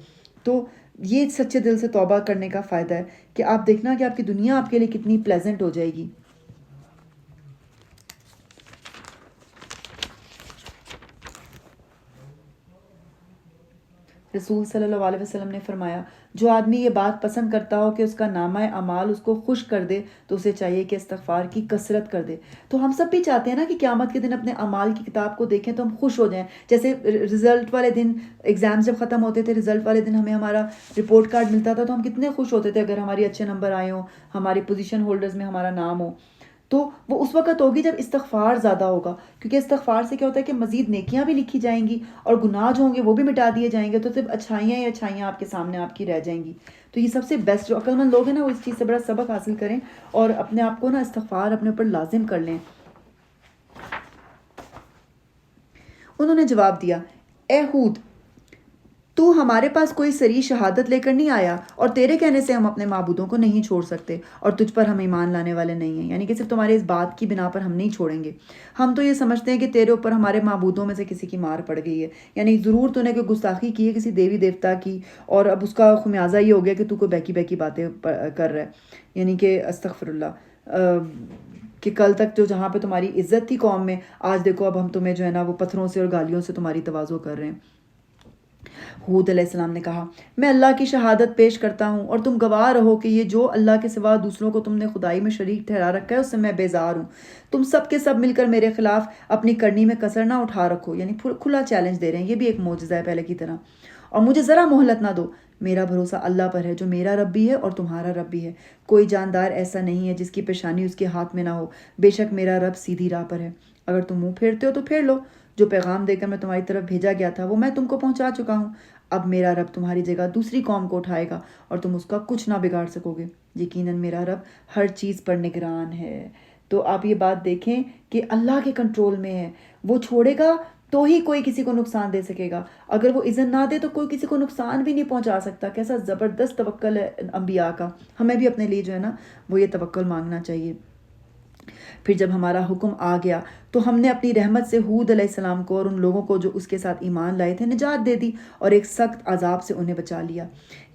تو یہ سچے دل سے توبہ کرنے کا فائدہ ہے کہ آپ دیکھنا کہ آپ کی دنیا آپ کے لیے کتنی پلیزنٹ ہو جائے گی۔ رسول صلی اللہ علیہ وسلم نے فرمایا، جو آدمی یہ بات پسند کرتا ہو کہ اس کا نامہ اعمال اس کو خوش کر دے تو اسے چاہیے کہ استغفار کی کثرت کر دے۔ تو ہم سب بھی چاہتے ہیں نا کہ قیامت کے دن اپنے اعمال کی کتاب کو دیکھیں تو ہم خوش ہو جائیں، جیسے رزلٹ والے دن ایگزامز جب ختم ہوتے تھے، رزلٹ والے دن ہمیں ہمارا رپورٹ کارڈ ملتا تھا تو ہم کتنے خوش ہوتے تھے اگر ہماری اچھے نمبر آئے ہوں، ہماری پوزیشن ہولڈرز میں ہمارا نام ہو۔ تو وہ اس وقت ہوگی جب استغفار زیادہ ہوگا، کیونکہ استغفار سے کیا ہوتا ہے کہ مزید نیکیاں بھی لکھی جائیں گی اور گناہ جو ہوں گے وہ بھی مٹا دیے جائیں گے، تو صرف اچھائیاں ہی اچھائیاں آپ کے سامنے آپ کی رہ جائیں گی۔ تو یہ سب سے بیسٹ جو عقل مند لوگ ہیں نا وہ اس چیز سے بڑا سبق حاصل کریں اور اپنے آپ کو نا استغفار اپنے اوپر لازم کر لیں۔ انہوں نے جواب دیا، اے ہود، تو ہمارے پاس کوئی صریح شہادت لے کر نہیں آیا اور تیرے کہنے سے ہم اپنے معبودوں کو نہیں چھوڑ سکتے اور تجھ پر ہم ایمان لانے والے نہیں ہیں، یعنی کہ صرف تمہارے اس بات کی بنا پر ہم نہیں چھوڑیں گے۔ ہم تو یہ سمجھتے ہیں کہ تیرے اوپر ہمارے معبودوں میں سے کسی کی مار پڑ گئی ہے، یعنی ضرور تو نے کوئی گستاخی کی ہے کسی دیوی دیوتا کی اور اب اس کا خمیازہ یہ ہو گیا کہ تو کوئی بیکی باتیں کر رہا ہے، یعنی کہ استغفر اللہ، کہ کل تک جو جہاں پہ تمہاری عزت تھی قوم میں، آج دیکھو اب ہم تمہیں جو ہے نا وہ پتھروں سے اور گالیوں سے تمہاری تواضع کر رہے ہیں۔ ہود علیہ السلام نے کہا، میں اللہ کی شہادت پیش کرتا ہوں اور تم گواہ رہو کہ یہ جو اللہ کے سوا دوسروں کو تم نے خدائی میں شریک ٹھہرا رکھا ہے اس سے میں بیزار ہوں۔ تم سب کے سب مل کر میرے خلاف اپنی کرنی میں کسر نہ اٹھا رکھو، یعنی کھلا چیلنج دے رہے ہیں، یہ بھی ایک معجزہ ہے پہلے کی طرح، اور مجھے ذرا مہلت نہ دو۔ میرا بھروسہ اللہ پر ہے جو میرا رب بھی ہے اور تمہارا رب بھی ہے، کوئی جاندار ایسا نہیں ہے جس کی پیشانی اس کے ہاتھ میں نہ ہو، بے شک میرا رب سیدھی راہ پر ہے۔ اگر تم منہ پھیرتے ہو تو پھیر لو، جو پیغام دے کر میں تمہاری طرف بھیجا گیا تھا وہ میں تم کو پہنچا چکا ہوں۔ اب میرا رب تمہاری جگہ دوسری قوم کو اٹھائے گا اور تم اس کا کچھ نہ بگاڑ سکو گے، یقیناً میرا رب ہر چیز پر نگران ہے۔ تو آپ یہ بات دیکھیں کہ اللہ کے کنٹرول میں ہے، وہ چھوڑے گا تو ہی کوئی کسی کو نقصان دے سکے گا، اگر وہ اذن نہ دے تو کوئی کسی کو نقصان بھی نہیں پہنچا سکتا۔ کیسا زبردست توکل ہے انبیاء کا، ہمیں بھی اپنے لیے جو ہے نا وہ یہ توکل مانگنا چاہیے۔ پھر جب ہمارا حکم آ گیا تو ہم نے اپنی رحمت سے ہود علیہ السلام کو اور ان لوگوں کو جو اس کے ساتھ ایمان لائے تھے نجات دے دی اور ایک سخت عذاب سے انہیں بچا لیا۔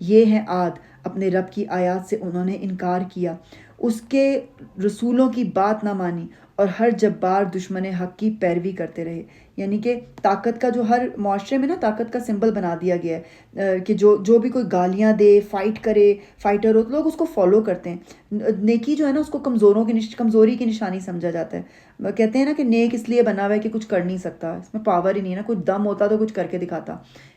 یہ ہیں عاد، اپنے رب کی آیات سے انہوں نے انکار کیا، اس کے رسولوں کی بات نہ مانی اور ہر جبار دشمن حق کی پیروی کرتے رہے. یعنی کہ طاقت کا جو ہر معاشرے میں نا طاقت کا سمبل بنا دیا گیا ہے کہ جو بھی کوئی گالیاں دے، فائٹ کرے، فائٹر ہو، لوگ اس کو فالو کرتے ہیں. نیکی جو ہے نا اس کو کمزوری کی نشانی سمجھا جاتا ہے. کہتے ہیں نا کہ نیک اس لیے بنا ہوا ہے کہ کچھ کر نہیں سکتا، اس میں پاور ہی نہیں ہے نا، کوئی دم ہوتا تو کچھ کر کے دکھاتا.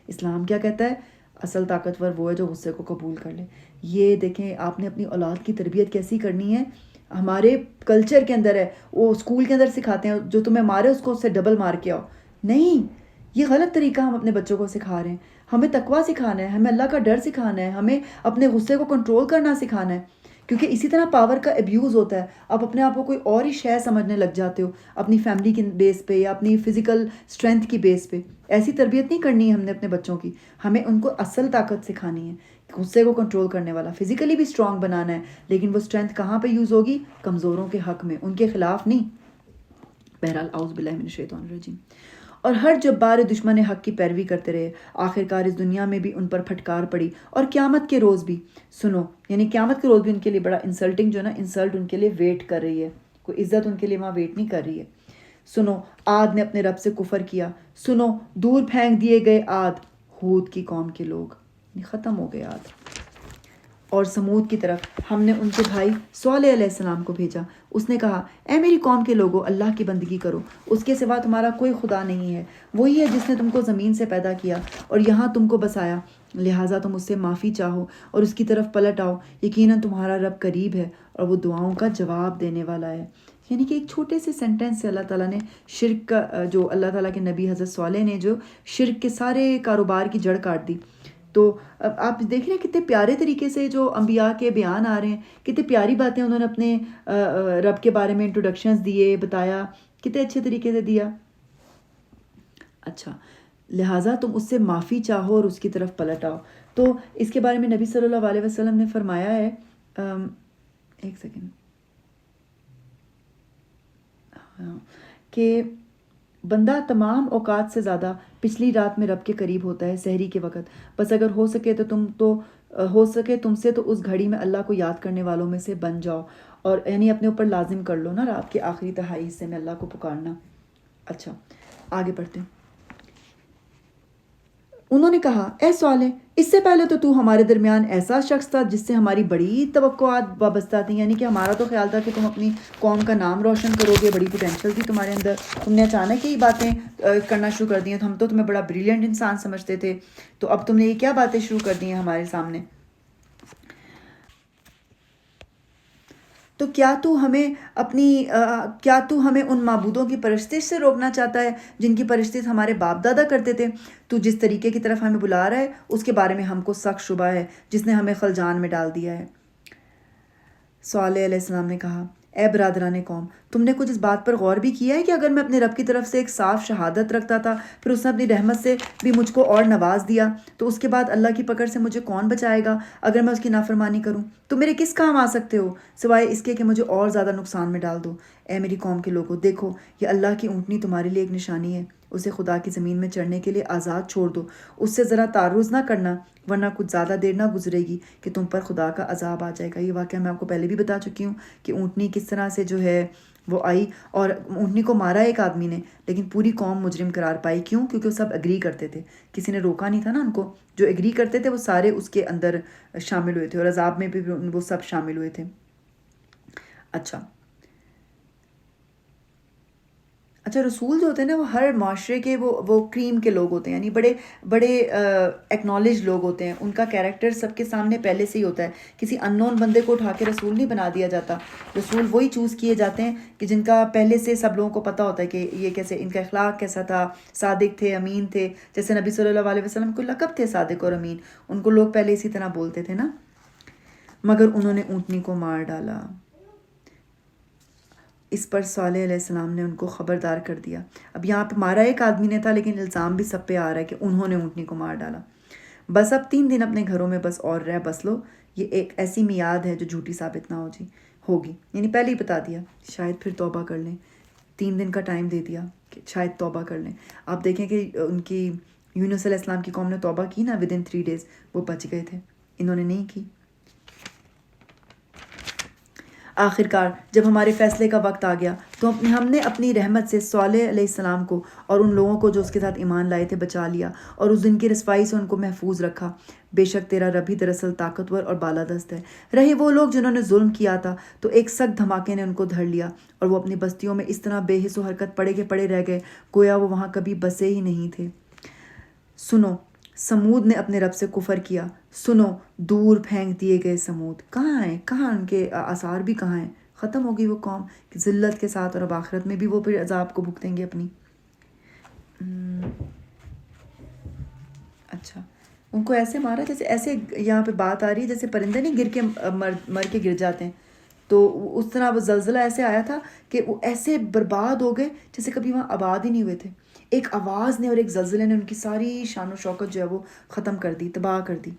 اسلام کیا کہتا ہے؟ اصل طاقتور وہ ہے جو غصے کو قبول کر لے. یہ دیکھیں آپ نے اپنی اولاد کی تربیت کیسی کرنی ہے. ہمارے کلچر کے اندر ہے، وہ اسکول کے اندر سکھاتے ہیں جو تمہیں مارے اس کو اس سے ڈبل مار کے آؤ. نہیں، یہ غلط طریقہ ہم اپنے بچوں کو سکھا رہے ہیں. ہمیں تقویٰ سکھانا ہے، ہمیں اللہ کا ڈر سکھانا ہے، ہمیں اپنے غصے کو کنٹرول کرنا سکھانا ہے. کیونکہ اسی طرح پاور کا ایبیوز ہوتا ہے. آپ اپنے آپ کو کوئی اور ہی شے سمجھنے لگ جاتے ہو اپنی فیملی کی بیس پہ یا اپنی فزیکل اسٹرینتھ کی بیس پہ. ایسی تربیت نہیں کرنی ہے ہم نے اپنے بچوں کی. ہمیں ان کو اصل طاقت سکھانی ہے، غصے کو کنٹرول کرنے والا. فزیکلی بھی اسٹرانگ بنانا ہے، لیکن وہ اسٹرینتھ کہاں پہ یوز ہوگی؟ کمزوروں کے حق میں، ان کے خلاف نہیں. بہرحال اعوذ باللہ من الشیطان الرجیم. اور ہر جبار دشمن حق کی پیروی کرتے رہے. آخرکار اس دنیا میں بھی ان پر پھٹکار پڑی اور قیامت کے روز بھی. سنو، یعنی قیامت کے روز بھی ان کے لیے بڑا انسلٹنگ جو ہے نا، انسلٹ ان کے لیے ویٹ کر رہی ہے. کوئی عزت ان کے لیے وہاں ویٹ نہیں کر رہی ہے. سنو، عاد نے اپنے رب سے کفر کیا. سنو، دور پھینک دیے گئے عاد، ہود کی قوم کے لوگ، ختم ہو گئے عاد. اور سمود کی طرف ہم نے ان کے بھائی صالح علیہ السلام کو بھیجا. اس نے کہا، اے میری قوم کے لوگو، اللہ کی بندگی کرو، اس کے سوا تمہارا کوئی خدا نہیں ہے. وہی ہے جس نے تم کو زمین سے پیدا کیا اور یہاں تم کو بسایا. لہٰذا تم اس سے معافی چاہو اور اس کی طرف پلٹ آؤ. یقیناً تمہارا رب قریب ہے اور وہ دعاؤں کا جواب دینے والا ہے. یعنی کہ ایک چھوٹے سے سینٹنس سے اللہ تعالیٰ نے شرک کا، جو اللہ تعالیٰ کے نبی حضرت صالح نے جو شرک کے سارے کاروبار کی جڑ کاٹ دی. تو آپ دیکھ رہے ہیں کتنے پیارے طریقے سے جو انبیاء کے بیان آ رہے ہیں، کتنے پیاری باتیں انہوں نے اپنے رب کے بارے میں انٹروڈکشنز دیے، بتایا، کتنے اچھے طریقے سے دیا. اچھا، لہٰذا تم اس سے معافی چاہو اور اس کی طرف پلٹ آؤ. تو اس کے بارے میں نبی صلی اللہ علیہ وسلم نے فرمایا ہے، ایک سیکنڈ، کہ بندہ تمام اوقات سے زیادہ پچھلی رات میں رب کے قریب ہوتا ہے سحری کے وقت. بس اگر ہو سکے تم سے تو اس گھڑی میں اللہ کو یاد کرنے والوں میں سے بن جاؤ. اور یعنی اپنے اوپر لازم کر لو نا رات کے آخری تہائی حصے میں اللہ کو پکارنا. اچھا، آگے بڑھتے ہیں. انہوں نے کہا، اے صالح، اس سے پہلے تو ہمارے درمیان ایسا شخص تھا جس سے ہماری بڑی توقعات وابستہ تھیں. یعنی کہ ہمارا تو خیال تھا کہ تم اپنی قوم کا نام روشن کرو گے، بڑی پوٹینشیل تھی تمہارے اندر. تم نے اچانک ہی باتیں کرنا شروع کر دی ہیں. تو ہم تو تمہیں بڑا بریلینٹ انسان سمجھتے تھے، تو اب تم نے یہ کیا باتیں شروع کر دی ہیں ہمارے سامنے؟ تو کیا تو ہمیں ان معبودوں کی پرستش سے روکنا چاہتا ہے جن کی پرستش ہمارے باپ دادا کرتے تھے؟ تو جس طریقے کی طرف ہمیں بلا رہا ہے اس کے بارے میں ہم کو سخت شبہ ہے، جس نے ہمیں خلجان میں ڈال دیا ہے. صالح علیہ السلام نے کہا، اے برادران قوم، تم نے کچھ اس بات پر غور بھی کیا ہے کہ اگر میں اپنے رب کی طرف سے ایک صاف شہادت رکھتا تھا، پھر اس نے اپنی رحمت سے بھی مجھ کو اور نواز دیا، تو اس کے بعد اللہ کی پکڑ سے مجھے کون بچائے گا اگر میں اس کی نافرمانی کروں؟ تو میرے کس کام آ سکتے ہو سوائے اس کے کہ مجھے اور زیادہ نقصان میں ڈال دو. اے میری قوم کے لوگوں، دیکھو، یہ اللہ کی اونٹنی تمہارے لیے ایک نشانی ہے. اسے خدا کی زمین میں چڑھنے کے لیے آزاد چھوڑ دو. اس سے ذرا تعرض نہ کرنا، ورنہ کچھ زیادہ دیر نہ گزرے گی کہ تم پر خدا کا عذاب آ جائے گا. یہ واقعہ میں آپ کو پہلے بھی بتا چکی ہوں کہ اونٹنی کس طرح سے جو ہے وہ آئی، اور اونٹنی کو مارا ایک آدمی نے، لیکن پوری قوم مجرم قرار پائی. کیوں؟ کیونکہ وہ سب اگری کرتے تھے، کسی نے روکا نہیں تھا نا ان کو. جو اگری کرتے تھے وہ سارے اس کے اندر شامل ہوئے تھے، اور عذاب میں بھی وہ سب شامل ہوئے تھے. اچھا، رسول جو ہوتے ہیں نا وہ ہر معاشرے کے وہ کریم کے لوگ ہوتے ہیں، یعنی بڑے بڑے ایکنالج لوگ ہوتے ہیں. ان کا کیریکٹر سب کے سامنے پہلے سے ہی ہوتا ہے. کسی ان نون بندے کو اٹھا کے رسول نہیں بنا دیا جاتا. رسول وہی چوز کیے جاتے ہیں کہ جن کا پہلے سے سب لوگوں کو پتہ ہوتا ہے کہ یہ کیسے، ان کا اخلاق کیسا تھا، صادق تھے، امین تھے. جیسے نبی صلی اللہ علیہ وسلم کو لقب تھے صادق اور امین، ان کو لوگ پہلے اسی طرح بولتے تھے نا. مگر انہوں نے اونٹنی کو مار ڈالا. اس پر صالح علیہ السلام نے ان کو خبردار کر دیا. اب یہاں پہ مارا ایک آدمی نے تھا، لیکن الزام بھی سب پہ آ رہا ہے کہ انہوں نے اونٹنی کو مار ڈالا. بس اب 3 دن اپنے گھروں میں بس اور رہ بس لو. یہ ایک ایسی میعاد ہے جو جھوٹی ثابت نہ ہوگی. یعنی پہلے ہی بتا دیا، شاید پھر توبہ کر لیں. 3 دن کا ٹائم دے دیا کہ شاید توبہ کر لیں. آپ دیکھیں کہ ان کی یونس علیہ السلام کی قوم نے توبہ کی نا ودن 3 days، وہ بچ گئے تھے، انہوں نے نہیں کی. آخر کار جب ہمارے فیصلے کا وقت آ گیا تو ہم نے اپنی رحمت سے صالح علیہ السلام کو اور ان لوگوں کو جو اس کے ساتھ ایمان لائے تھے بچا لیا اور اس دن کی رسوائی سے ان کو محفوظ رکھا۔ بے شک تیرا رب ہی دراصل طاقتور اور بالادست ہے۔ رہے وہ لوگ جنہوں نے ظلم کیا تھا تو ایک سخت دھماکے نے ان کو دھر لیا اور وہ اپنی بستیوں میں اس طرح بے حس و حرکت پڑے کے پڑے رہ گئے گویا وہ وہاں کبھی بسے ہی نہیں تھے۔ سنو، سمود نے اپنے رب سے کفر کیا۔ سنو، دور پھینک دیے گئے سمود کہاں ہیں؟ کہاں ان کے آثار بھی کہاں ہیں؟ ختم ہوگی وہ قوم کہ ذلت کے ساتھ، اور اب آخرت میں بھی وہ پھر عذاب کو بھگتیں گے اپنی۔ اچھا، ان کو ایسے مارا جیسے، ایسے یہاں پہ بات آ رہی ہے جیسے پرندے نہیں گر کے مر کے گر جاتے ہیں، تو اس طرح وہ زلزلہ ایسے آیا تھا کہ وہ ایسے برباد ہو گئے جیسے کبھی وہاں آباد ہی نہیں ہوئے تھے۔ ایک آواز نے اور ایک زلزلے نے ان کی ساری شان و شوکت جو ہے وہ ختم کر دی، تباہ کر دی۔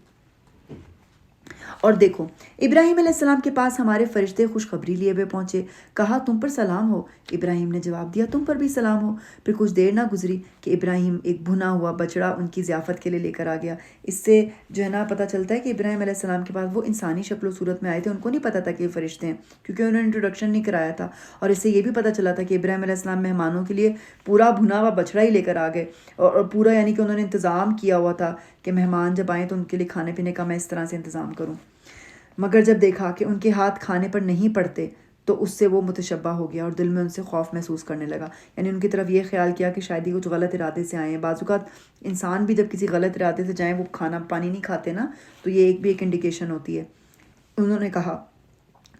اور دیکھو، ابراہیم علیہ السلام کے پاس ہمارے فرشتے خوشخبری لیے ہوئے پہنچے، کہا تم پر سلام ہو۔ ابراہیم نے جواب دیا تم پر بھی سلام ہو۔ پھر کچھ دیر نہ گزری کہ ابراہیم ایک بھنا ہوا بچڑا ان کی ضیافت کے لیے لے کر آ گیا۔ اس سے جو ہے نا پتہ چلتا ہے کہ ابراہیم علیہ السلام کے پاس وہ انسانی شکل و صورت میں آئے تھے، ان کو نہیں پتہ تھا کہ یہ فرشتے ہیں کیونکہ انہوں نے انٹروڈکشن نہیں کرایا تھا۔ اور اس سے یہ بھی پتہ چلا تھا کہ ابراہیم علیہ السلام مہمانوں کے لیے پورا بھنا ہوا بچڑا ہی لے کر آ گئے، اور پورا یعنی کہ انہوں نے انتظام کیا ہوا تھا کہ مہمان جب آئیں تو ان کے لیے کھانے پینے کا میں اس طرح سے انتظام کروں۔ مگر جب دیکھا کہ ان کے ہاتھ کھانے پر نہیں پڑتے تو اس سے وہ متشبہ ہو گیا اور دل میں ان سے خوف محسوس کرنے لگا، یعنی ان کی طرف یہ خیال کیا کہ شاید یہ کچھ غلط ارادے سے آئے ہیں۔ بعض اوقات انسان بھی جب کسی غلط ارادے سے جائیں، وہ کھانا پانی نہیں کھاتے نا، تو یہ بھی ایک انڈیکیشن ہوتی ہے۔ انہوں نے کہا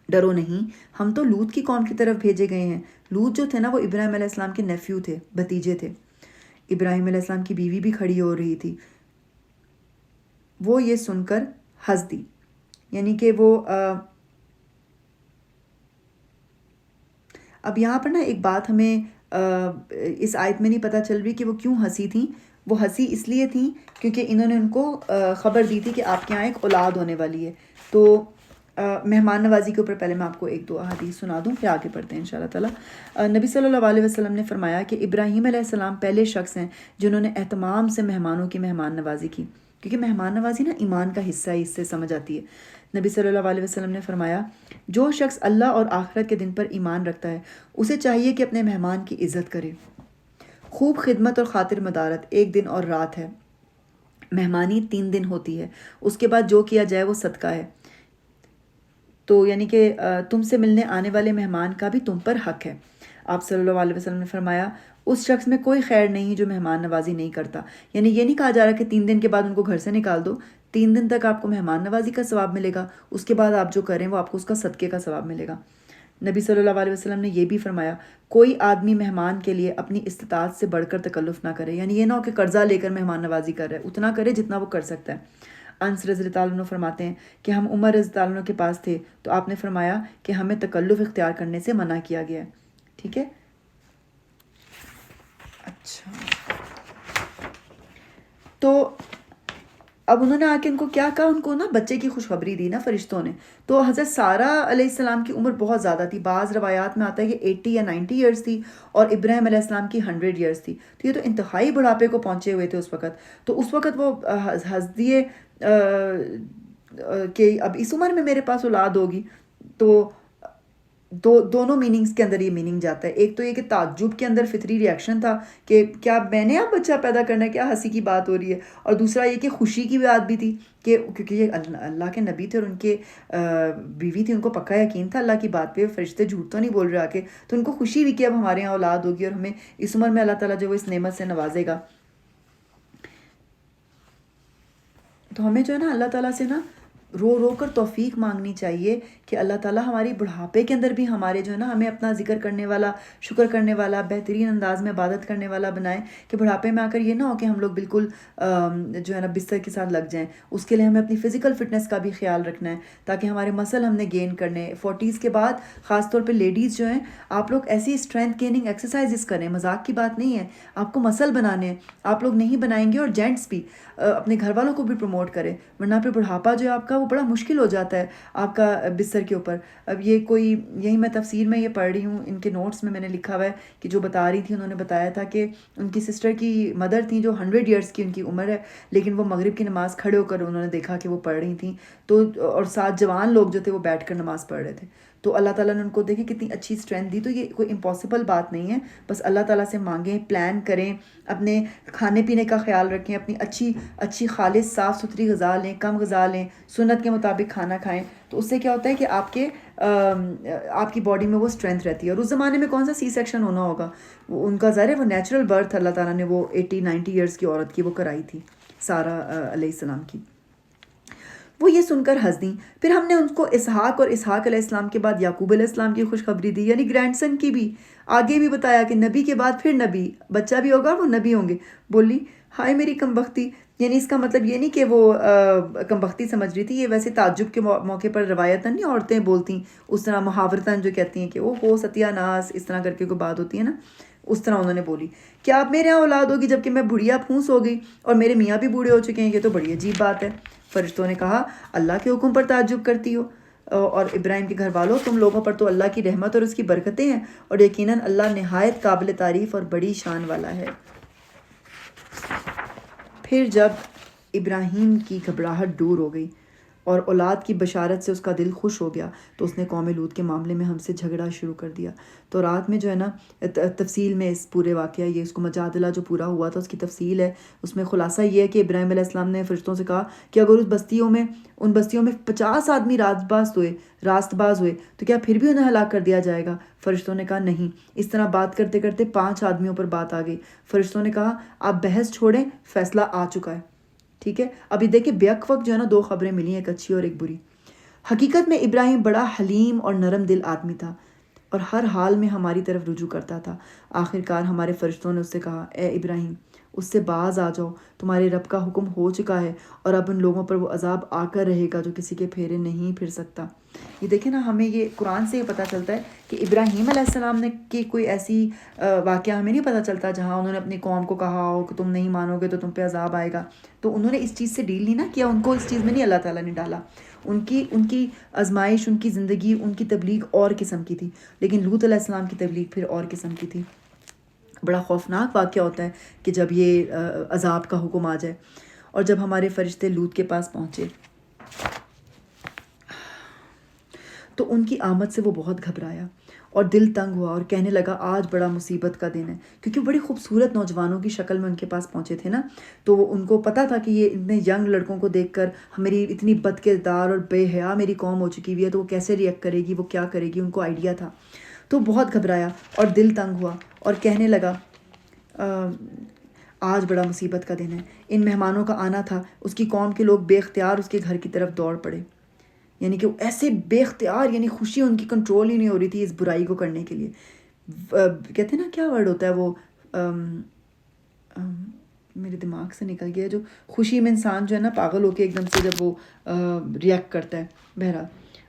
ڈرو نہیں، ہم تو لوط کی قوم کی طرف بھیجے گئے ہیں۔ لوط جو تھے نا وہ ابراہیم علیہ السلام کے نیفیو تھے، بھتیجے تھے۔ ابراہیم علیہ السلام کی بیوی بھی کھڑی ہو رہی تھی، وہ یہ سن کر ہنس دی، یعنی کہ وہ اب یہاں پر نا ایک بات ہمیں اس آیت میں نہیں پتہ چل رہی کہ وہ کیوں ہنسی تھیں۔ وہ ہنسی اس لیے تھیں کیونکہ انہوں نے ان کو خبر دی تھی کہ آپ کے یہاں ایک اولاد ہونے والی ہے۔ تو مہمان نوازی کے اوپر پہلے میں آپ کو ایک دو حدیث سنا دوں، پھر آگے پڑھتے ہیں انشاءاللہ تعالیٰ۔ نبی صلی اللہ علیہ وسلم نے فرمایا کہ ابراہیم علیہ السلام پہلے شخص ہیں جنہوں نے اہتمام سے مہمانوں کی مہمان نوازی کی، کیونکہ مہمان نوازی نا ایمان کا حصہ ہے، اس سے سمجھ آتی ہے۔ نبی صلی اللہ علیہ وسلم نے فرمایا جو شخص اللہ اور آخرت کے دن پر ایمان رکھتا ہے اسے چاہیے کہ اپنے مہمان کی عزت کرے۔ خوب خدمت اور خاطر مدارت ایک دن اور رات ہے، مہمانی 3 دن ہوتی ہے، اس کے بعد جو کیا جائے وہ صدقہ ہے۔ تو یعنی کہ تم سے ملنے آنے والے مہمان کا بھی تم پر حق ہے۔ آپ صلی اللہ علیہ وسلم نے فرمایا اس شخص میں کوئی خیر نہیں جو مہمان نوازی نہیں کرتا، یعنی یہ نہیں کہا جا رہا کہ 3 دن کے بعد ان کو گھر سے نکال دو، 3 دن تک آپ کو مہمان نوازی کا ثواب ملے گا، اس کے بعد آپ جو کریں وہ آپ کو اس کا صدقے کا ثواب ملے گا۔ نبی صلی اللہ علیہ وسلم نے یہ بھی فرمایا کوئی آدمی مہمان کے لیے اپنی استطاعت سے بڑھ کر تکلف نہ کرے، یعنی یہ نہ ہو کہ قرضہ لے کر مہمان نوازی کر رہے، اتنا کرے جتنا وہ کر سکتا ہے۔ انس رضی اللہ عنہ فرماتے ہیں کہ ہم عمر رضی اللہ عنہ کے پاس تھے تو آپ نے فرمایا کہ ہمیں تکلف اختیار کرنے سے منع کیا گیا ہے۔ ٹھیک ہے، اچھا، تو اب انہوں نے آ کے ان کو کیا کہا، ان کو نا بچے کی خوشخبری دی نا فرشتوں نے۔ تو حضرت سارہ علیہ السلام کی عمر بہت زیادہ تھی، بعض روایات میں آتا ہے کہ 80 یا 90 ایئرس تھی، اور ابراہیم علیہ السلام کی 100 ایئرس تھی، تو یہ تو انتہائی بڑھاپے کو پہنچے ہوئے تھے اس وقت۔ تو اس وقت وہ ہنس دیے کہ اب اس عمر میں میرے پاس اولاد ہوگی۔ تو دونوں میننگز کے اندر یہ میننگ جاتا ہے، ایک تو یہ کہ تعجب کے اندر فطری ریاکشن تھا کہ کیا میں نے اب بچہ پیدا کرنا ہے، کیا ہنسی کی بات ہو رہی ہے، اور دوسرا یہ کہ خوشی کی بات بھی تھی کہ کیونکہ یہ اللہ کے نبی تھے اور ان کے بیوی تھی، ان کو پکا یقین تھا اللہ کی بات پہ، فرشتے جھوٹ تو نہیں بول رہے آ کے، تو ان کو خوشی بھی کہ اب ہمارے یہاں اولاد ہوگی اور ہمیں اس عمر میں اللہ تعالیٰ جو اس نعمت سے نوازے گا۔ تو ہمیں جو ہے نا اللہ تعالیٰ سے نا رو رو کر توفیق مانگنی چاہیے کہ اللہ تعالیٰ ہماری بڑھاپے کے اندر بھی ہمارے جو ہے نا ہمیں اپنا ذکر کرنے والا، شکر کرنے والا، بہترین انداز میں عبادت کرنے والا بنائے، کہ بڑھاپے میں آ کر یہ نہ ہو کہ ہم لوگ بالکل جو ہے نا بستر کے ساتھ لگ جائیں۔ اس کے لیے ہمیں اپنی فزیکل فٹنس کا بھی خیال رکھنا ہے تاکہ ہمارے مسل ہم نے گین کرنے 40s کے بعد، خاص طور پہ لیڈیز جو ہیں، آپ لوگ ایسی اسٹرینتھ گیننگ ایکسرسائزز کریں، مذاق کی بات نہیں ہے، آپ کو مسل بنانے ہیں، آپ لوگ نہیں بنائیں گے، اور جینٹس بھی اپنے گھر والوں کو بھی پروموٹ کریں، ورنہ پھر بڑھاپا جو ہے آپ کا وہ بڑا مشکل ہو جاتا ہے آپ کا بستر کے اوپر۔ اب یہ کوئی، یہی میں تفسیر میں یہ پڑھ رہی ہوں، ان کے نوٹس میں نے لکھا ہوا ہے کہ جو بتا رہی تھی، انہوں نے بتایا تھا کہ ان کی سسٹر کی مدر تھیں جو 100 ایئرس کی ان کی عمر ہے، لیکن وہ مغرب کی نماز کھڑے ہو کر انہوں نے دیکھا کہ وہ پڑھ رہی تھیں، تو اور 7 جوان لوگ جو تھے وہ بیٹھ کر نماز پڑھ رہے تھے، تو اللہ تعالیٰ نے ان کو دیکھیں کتنی اچھی اسٹرینتھ دی. تو یہ کوئی امپاسبل بات نہیں ہے, بس اللہ تعالیٰ سے مانگیں, پلان کریں, اپنے کھانے پینے کا خیال رکھیں, اپنی اچھی خالص صاف ستھری غذا لیں, کم غذا لیں, سنت کے مطابق کھانا کھائیں. تو اس سے کیا ہوتا ہے کہ آپ کی باڈی میں وہ اسٹرینتھ رہتی ہے. اور اس زمانے میں کون سا سی سیکشن ہونا ہوگا, وہ ان کا ظاہر ہے وہ نیچرل برتھ اللہ تعالیٰ نے وہ 80-90 ایئرس کی عورت کی وہ کرائی تھی, سارہ علیہ السلام کی. وہ یہ سن کر ہنس دیں. پھر ہم نے ان کو اسحاق اور اسحاق علیہ السلام کے بعد یعقوب علیہ السلام کی خوشخبری دی, یعنی گرینڈ سن کی بھی. آگے بھی بتایا کہ نبی کے بعد پھر نبی, بچہ بھی ہوگا, وہ نبی ہوں گے. بولی ہائے میری کمبختی, یعنی اس کا مطلب یہ نہیں کہ وہ کمبختی سمجھ رہی تھی, یہ ویسے تعجب کے موقع پر روایتاً نہیں عورتیں بولتی اس طرح, محاورتاً جو کہتی ہیں کہ وہ ہو ستیہ ناس, اس طرح کر کے کوئی بات ہوتی ہے نا, اس طرح انہوں نے بولی. کیا آپ میرے یہاں اولاد ہوگی جب کہ میں بڑھیا پھونس ہو گئی اور میرے میاں بھی بوڑھے ہو چکے ہیں, یہ تو بڑی عجیب بات ہے. فرشتوں نے کہا اللہ کے حکم پر تعجب کرتی ہو, اور ابراہیم کے گھر والوں تم لوگوں پر تو اللہ کی رحمت اور اس کی برکتیں ہیں, اور یقیناً اللہ نہایت قابل تعریف اور بڑی شان والا ہے. پھر جب ابراہیم کی گھبراہٹ دور ہو گئی اور اولاد کی بشارت سے اس کا دل خوش ہو گیا, تو اس نے قوم لوط کے معاملے میں ہم سے جھگڑا شروع کر دیا. تو رات میں جو ہے نا تفصیل میں اس پورے واقعہ, یہ اس کو مجادلہ جو پورا ہوا تھا اس کی تفصیل ہے. اس میں خلاصہ یہ ہے کہ ابراہیم علیہ السلام نے فرشتوں سے کہا کہ اگر ان بستیوں میں 50 آدمی راست باز ہوئے تو کیا پھر بھی انہیں ہلاک کر دیا جائے گا؟ فرشتوں نے کہا نہیں. اس طرح بات کرتے کرتے 5 آدمیوں پر بات آ گئی. فرشتوں نے کہا آپ بحث چھوڑیں, فیصلہ آ چکا ہے. ٹھیک ہے, ابھی دیکھیں بیک وقت جو ہے نا 2 خبریں ملی, ایک اچھی اور ایک بری. حقیقت میں ابراہیم بڑا حلیم اور نرم دل آدمی تھا اور ہر حال میں ہماری طرف رجوع کرتا تھا. آخر کار ہمارے فرشتوں نے اس سے کہا اے ابراہیم اس سے باز آ جاؤ, تمہارے رب کا حکم ہو چکا ہے اور اب ان لوگوں پر وہ عذاب آ کر رہے گا جو کسی کے پھیرے نہیں پھر سکتا. یہ دیکھیں نا, ہمیں یہ قرآن سے یہ پتہ چلتا ہے کہ ابراہیم علیہ السلام نے کی کوئی ایسی واقعہ ہمیں نہیں پتہ چلتا جہاں انہوں نے اپنی قوم کو کہا ہو کہ تم نہیں مانو گے تو تم پہ عذاب آئے گا. تو انہوں نے اس چیز سے ڈیل نہیں نہ کیا, ان کو اس چیز میں نہیں اللہ تعالیٰ نے ڈالا. ان کی آزمائش, ان کی زندگی, ان کی تبلیغ اور قسم کی تھی, لیکن لوط علیہ السلام کی تبلیغ پھر اور قسم کی تھی. بڑا خوفناک واقعہ ہوتا ہے کہ جب یہ عذاب کا حکم آ جائے. اور جب ہمارے فرشتے لوط کے پاس پہنچے تو ان کی آمد سے وہ بہت گھبرایا اور دل تنگ ہوا اور کہنے لگا آج بڑا مصیبت کا دن ہے, کیونکہ بڑی خوبصورت نوجوانوں کی شکل میں ان کے پاس پہنچے تھے نا. تو وہ ان کو پتہ تھا کہ یہ اتنے ینگ لڑکوں کو دیکھ کر میری اتنی بد کردار اور بے حیا میری قوم ہو چکی ہوئی ہے, تو وہ کیسے ریئیکٹ کرے گی, وہ کیا کرے گی, ان کو آئیڈیا تھا. تو بہت گھبرایا اور دل تنگ ہوا اور کہنے لگا آج بڑا مصیبت کا دن ہے. ان مہمانوں کا آنا تھا, اس کی قوم کے لوگ بے اختیار اس کے گھر کی طرف دوڑ پڑے, یعنی کہ ایسے بے اختیار, یعنی خوشی ان کی کنٹرول ہی نہیں ہو رہی تھی اس برائی کو کرنے کے لیے. کہتے ہیں نا کیا ورڈ ہوتا ہے وہ, میرے دماغ سے نکل گیا, جو خوشی میں انسان جو ہے نا پاگل ہو کے ایک دم سے جب وہ ریئیکٹ کرتا ہے. بہرحال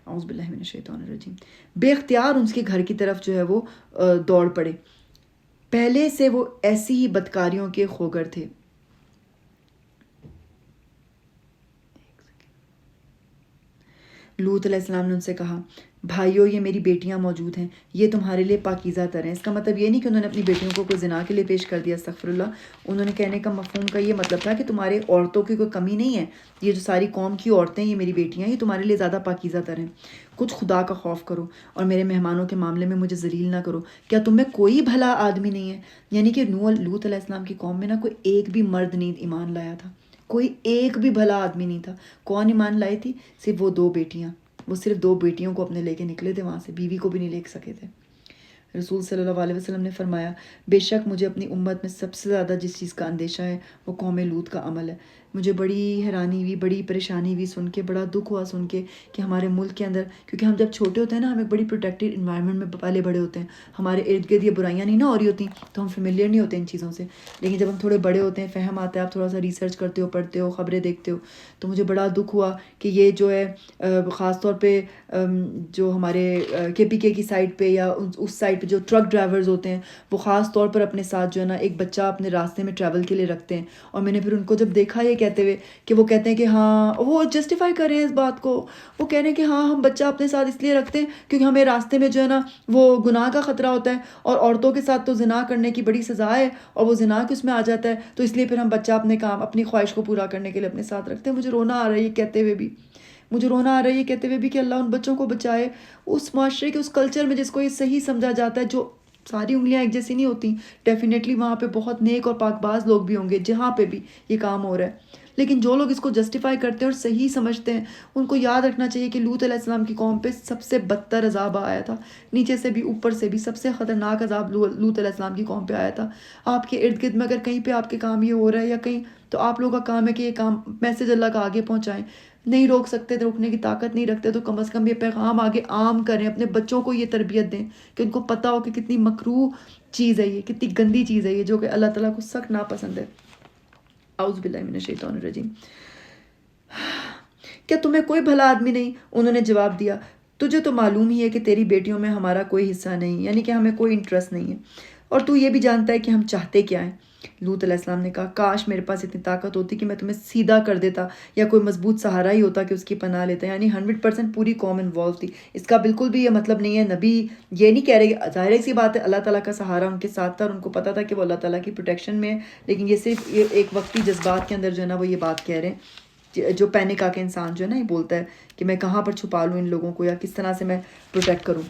اعوذ باللہ من الشیطان الرجیم, بے اختیار ان کے گھر کی طرف جو ہے وہ دوڑ پڑے. پہلے سے وہ ایسی ہی بدکاریوں کے خوگر تھے. لوط علیہ السلام نے ان سے کہا بھائیو یہ میری بیٹیاں موجود ہیں, یہ تمہارے لیے پاکیزہ تر ہیں. اس کا مطلب یہ نہیں کہ انہوں نے اپنی بیٹیوں کو کوئی زنا کے لیے پیش کر دیا, استغفر اللہ. انہوں نے کہنے کا مفہوم کا یہ مطلب تھا کہ تمہارے عورتوں کی کوئی کمی نہیں ہے, یہ جو ساری قوم کی عورتیں یہ میری بیٹیاں, یہ تمہارے لیے زیادہ پاکیزہ تر ہیں. کچھ خدا کا خوف کرو اور میرے مہمانوں کے معاملے میں مجھے ذلیل نہ کرو. کیا تم میں کوئی بھلا آدمی نہیں ہے؟ یعنی کہ لوط علیہ السلام کی قوم میں نا کوئی ایک بھی مرد نہیں ایمان لایا تھا, کوئی ایک بھی بھلا آدمی نہیں تھا. کون ایمان لائی تھی؟ صرف وہ 2 بیٹیاں. وہ صرف 2 بیٹیوں کو اپنے لے کے نکلے تھے وہاں سے, بیوی کو بھی نہیں لے سکے تھے. رسول صلی اللہ علیہ وسلم نے فرمایا بے شک مجھے اپنی امت میں سب سے زیادہ جس چیز کا اندیشہ ہے وہ قوم لوط کا عمل ہے. مجھے بڑی حیرانی ہوئی, بڑی پریشانی ہوئی سن کے, بڑا دکھ ہوا سن کے کہ ہمارے ملک کے اندر, کیونکہ ہم جب چھوٹے ہوتے ہیں نا ہم ایک بڑی پروٹیکٹیڈ انوائرمنٹ میں پالے بڑے ہوتے ہیں, ہمارے ارد گرد یہ برائیاں نہیں نہ ہو رہی ہوتی, تو ہم فیملیئر نہیں ہوتے ان چیزوں سے. لیکن جب ہم تھوڑے بڑے ہوتے ہیں, فہم آتا ہے, آپ تھوڑا سا ریسرچ کرتے ہو, پڑھتے ہو, خبریں دیکھتے ہو, تو مجھے بڑا دکھ ہوا کہ یہ جو ہے خاص طور پہ جو ہمارے KPK کی سائڈ پہ یا اس سائڈ پہ جو ٹرک ڈرائیورز ہوتے ہیں وہ خاص طور پر اپنے ساتھ جو ہے نا ایک بچہ اپنے راستے میں ٹریول کے لیے رکھتے ہیں. اور میں نے پھر ان کو جب دیکھا یہ کہتے ہوئے کہ وہ کہتے ہیں کہ ہاں, وہ جسٹیفائی کر رہے ہیں اس بات کو, وہ کہہ رہے ہیں کہ ہاں ہم بچہ اپنے ساتھ اس لیے رکھتے ہیں کیونکہ ہمیں راستے میں جو ہے نا وہ گناہ کا خطرہ ہوتا ہے, اور عورتوں کے ساتھ تو زنا کرنے کی بڑی سزا ہے اور وہ زنا کے اس میں آ جاتا ہے, تو اس لیے پھر ہم بچہ اپنے کام اپنی خواہش کو پورا کرنے کے لیے اپنے ساتھ رکھتے ہیں. مجھے رونا آ رہا ہے یہ کہتے ہوئے بھی. مجھے رونا آ رہا ہے یہ کہتے ہوئے بھی کہ اللہ ان بچوں کو بچائے اس معاشرے کے اس کلچر میں جس کو یہ صحیح سمجھا جاتا ہے. جو ساری انگلیاں ایک جیسی نہیں ہوتی، ڈیفینیٹلی وہاں پہ بہت نیک اور پاک باز لوگ بھی ہوں گے جہاں پہ بھی یہ کام ہو رہا ہے، لیکن جو لوگ اس کو جسٹیفائی کرتے ہیں اور صحیح سمجھتے ہیں ان کو یاد رکھنا چاہیے کہ لوط علیہ السلام کی قوم پہ سب سے بدتر عذاب آیا تھا، نیچے سے بھی اوپر سے بھی سب سے خطرناک عذاب لوط علیہ السلام کی قوم پہ آیا تھا. آپ کے ارد گرد میں اگر کہیں پہ آپ کے کام یہ ہو رہا ہے یا کہیں، تو آپ لوگوں کا کام ہے کہ یہ کام میسج اللہ کا آگے پہنچائیں. نہیں روک سکتے، روکنے کی طاقت نہیں رکھتے، تو کم از کم یہ پیغام آگے عام کریں، اپنے بچوں کو یہ تربیت دیں کہ ان کو پتہ ہو کہ کتنی مکروہ چیز ہے یہ، کتنی گندی چیز ہے یہ، جو کہ اللہ تعالیٰ کو سخت ناپسند ہے. اعوذ باللہ من الشیطان الرجیم. کیا تمہیں کوئی بھلا آدمی نہیں؟ انہوں نے جواب دیا، تجھے تو معلوم ہی ہے کہ تیری بیٹیوں میں ہمارا کوئی حصہ نہیں، یعنی کہ ہمیں کوئی انٹرسٹ نہیں ہے، اور تو یہ بھی جانتا ہے کہ ہم چاہتے کیا ہیں. لوط علیہ السلام نے کہا، کاش میرے پاس اتنی طاقت ہوتی کہ میں تمہیں سیدھا کر دیتا، یا کوئی مضبوط سہارا ہی ہوتا کہ اس کی پناہ لیتا. یعنی 100% پوری قوم انوالو تھی. اس کا بالکل بھی یہ مطلب نہیں ہے، نبی یہ نہیں کہہ رہے کہ ظاہر سی بات ہے اللہ تعالیٰ کا سہارا ان کے ساتھ تھا اور ان کو پتہ تھا کہ وہ اللہ تعالیٰ کی پروٹیکشن میں ہے، لیکن یہ صرف یہ ایک وقتی جذبات کے اندر جو ہے نا وہ یہ بات کہہ رہے ہیں. جو پینک آ کے انسان جو ہے نا یہ بولتا ہے کہ میں کہاں پر چھپا لوں ان لوگوں کو، یا کس طرح سے میں پروٹیکٹ کروں.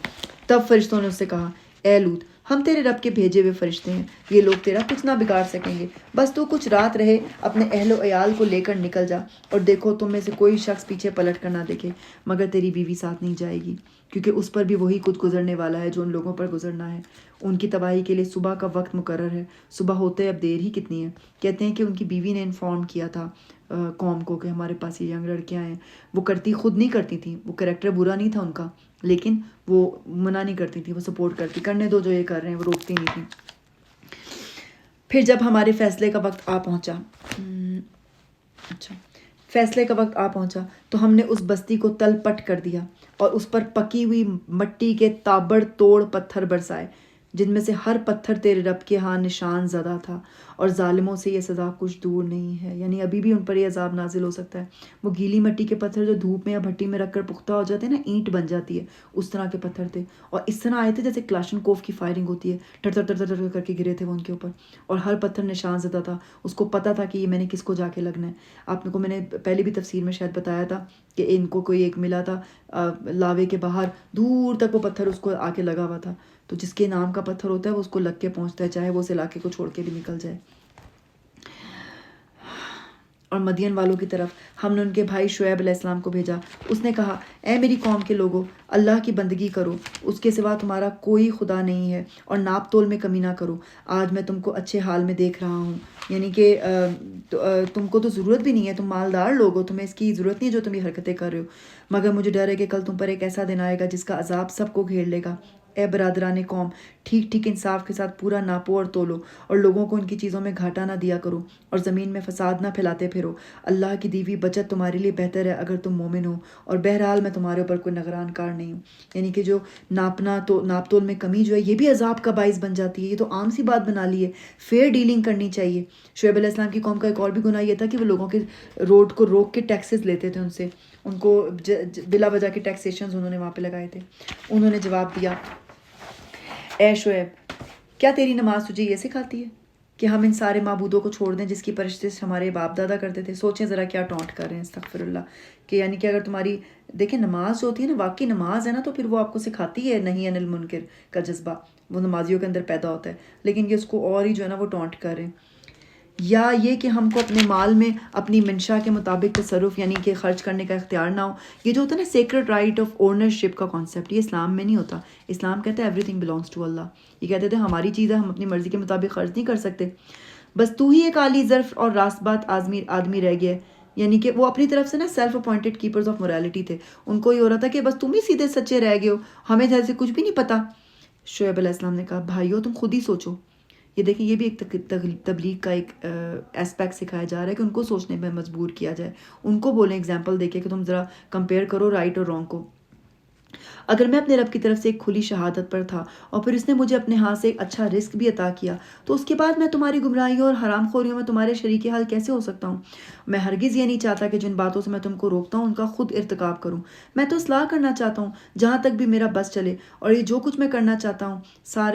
تب فرشتوں نے اس سے کہا، اے لوط، ہم تیرے رب کے بھیجے ہوئے فرشتے ہیں، یہ لوگ تیرا کچھ نہ بگاڑ سکیں گے، بس تو کچھ رات رہے، اپنے اہل و عیال کو لے کر نکل جا، اور دیکھو تم میں سے کوئی شخص پیچھے پلٹ کر نہ دیکھے، مگر تیری بیوی ساتھ نہیں جائے گی، کیونکہ اس پر بھی وہی کچھ گزرنے والا ہے جو ان لوگوں پر گزرنا ہے. ان کی تباہی کے لیے صبح کا وقت مقرر ہے، صبح ہوتے اب دیر ہی کتنی ہے. کہتے ہیں کہ ان کی بیوی نے انفارم کیا تھا قوم کو کہ ہمارے پاس یہ ینگ لڑکیاں ہیں. وہ کرتی خود نہیں کرتی تھیں، وہ کریکٹر برا نہیں تھا ان کا، لیکن وہ منع نہیں کرتی تھی، وہ سپورٹ کرتی، کرنے دو جو یہ کر رہے ہیں، وہ روکتی نہیں تھیں. پھر جب ہمارے فیصلے کا وقت آ پہنچا تو ہم نے اس بستی کو تل پٹ کر دیا اور اس پر پکی ہوئی مٹی کے تابڑ توڑ پتھر برسائے، جن میں سے ہر پتھر تیرے رب کے ہاں نشان زدہ تھا، اور ظالموں سے یہ سزا کچھ دور نہیں ہے. یعنی ابھی بھی ان پر یہ عذاب نازل ہو سکتا ہے. وہ گیلی مٹی کے پتھر جو دھوپ میں یا بھٹی میں رکھ کر پختہ ہو جاتے ہیں نا، اینٹ بن جاتی ہے، اس طرح کے پتھر تھے، اور اس طرح آئے تھے جیسے کلاشن کوف کی فائرنگ ہوتی ہے، ٹر ٹر ٹر ٹر کر کے گرے تھے وہ ان کے اوپر، اور ہر پتھر نشان زدہ تھا. اس کو پتہ تھا کہ یہ میں نے کس کو جا کے لگنا ہے. آپ کو میں نے پہلے بھی تفسیر میں شاید بتایا تھا کہ ان کو کوئی ایک ملا تھا لاوے کے باہر، دور تک وہ پتھر اس کو آ کے لگا ہوا تھا، تو جس کے نام کا پتھر ہوتا ہے وہ اس کو لگ کے پہنچتا ہے، چاہے وہ اس علاقے کو چھوڑ کے بھی نکل جائے. اور مدین والوں کی طرف ہم نے ان کے بھائی شعیب علیہ السلام کو بھیجا. اس نے کہا، اے میری قوم کے لوگو، اللہ کی بندگی کرو، اس کے سوا تمہارا کوئی خدا نہیں ہے، اور ناپ تول میں کمی نہ کرو. آج میں تم کو اچھے حال میں دیکھ رہا ہوں، یعنی کہ تم کو تو ضرورت بھی نہیں ہے، تم مالدار لوگ ہو، تمہیں اس کی ضرورت نہیں ہے جو تم یہ حرکتیں کر رہے ہو، مگر مجھے ڈر ہے کہ کل تم پر ایک ایسا دن آئے گا جس کا عذاب سب کو گھیر لے گا. اے برادران قوم، ٹھیک ٹھیک انصاف کے ساتھ پورا ناپو اور تولو، اور لوگوں کو ان کی چیزوں میں گھاٹا نہ دیا کرو، اور زمین میں فساد نہ پھیلاتے پھرو. اللہ کی دی ہوئی بچت تمہارے لیے بہتر ہے اگر تم مومن ہو، اور بہرحال میں تمہارے اوپر کوئی نگران کار نہیں ہوں. یعنی کہ جو ناپ تول میں کمی جو ہے یہ بھی عذاب کا باعث بن جاتی ہے. یہ تو عام سی بات بنا لی ہے، فیئر ڈیلنگ کرنی چاہیے. شعیب علیہ السلام کی قوم کا ایک اور بھی گناہ یہ تھا کہ وہ لوگوں کے روڈ کو روک کے ٹیکسز لیتے تھے ان سے، ان کو بلا وجہ کے ٹیکسیشنز انہوں نے وہاں پہ لگائے تھے. انہوں نے جواب دیا، اے شعیب، کیا تیری نماز تجھے یہ سکھاتی ہے کہ ہم ان سارے معبودوں کو چھوڑ دیں جس کی پرستش ہمارے باپ دادا کرتے تھے؟ سوچیں ذرا کیا ٹونٹ کر رہے ہیں، استغفر اللہ. کہ یعنی کہ اگر تمہاری دیکھیں نماز جو ہوتی ہے نا، واقعی نماز ہے نا، تو پھر وہ آپ کو سکھاتی ہے نہیں عن المنکر کا جذبہ، وہ نمازیوں کے اندر پیدا ہوتا ہے، لیکن یہ اس کو اور ہی جو ہے نا وہ ٹونٹ کر رہے ہیں. یا یہ کہ ہم کو اپنے مال میں اپنی منشا کے مطابق تصرف، یعنی کہ خرچ کرنے کا اختیار نہ ہو. یہ جو ہوتا ہے نا سیکرڈ رائٹ آف اونرشپ کا کانسیپٹ، یہ اسلام میں نہیں ہوتا. اسلام کہتا ہے ایوری تھنگ بلانگس ٹو اللہ. یہ کہتے تھے ہماری چیز ہے، ہم اپنی مرضی کے مطابق خرچ نہیں کر سکتے. بس تو ہی ایک عالی ظرف اور راست بات آدمی رہ گیا ہے. یعنی کہ وہ اپنی طرف سے نا self appointed keepers of morality تھے. ان کو یہ ہو رہا تھا کہ بس تم ہی سیدھے سچے رہ گئے ہو، ہمیں جیسے کچھ بھی نہیں پتا. شعیب علیہ السلام نے کہا، بھائیو تم خود ہی سوچو. یہ دیکھیں یہ بھی ایک تبلیغ کا ایک اسپیکٹ سکھایا جا رہا ہے کہ ان کو سوچنے میں مجبور کیا جائے. ان کو بولیں، اگزامپل دے کے کہ تم ذرا کمپیئر کرو رائٹ اور رانگ کو. اگر میں اپنے رب کی طرف سے ایک کھلی شہادت پر تھا اور پھر اس نے مجھے اپنے ہاتھ سے ایک اچھا رزق بھی عطا کیا، تو اس کے بعد میں تمہاری گمراہیوں اور حرام خوریوں میں تمہارے شریک حال کیسے ہو سکتا ہوں؟ میں ہرگز یہ نہیں چاہتا کہ جن باتوں سے میں تم کو روکتا ہوں ان کا خود ارتکاب کروں۔ میں تو اصلاح کرنا چاہتا ہوں جہاں تک بھی میرا بس چلے، اور یہ جو کچھ میں کرنا چاہتا ہوں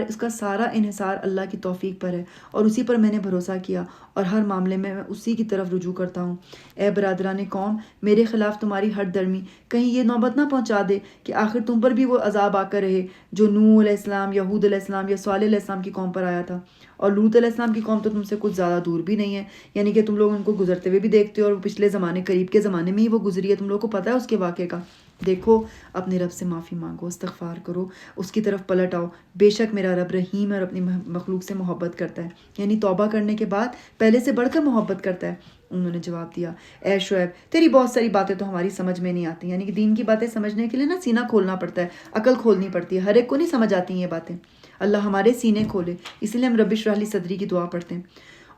اس کا سارا انحصار اللہ کی توفیق پر ہے، اور اسی پر میں نے بھروسہ کیا، اور ہر معاملے میں اسی کی طرف رجوع کرتا ہوں۔ اے برادران قوم، میرے خلاف تمہاری ہٹ درمی کہیں یہ نوبت نہ پہنچا دے کہ آخر تم پر بھی وہ عذاب آ کر رہے جو نوح علیہ السلام یا ہود علیہ السلام یا صالح علیہ السلام کی قوم پر آیا تھا۔ اور لوط علیہ السلام کی قوم تو تم سے کچھ زیادہ دور بھی نہیں ہے، یعنی کہ تم لوگ ان کو گزرتے ہوئے بھی دیکھتے ہو، اور پچھلے زمانے قریب کے زمانے میں ہی وہ گزری ہے، تم لوگوں کو پتہ ہے اس کے واقعے کا۔ دیکھو، اپنے رب سے معافی مانگو، استغفار کرو، اس کی طرف پلٹ آؤ، بے شک میرا رب رحیم ہے اور اپنی مخلوق سے محبت کرتا ہے، یعنی توبہ کرنے کے بعد پہلے سے بڑھ کر محبت کرتا ہے۔ انہوں نے جواب دیا، اے شعیب، تیری بہت ساری باتیں تو ہماری سمجھ میں نہیں آتی، یعنی کہ دین کی باتیں سمجھنے کے لیے نا سینہ کھولنا پڑتا ہے، عقل کھولنی پڑتی ہے، ہر ایک کو نہیں سمجھ آتی یہ باتیں۔ اللہ ہمارے سینے کھولے، اس لیے ہم رب اشرح لی صدری کی دعا پڑھتے ہیں،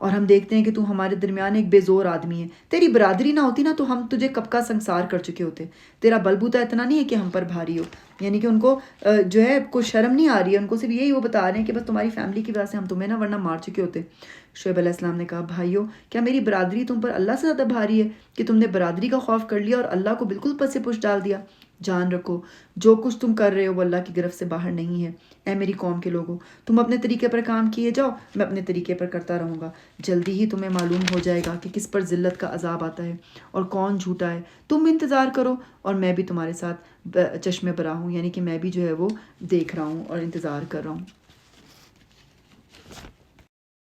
اور ہم دیکھتے ہیں کہ تو ہمارے درمیان ایک بے زور آدمی ہے، تیری برادری نہ ہوتی نا تو ہم تجھے کب کا سنسار کر چکے ہوتے، تیرا بلبوتا اتنا نہیں ہے کہ ہم پر بھاری ہو۔ یعنی کہ ان کو جو ہے کوئی شرم نہیں آ رہی ہے، ان کو صرف یہی وہ بتا رہے ہیں کہ بس تمہاری فیملی کی وجہ سے ہم تمہیں نہ ورنہ مار چکے ہوتے۔ شعیب علیہ السلام نے کہا، بھائیو، کیا میری برادری تم پر اللہ سے زیادہ بھاری ہے کہ تم نے برادری کا خوف کر لیا اور اللہ کو بالکل پس پش ڈال دیا؟ جان رکھو، جو کچھ تم کر رہے ہو وہ اللہ کی گرفت سے باہر نہیں ہے۔ اے میری قوم کے لوگوں، تم اپنے طریقے پر کام کیے جاؤ، میں اپنے طریقے پر کرتا رہوں گا، جلدی ہی تمہیں معلوم ہو جائے گا کہ کس پر ذلت کا عذاب آتا ہے اور کون جھوٹا ہے۔ تم انتظار کرو اور میں بھی تمہارے ساتھ چشم برا ہوں، یعنی کہ میں بھی جو ہے وہ دیکھ رہا ہوں اور انتظار کر رہا ہوں۔